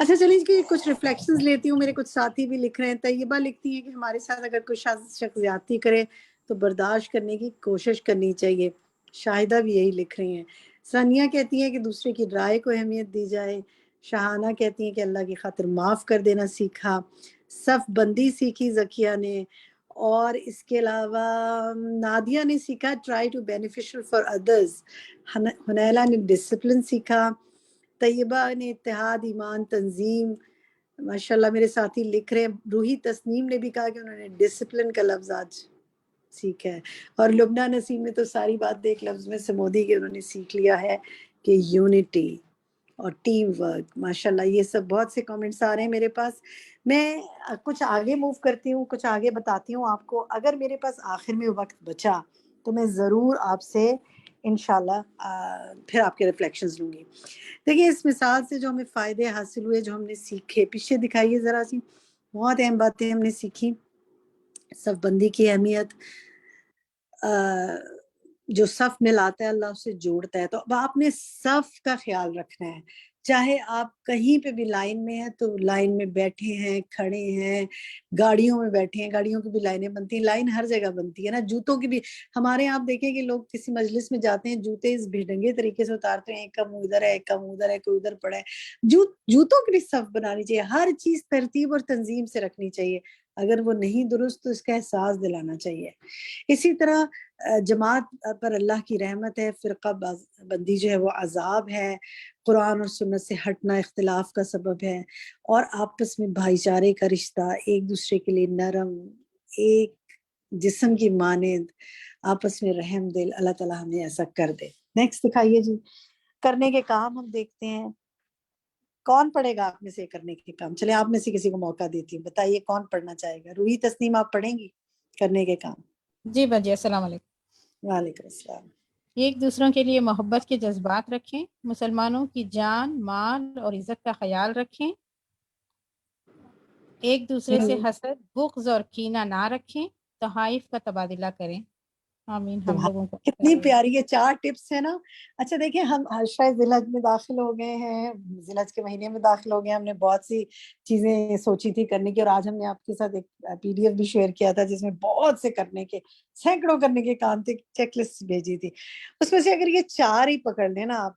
اچھا چلیے کہ کچھ ریفلیکشنز لیتی ہوں. میرے کچھ ساتھی بھی لکھ رہے ہیں. طیبہ لکھتی ہیں کہ ہمارے ساتھ اگر کوئی شخص زیادتی کرے تو برداشت کرنے کی کوشش کرنی چاہیے. شاہدہ بھی یہی لکھ رہی ہیں. ثانیہ کہتی ہیں کہ دوسرے کی رائے کو اہمیت دی جائے. شہانہ کہتی ہیں کہ اللہ کی خاطر معاف کر دینا سیکھا. صف بندی سیکھی زکیہ نے. اور اس کے علاوہ نادیہ نے سیکھا try to beneficial for others. Hanila نے ڈسپلن سیکھا. طیبہ نے اتحاد, ایمان, تنظیم. ماشاءاللہ میرے ساتھی لکھ رہے ہیں. روحی تسنیم نے بھی کہا کہ انہوں نے ڈسپلن کا لفظ آج سیکھا ہے. اور لبنہ نسیم نے تو ساری بات ایک لفظ میں سے مودی کے انہوں نے سیکھ لیا ہے کہ یونٹی. اور ٹیم ورک، ماشاءاللہ یہ سب بہت سے کامنٹس آ رہے ہیں میرے پاس. میں کچھ آگے موو کرتی ہوں، کچھ آگے بتاتی ہوں آپ کو. اگر میرے پاس آخر میں وقت بچا تو میں ضرور آپ سے انشاءاللہ پھر آپ کے ریفلیکشنز لوں گی. دیکھیے اس مثال سے جو ہمیں فائدے حاصل ہوئے، جو ہم نے سیکھے، پیچھے دکھائیے ذرا سی. بہت اہم باتیں ہم نے سیکھی. صف بندی کی اہمیت، جو صف میں لاتا ہے اللہ اسے جوڑتا ہے. تو اب آپ نے صف کا خیال رکھنا ہے. چاہے آپ کہیں پہ بھی لائن میں ہیں تو لائن میں بیٹھے ہیں، کھڑے ہیں، گاڑیوں میں بیٹھے ہیں، گاڑیوں کی بھی لائنیں بنتی ہیں. لائن ہر جگہ بنتی ہے نا. جوتوں کی بھی، ہمارے یہاں آپ دیکھیں کہ لوگ کسی مجلس میں جاتے ہیں جوتے اس بھیڑنگے طریقے سے اتارتے ہیں، ایک کا منہ ادھر ہے، ایک کا منہ ادھر ہے، کوئی ادھر پڑا ہے. جوتوں کی بھی صف بنانی چاہیے. ہر چیز ترتیب اور تنظیم سے رکھنی چاہیے. اگر وہ نہیں درست تو اس کا احساس دلانا چاہیے. اسی طرح جماعت پر اللہ کی رحمت ہے، فرقہ بندی جو ہے وہ عذاب ہے. قرآن اور سنت سے ہٹنا اختلاف کا سبب ہے. اور آپس میں بھائی چارے کا رشتہ، ایک دوسرے کے لیے نرم، ایک جسم کی مانند آپس میں رحم دل، اللہ تعالیٰ ہمیں ایسا کر دے. نیکسٹ دکھائیے جی. کرنے کے کام ہم دیکھتے ہیں. کون پڑھے گا آپ میں سے کرنے کے کام؟ چلے آپ میں سے کسی کو موقع دیتی ہوں، بتائیے کون پڑھنا چاہے گا. روحی تسنیم آپ پڑھیں گی کرنے کے کام؟ جی باجی، السلام علیکم. وعلیکم السلام. ایک دوسروں کے لیے محبت کے جذبات رکھیں، مسلمانوں کی جان، مال اور عزت کا خیال رکھیں، ایک دوسرے سے حسد، بغض اور کینہ نہ رکھیں، تحائف کا تبادلہ کریں. آمین. ہم لوگوں کو کتنی پیاری یہ 4 ٹپس ہیں نا. اچھا دیکھیں، ہم شاید ذی الحج میں داخل ہو گئے ہیں، ذی الحج کے مہینے میں داخل ہو گئے ہیں. ہم نے بہت سی چیزیں سوچی تھی کرنے کی، اور آج ہم نے آپ کے ساتھ ایک PDF بھی شیئر کیا تھا جس میں بہت سے کرنے کے، سینکڑوں کرنے کے کام تھے، چیک لسٹ بھیجی تھی. اس میں سے اگر یہ 4 ہی پکڑ لیں نا آپ،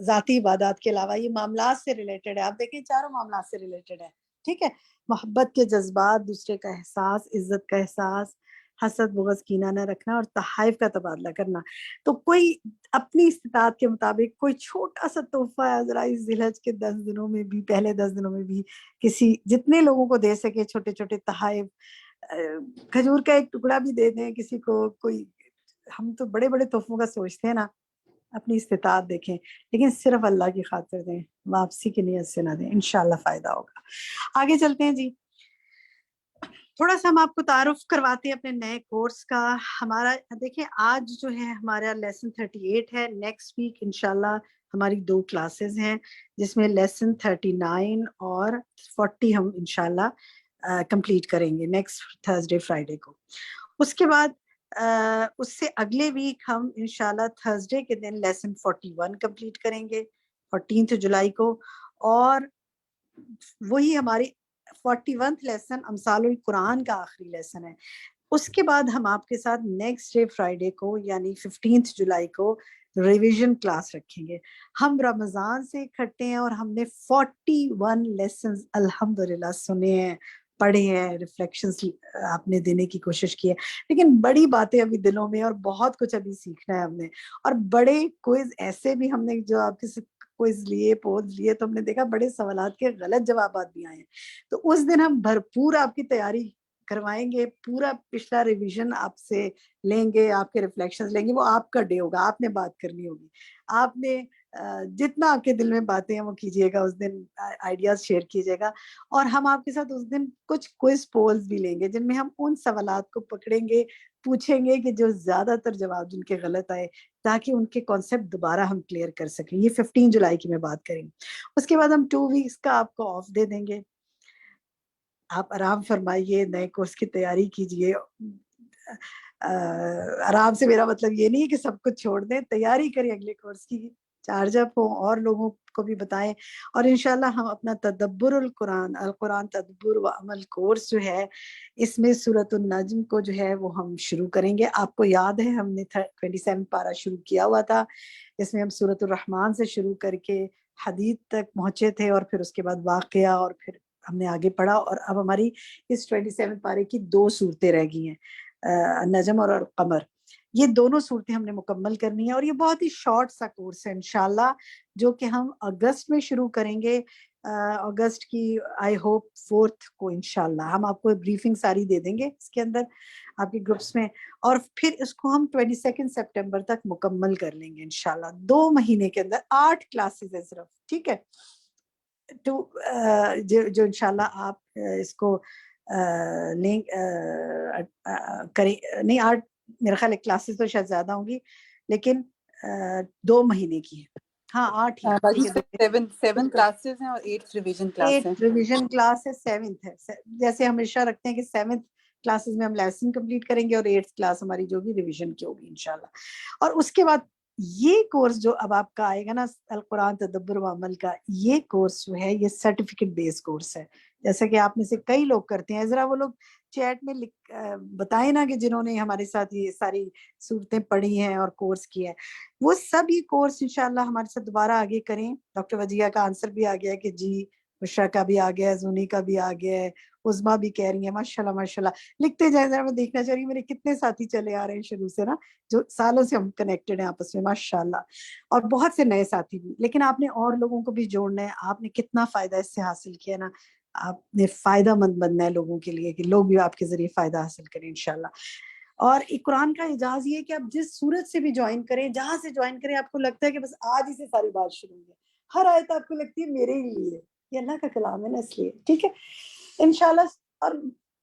ذاتی عبادات کے علاوہ یہ معاملات سے ریلیٹڈ ہے. آپ دیکھیں چاروں معاملات سے ریلیٹڈ ہے. ٹھیک ہے. محبت کے جذبات، دوسرے کا احساس، عزت کا احساس، حسد بغض کینہ نہ رکھنا، اور تحائف کا تبادلہ کرنا. تو کوئی اپنی استطاعت کے مطابق کوئی چھوٹا سا تحفہ ہے ذرا اس ذی الحج کے 10 دنوں میں بھی، پہلے 10 دنوں میں بھی کسی، جتنے لوگوں کو دے سکے چھوٹے چھوٹے تحائف. کھجور کا ایک ٹکڑا بھی دے دیں کسی کو. کوئی، ہم تو بڑے بڑے تحفوں کا سوچتے ہیں نا. اپنی استطاعت دیکھیں، لیکن صرف اللہ کی خاطر دیں، واپسی کی نیت سے نہ دیں. انشاءاللہ فائدہ ہوگا. آگے چلتے ہیں جی. تھوڑا سا ہم آپ کو تعارف کرواتے ہیں اپنے نئے کورس کا. ہمارا دیکھیں آج جو ہے ہمارا لیسن 38 ہے. نیکسٹ ویک انشاءاللہ ہماری 2 کلاسز ہیں جس میں لیسن 39 اور 40 ہم انشاءاللہ کمپلیٹ کریں گے نیکسٹ تھرسڈے فرائیڈے کو. اس کے بعد اس سے اگلے ویک ہم انشاءاللہ تھرسڈے کے دن لیسن 41 کمپلیٹ کریں گے 14 جولائی کو. اور وہی ہماری 41th لیسن امثال القرآن کا آخری لیسن ہے. اس کے بعد ہم آپ کے ساتھ نیکسٹ ڈے فرائیڈے کو یعنی 15 جولائی کو ریویژن کلاس رکھیں گے. ہم رمضان سے اکٹھے ہیں اور ہم نے 41 لیسنز الحمدللہ سنے ہیں، پڑھے ہیں، ریفلیکشنز آپ نے دینے کی کوشش کی ہے. لیکن بڑی باتیں ابھی دلوں میں اور بہت کچھ ابھی سیکھنا ہے ہم نے. اور بڑے کوئز ایسے بھی ہم نے جو آپ کے کوئز لیے، پوز لیے، تو ہم نے دیکھا بڑے سوالات کے غلط جوابات بھی آئے ہیں. تو اس دن ہم بھرپور آپ کی تیاری کروائیں گے، پورا پچھلا ریویژن آپ سے لیں گے، آپ کے ریفلیکشنز لیں گے. وہ آپ کا ڈے ہوگا، آپ نے بات کرنی ہوگی. آپ نے جتنا آپ کے دل میں باتیں ہیں وہ کیجئے گا اس دن، آئیڈیاز شیئر کیجئے گا. اور ہم آپ کے ساتھ اس دن کچھ کوئز پولز بھی لیں گے جن میں ہم ان سوالات کو پکڑیں گے، پوچھیں گے کہ جو زیادہ تر جواب جن کے غلط آئے، تاکہ ان کے کانسیپٹ دوبارہ ہم کلیئر کر سکیں. یہ 15 جولائی کی میں بات کریں گے. اس کے بعد ہم 2 ویکس کا آپ کو آف دے دیں گے. آپ آرام فرمائیے، نئے کورس کی تیاری کیجئے. آرام سے میرا مطلب یہ نہیں ہے کہ سب کچھ چھوڑ دیں، تیاری کریں اگلے کورس کی، چارج اپ ہوں، اور لوگوں کو بھی بتائیں. اور انشاءاللہ ہم اپنا تدبر القرآن تدبر و عمل کورس جو ہے، اس میں سورۃ النجم کو جو ہے وہ ہم شروع کریں گے. آپ کو یاد ہے ہم نے 27 پارہ شروع کیا ہوا تھا. اس میں ہم سورۃ الرحمن سے شروع کر کے حدید تک پہنچے تھے، اور پھر اس کے بعد واقعہ، اور پھر ہم نے آگے پڑھا. اور اب ہماری اس 27 پارے کی 2 صورتیں رہ گئی ہیں، نجم اور قمر. یہ دونوں صورتیں ہم نے مکمل کرنی ہے، اور یہ بہت ہی شارٹ سا کورس ہے انشاءاللہ، جو کہ ہم اگست میں شروع کریں گے، اگست کی آئی ہوپ 4 کو انشاءاللہ ہم آپ کو بریفنگ ساری دے دیں گے اس کے اندر آپ کے گروپس میں، اور پھر اس کو ہم 22 سپٹمبر تک مکمل کر لیں گے انشاءاللہ، 2 مہینے کے اندر 8 کلاسز ہے صرف، ٹھیک ہے، جو انشاءاللہ آپ اس کو لیں کریں، نہیں 8 میرا خیال ہے کلاسز تو شاید زیادہ ہوں گی، لیکن 2 مہینے کی ہے، ہاں 8 ہی، باجی ٹھیک ہے، 7 کلاسز ہیں اور 8 ریویژن کلاس ہے. 8 ریویژن کلاس ہے، 7th ہے، جیسے ہمیشہ رکھتے ہیں کہ 7th کلاسز میں ہم لیسن کمپلیٹ کریں گے اور 8th کلاس ہماری جو بھی ریویژن کی ہوگی انشاءاللہ. اور اس کے بعد یہ کورس جو اب آپ کا آئے گا نا، القرآن تدبر و عمل کا، یہ کورس جو ہے یہ سرٹیفکیٹ بیس کورس ہے، جیسا کہ آپ میں سے کئی لوگ کرتے ہیں، ذرا وہ لوگ چیٹ میں بتائیں نا کہ جنہوں نے ہمارے ساتھ یہ ساری صورتیں پڑھی ہیں اور کورس کیا ہے، وہ سب یہ کورس انشاءاللہ ہمارے ساتھ دوبارہ آگے کریں. ڈاکٹر وجیہ کا آنسر بھی آ گیا ہے کہ جی، بشرا کا بھی آ گیا ہے، زونی کا بھی آ گیا ہے، عظما بھی کہہ رہی ہیں ماشاءاللہ ماشاءاللہ. لکھتے جائیں، ذرا میں دیکھنا چاہ رہی ہوں میرے کتنے ساتھی چلے آ رہے ہیں شروع سے نا، جو سالوں سے ہم کنیکٹڈ ہیں آپس میں ماشاءاللہ، اور بہت سے نئے ساتھی بھی. لیکن آپ نے اور لوگوں کو بھی جوڑنا ہے، آپ نے کتنا فائدہ اس سے حاصل کیا نا، آپ نے فائدہ مند بننا ہے لوگوں کے لیے، کہ لوگ بھی آپ کے ذریعے فائدہ حاصل کریں انشاءاللہ. اور قرآن کا اعجاز یہ ہے کہ آپ جس صورت سے بھی جوائن کریں، جہاں سے جوائن کریں، آپ کو لگتا ہے کہ بس آج ہی سے ساری بات شروع ہوئی ہے، ہر آیت آپ کو لگتی ہے میرے ہی لیے، یہ اللہ کا کلام ہے نا، اس لیے ٹھیک ہے انشاءاللہ. اور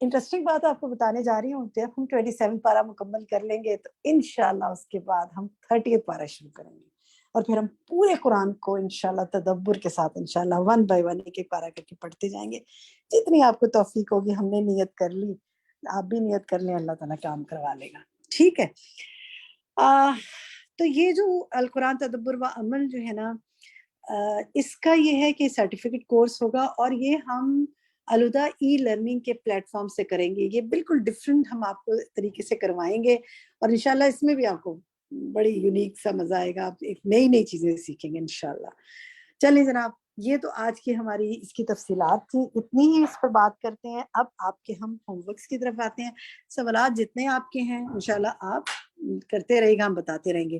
انٹرسٹنگ بات آپ کو بتانے جا رہی ہوں، جب ہم 27 پارہ مکمل کر لیں گے تو انشاءاللہ اس کے بعد ہم 30 پارہ شروع کریں گے، اور پھر ہم پورے قرآن کو انشاءاللہ تدبر کے ساتھ انشاءاللہ 1 by 1 ایک ایک پارہ کر کے پڑھتے جائیں گے، جتنی آپ کو توفیق ہوگی. ہم نے نیت کر لی، آپ بھی نیت کر لیں، اللہ تعالیٰ کام کروا لے گا، ٹھیک ہے. تو یہ جو القرآن تدبر و عمل جو ہے نا، اس کا یہ ہے کہ سرٹیفکیٹ کورس ہوگا، اور یہ ہم الہدا ای لرننگ کے پلیٹ فارم سے کریں گے. یہ بالکل ڈفرینٹ ہم آپ کو طریقے سے کروائیں گے، اور انشاءاللہ اس میں بھی آپ کو بڑی یونیک سا مزہ آئے گا، آپ ایک نئی نئی چیزیں سیکھیں گے انشاءاللہ. چلیں جناب، یہ تو آج کی ہماری اس کی تفصیلات تھی، اتنی ہی اس پر بات کرتے ہیں. اب آپ کے ہم ہوم ورکس کی طرف آتے ہیں. سوالات جتنے آپ کے ہیں انشاءاللہ آپ کرتے رہے گا، ہم بتاتے رہیں گے.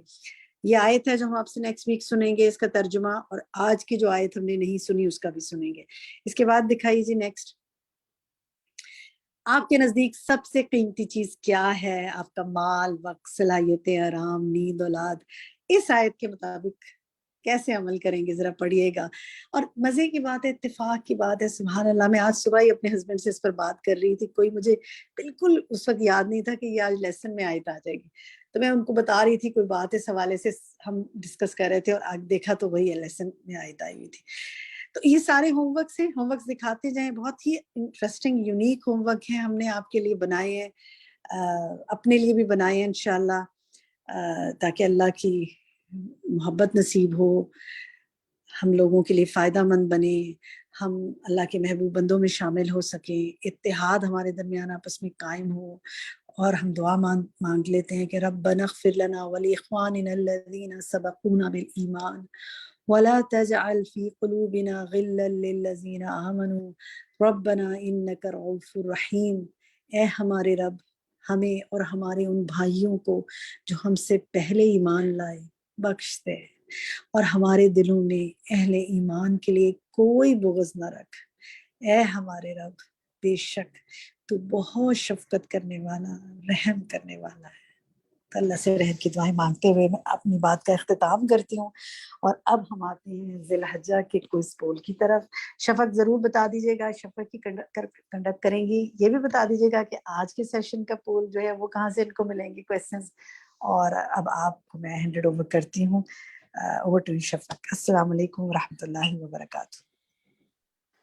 یہ آیت ہے جو ہم آپ سے نیکسٹ ویک سنیں گے، اس کا ترجمہ، اور آج کی جو آیت ہم نے نہیں سنی اس کا بھی سنیں گے. اس کے بعد دکھائیے جی نیکسٹ. آپ کے نزدیک سب سے قیمتی چیز کیا ہے؟ آپ کا مال، وقت، صلاحیتیں، آرام، نیند، اولاد. اس آیت کے مطابق کیسے عمل کریں گے ذرا پڑھیے گا. اور مزے کی بات ہے، اتفاق کی بات ہے، سبحان اللہ، میں آج صبح ہی اپنے ہسبینڈ سے اس پر بات کر رہی تھی، کوئی مجھے بالکل اس وقت یاد نہیں تھا کہ یہ آج لیسن میں آیت آ جائے گی، تو میں ان کو بتا رہی تھی کوئی بات اس حوالے سے ہم ڈسکس کر رہے تھے، اور آج دیکھا تو وہی لیسن میں آیت آئی ہوئی تھی. تو یہ سارے ہوم ورکس ہیں، ہوم ورکس دکھاتے جائیں، بہت ہی انٹرسٹنگ یونیک ہوم ورک ہیں، ہم نے آپ کے لیے بنائے ہیں، اپنے لیے بھی بنائے ہیں انشاءاللہ، تاکہ اللہ کی محبت نصیب ہو، ہم لوگوں کے لیے فائدہ مند بنے، ہم اللہ کے محبوب بندوں میں شامل ہو سکیں، اتحاد ہمارے درمیان آپس میں قائم ہو. اور ہم دعا مانگ لیتے ہیں کہ ربنا اغفر لنا ولاخواننا الذین سبقونا بالایمان ولا تجعل في قلوبنا غلا للذین آمنوا ربنا انک رؤوف رحیم. اے ہمارے رب، ہمیں اور ہمارے ان بھائیوں کو جو ہم سے پہلے ایمان لائے بخش دے، اور ہمارے دلوں میں اہل ایمان کے لیے کوئی بغض نہ رکھ. اے ہمارے رب، بے شک تو بہت شفقت کرنے والا، رحم کرنے والا ہے. تو اللہ سے رحم کی دعائیں مانگتے ہوئے میں اپنی بات کا اختتام کرتی ہوں. اور اب ہم آتے ہیں ذی الحجہ کے کوئز پول کی طرف. شفق ضرور بتا دیجیے گا، شفق کی کنڈکٹ کریں گی. یہ بھی بتا دیجیے گا کہ آج کے سیشن کا پول جو ہے وہ کہاں سے ان کو ملیں گے کویسچنز. اور اب آپ کو میں ہینڈ اوور کرتی ہوں. اوور ٹو شفق. السلام علیکم ورحمۃ اللہ وبرکاتہ.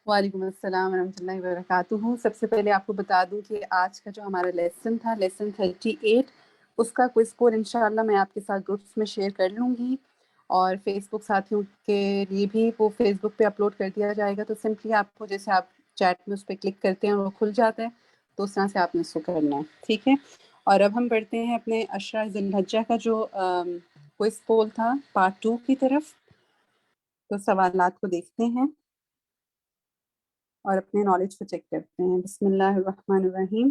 وعلیکم السلام ورحمۃ اللہ وبرکاتہ. سب سے پہلے آپ کو بتا دوں کہ آج کا جو ہمارا لیسن تھا، لیسن 38، اس کا کوئز کوڈ انشاءاللہ میں آپ کے ساتھ گروپس میں شیئر کر لوں گی، اور فیس بک ساتھیوں کے لیے بھی وہ فیس بک پہ اپلوڈ کر دیا جائے گا. تو سمپلی آپ کو جیسے آپ چیٹ میں اس پہ کلک کرتے ہیں اور وہ کھل جاتا ہے، تو اس طرح سے آپ نے اس کو کرنا ہے، ٹھیک ہے. اور اب ہم پڑھتے ہیں اپنے عشرہ ذی الحجہ کا جو کوئز پول تھا پارٹ 2 کی طرف. تو سوالات کو دیکھتے ہیں اور اپنے نالج کو چیک کرتے ہیں. بسم اللہ الرحمن الرحیم.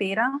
13,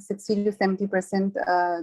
60 to 70%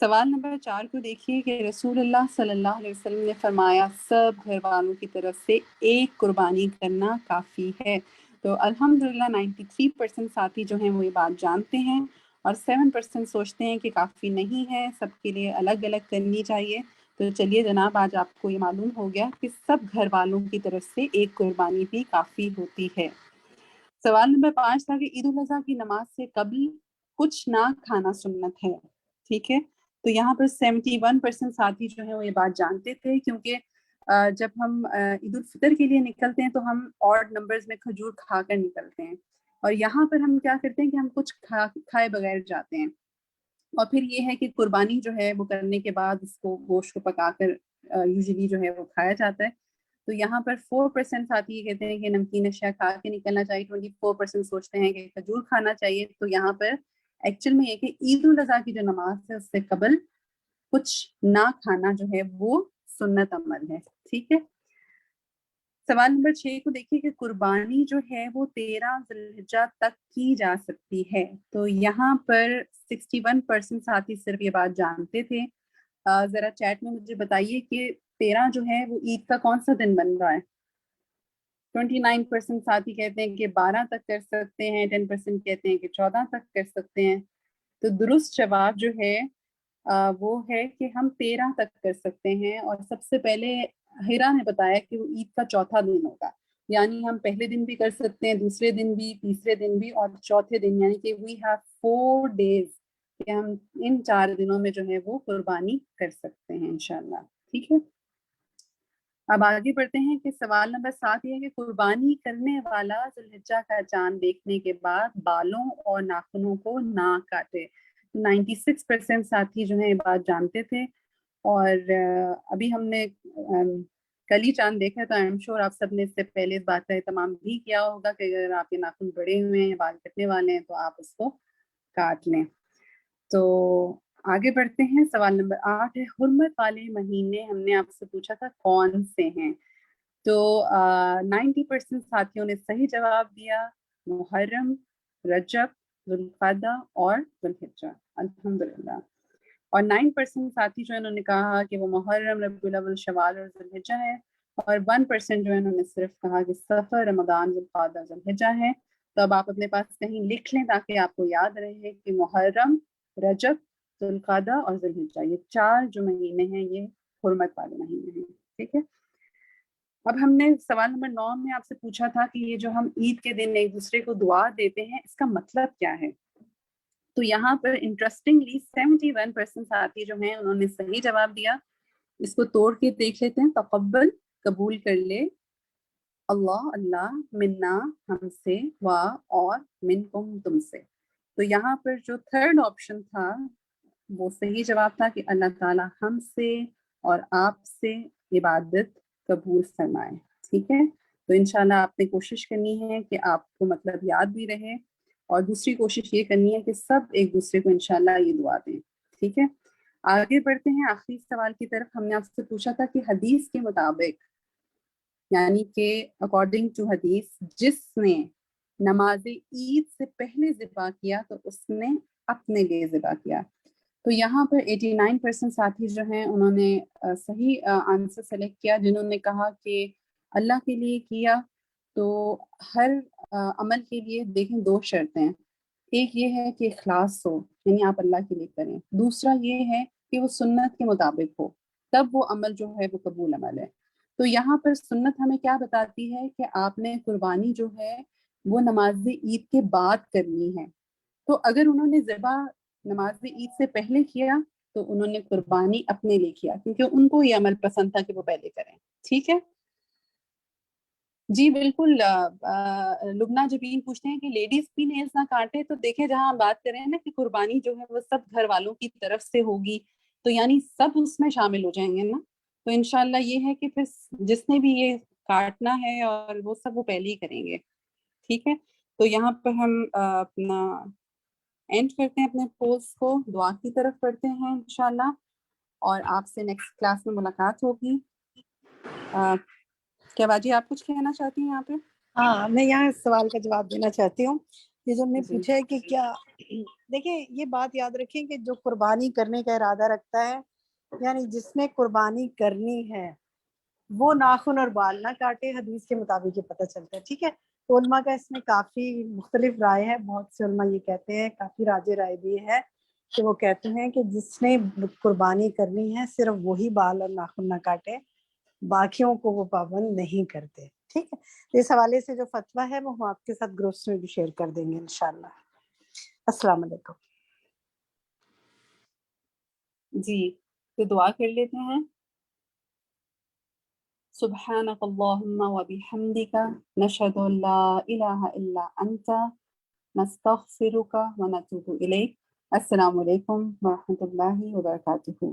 سوال نمبر 4 کو دیکھیے کہ رسول اللہ صلی اللہ علیہ وسلم نے فرمایا سب گھر والوں کی طرف سے ایک قربانی کرنا کافی ہے. تو الحمدللہ 93% ساتھی جو ہیں وہ یہ بات جانتے ہیں اور 7% سوچتے ہیں کہ کافی نہیں ہے, سب کے لیے الگ الگ کرنی چاہیے. تو چلیے جناب, آج آپ کو یہ معلوم ہو گیا کہ سب گھر والوں کی طرف سے ایک قربانی بھی کافی ہوتی ہے. سوال نمبر 5 تھا کہ عید الاضحیٰ کی نماز سے قبل کچھ نہ کھانا سنت ہے. ٹھیک ہے, تو یہاں پر 71% ساتھی جو ہیں وہ یہ بات جانتے تھے, کیونکہ جب ہم عید الفطر کے لیے نکلتے ہیں تو ہم آڈ نمبرز میں کھجور کھا کر نکلتے ہیں, اور یہاں پر ہم کیا کرتے ہیں کہ ہم کچھ کھائے بغیر جاتے ہیں. اور پھر یہ ہے کہ قربانی جو ہے وہ کرنے کے بعد اس کو گوشت کو پکا کر یوزلی جو ہے وہ کھایا جاتا ہے. تو یہاں پر 4% ساتھی یہ کہتے ہیں کہ نمکین اشیاء کھا کے نکلنا چاہیے, 24% سوچتے ہیں کہ کھجور کھانا چاہیے. تو یہاں پر ایکچوئل میں یہ کہ عید الاضحیٰ کی جو نماز ہے اس سے قبل کچھ نہ کھانا جو ہے وہ سنت عمل ہے. ٹھیک ہے, سوال نمبر 6 کو دیکھیے کہ قربانی جو ہے وہ 13 ذی الحجہ تک کی جا سکتی ہے. تو یہاں پر 61% ساتھی صرف یہ بات جانتے تھے. ذرا چیٹ میں مجھے بتائیے کہ 13 جو ہے وہ عید کا کون سا دن بن رہا ہے. 29% ساتھی کہتے ہیں کہ 12 تک کر سکتے ہیں, 10% کہتے ہیں کہ 14 تک کر سکتے ہیں. تو درست جواب جو ہے وہ ہے کہ ہم 13 تک کر سکتے ہیں. اور سب سے پہلے ہیرا نے بتایا کہ وہ عید کا چوتھا دن ہوگا, یعنی ہم پہلے دن بھی کر سکتے ہیں, دوسرے دن بھی, تیسرے دن بھی اور چوتھے دن, یعنی کہ وی ہیو 4 days کہ ہم ان 4 دنوں میں جو ہے وہ قربانی کر سکتے ہیں انشاءاللہ. ٹھیک ہے, اب آگے بڑھتے ہیں کہ سوال نمبر 7 یہ ہے کہ قربانی کرنے والا ذی الحجہ کا چاند دیکھنے کے بعد بالوں اور ناخنوں کو نہ کاٹے. 96% ساتھی جو ہیں یہ بات جانتے تھے, اور ابھی ہم نے کل ہی چاند دیکھا, تو آئی ایم شور آپ سب نے اس سے پہلے اس بات کا اہتمام بھی کیا ہوگا کہ اگر آپ کے ناخن بڑے ہوئے ہیں, بال کٹنے والے ہیں, تو آپ اس کو کاٹ لیں. تو آگے بڑھتے ہیں, سوال نمبر 8 ہے حرمت والے مہینے ہم نے آپ سے پوچھا تھا کون سے ہیں. تو 90% ساتھیوں نے صحیح جواب دیا, محرم, رجب, ذوالقعدہ اور ذوالحجہ. الحمدللہ. اور 9% ساتھی جو انہوں نے کہا کہ وہ محرم, ربیع الاول, شوال اور ذوالحجہ ہے, اور 1% جو انہوں نے صرف کہا کہ صفر, رمضان, ذوالقعدہ, ذوالحجہ ہے. تو اب آپ اپنے پاس کہیں لکھ لیں تاکہ آپ کو یاد رہے کہ محرم, رجب, ذوالقعدہ اور ذوالحجہ یہ 4 جو مہینے ہیں یہ حرمت والے مہینے ہیں. ٹھیک ہے, اب ہم نے سوال نمبر 9 میں آپ سے پوچھا تھا کہ یہ جو ہم عید کے دن ایک دوسرے کو دعا دیتے ہیں اس کا مطلب کیا ہے. تو یہاں پر انٹرسٹنگلی 71% ساتھی جو ہیں انہوں نے صحیح جواب دیا. اس کو توڑ کے دیکھ لیتے ہیں. تقبل, قبول کر لے, اللہ, اللہ, منا, ہم سے, وا, اور, منکم, تم سے. تو یہاں پر جو تھرڈ آپشن تھا وہ صحیح جواب تھا کہ اللہ تعالیٰ ہم سے اور آپ سے عبادت قبول فرمائے. ٹھیک ہے, تو انشاءاللہ آپ نے کوشش کرنی ہے کہ آپ کو مطلب یاد بھی رہے, اور دوسری کوشش یہ کرنی ہے کہ سب ایک دوسرے کو انشاءاللہ یہ دعا دیں. ٹھیک ہے, آگے بڑھتے ہیں آخری سوال کی طرف. ہم نے آپ سے پوچھا تھا کہ حدیث کے مطابق, یعنی کہ اکارڈنگ ٹو حدیث, جس نے نماز عید سے پہلے ذبح کیا تو اس نے اپنے لیے ذبح کیا. تو یہاں پر 89% ساتھی جو ہیں انہوں نے صحیح آنسر سلیکٹ کیا, جنہوں نے کہا کہ اللہ کے لیے کیا. تو ہر عمل کے لیے دیکھیں 2 شرطیں, ایک یہ ہے کہ اخلاص ہو, یعنی آپ اللہ کے لیے کریں. دوسرا یہ ہے کہ وہ سنت کے مطابق ہو, تب وہ عمل جو ہے وہ قبول عمل ہے. تو یہاں پر سنت ہمیں کیا بتاتی ہے کہ آپ نے قربانی جو ہے وہ نماز عید کے بعد کرنی ہے. تو اگر انہوں نے ذبح نماز عید سے پہلے کیا تو انہوں نے قربانی اپنے لیے کیا, کیونکہ ان کو یہ عمل پسند تھا کہ وہ پہلے کریں. ٹھیک ہے جی, بالکل. لبنہ جبین پوچھتے ہیں کہ لیڈیز بھی نیلز نہ کاٹے. تو دیکھیں جہاں ہم بات کر رہے ہیں نا کہ قربانی جو ہے وہ سب گھر والوں کی طرف سے ہوگی, تو یعنی سب اس میں شامل ہو جائیں گے نا. تو انشاءاللہ یہ ہے کہ پھر جس نے بھی یہ کاٹنا ہے اور وہ سب وہ پہلے ہی کریں گے. ٹھیک ہے, تو یہاں پر ہم اپنا اینڈ کرتے ہیں اپنے پوسٹ کو, دعا کی طرف بڑھتے ہیں انشاءاللہ, اور آپ سے نیکسٹ کلاس میں ملاقات ہوگی. کیا باجی آپ کچھ کہنا چاہتی ہیں یہاں پہ؟ ہاں, میں یہاں سوال کا جواب دینا چاہتی ہوں. یہ جو ہم نے جی پوچھا ہے کہ کیا، دیکھیں یہ بات یاد رکھیں کہ جو قربانی کرنے کا ارادہ رکھتا ہے، یعنی جس نے قربانی کرنی ہے وہ ناخن اور بال نہ کاٹے، حدیث کے مطابق یہ پتہ چلتا ہے. ٹھیک ہے، تو علماء کا اس میں کافی مختلف رائے ہے. بہت سے علماء یہ کہتے ہیں، کافی راجع رائے بھی ہے کہ وہ کہتے ہیں کہ جس نے قربانی کرنی ہے صرف وہی بال اور ناخن نہ کاٹے، باقیوں کو وہ پابند نہیں کرتے. ٹھیک ہے، اس حوالے سے جو فتویٰ ہے وہ ہم آپ کے ساتھ گروپس میں بھی شیئر کر دیں گے انشاءاللہ. السلام علیکم. جی تو دعا کر لیتے ہیں. سبحانک اللہم و بحمدک نشہد ان لا الہ الا انت نستغفرک و نتوب الیک. السلام علیکم ورحمۃ اللہ وبرکاتہ.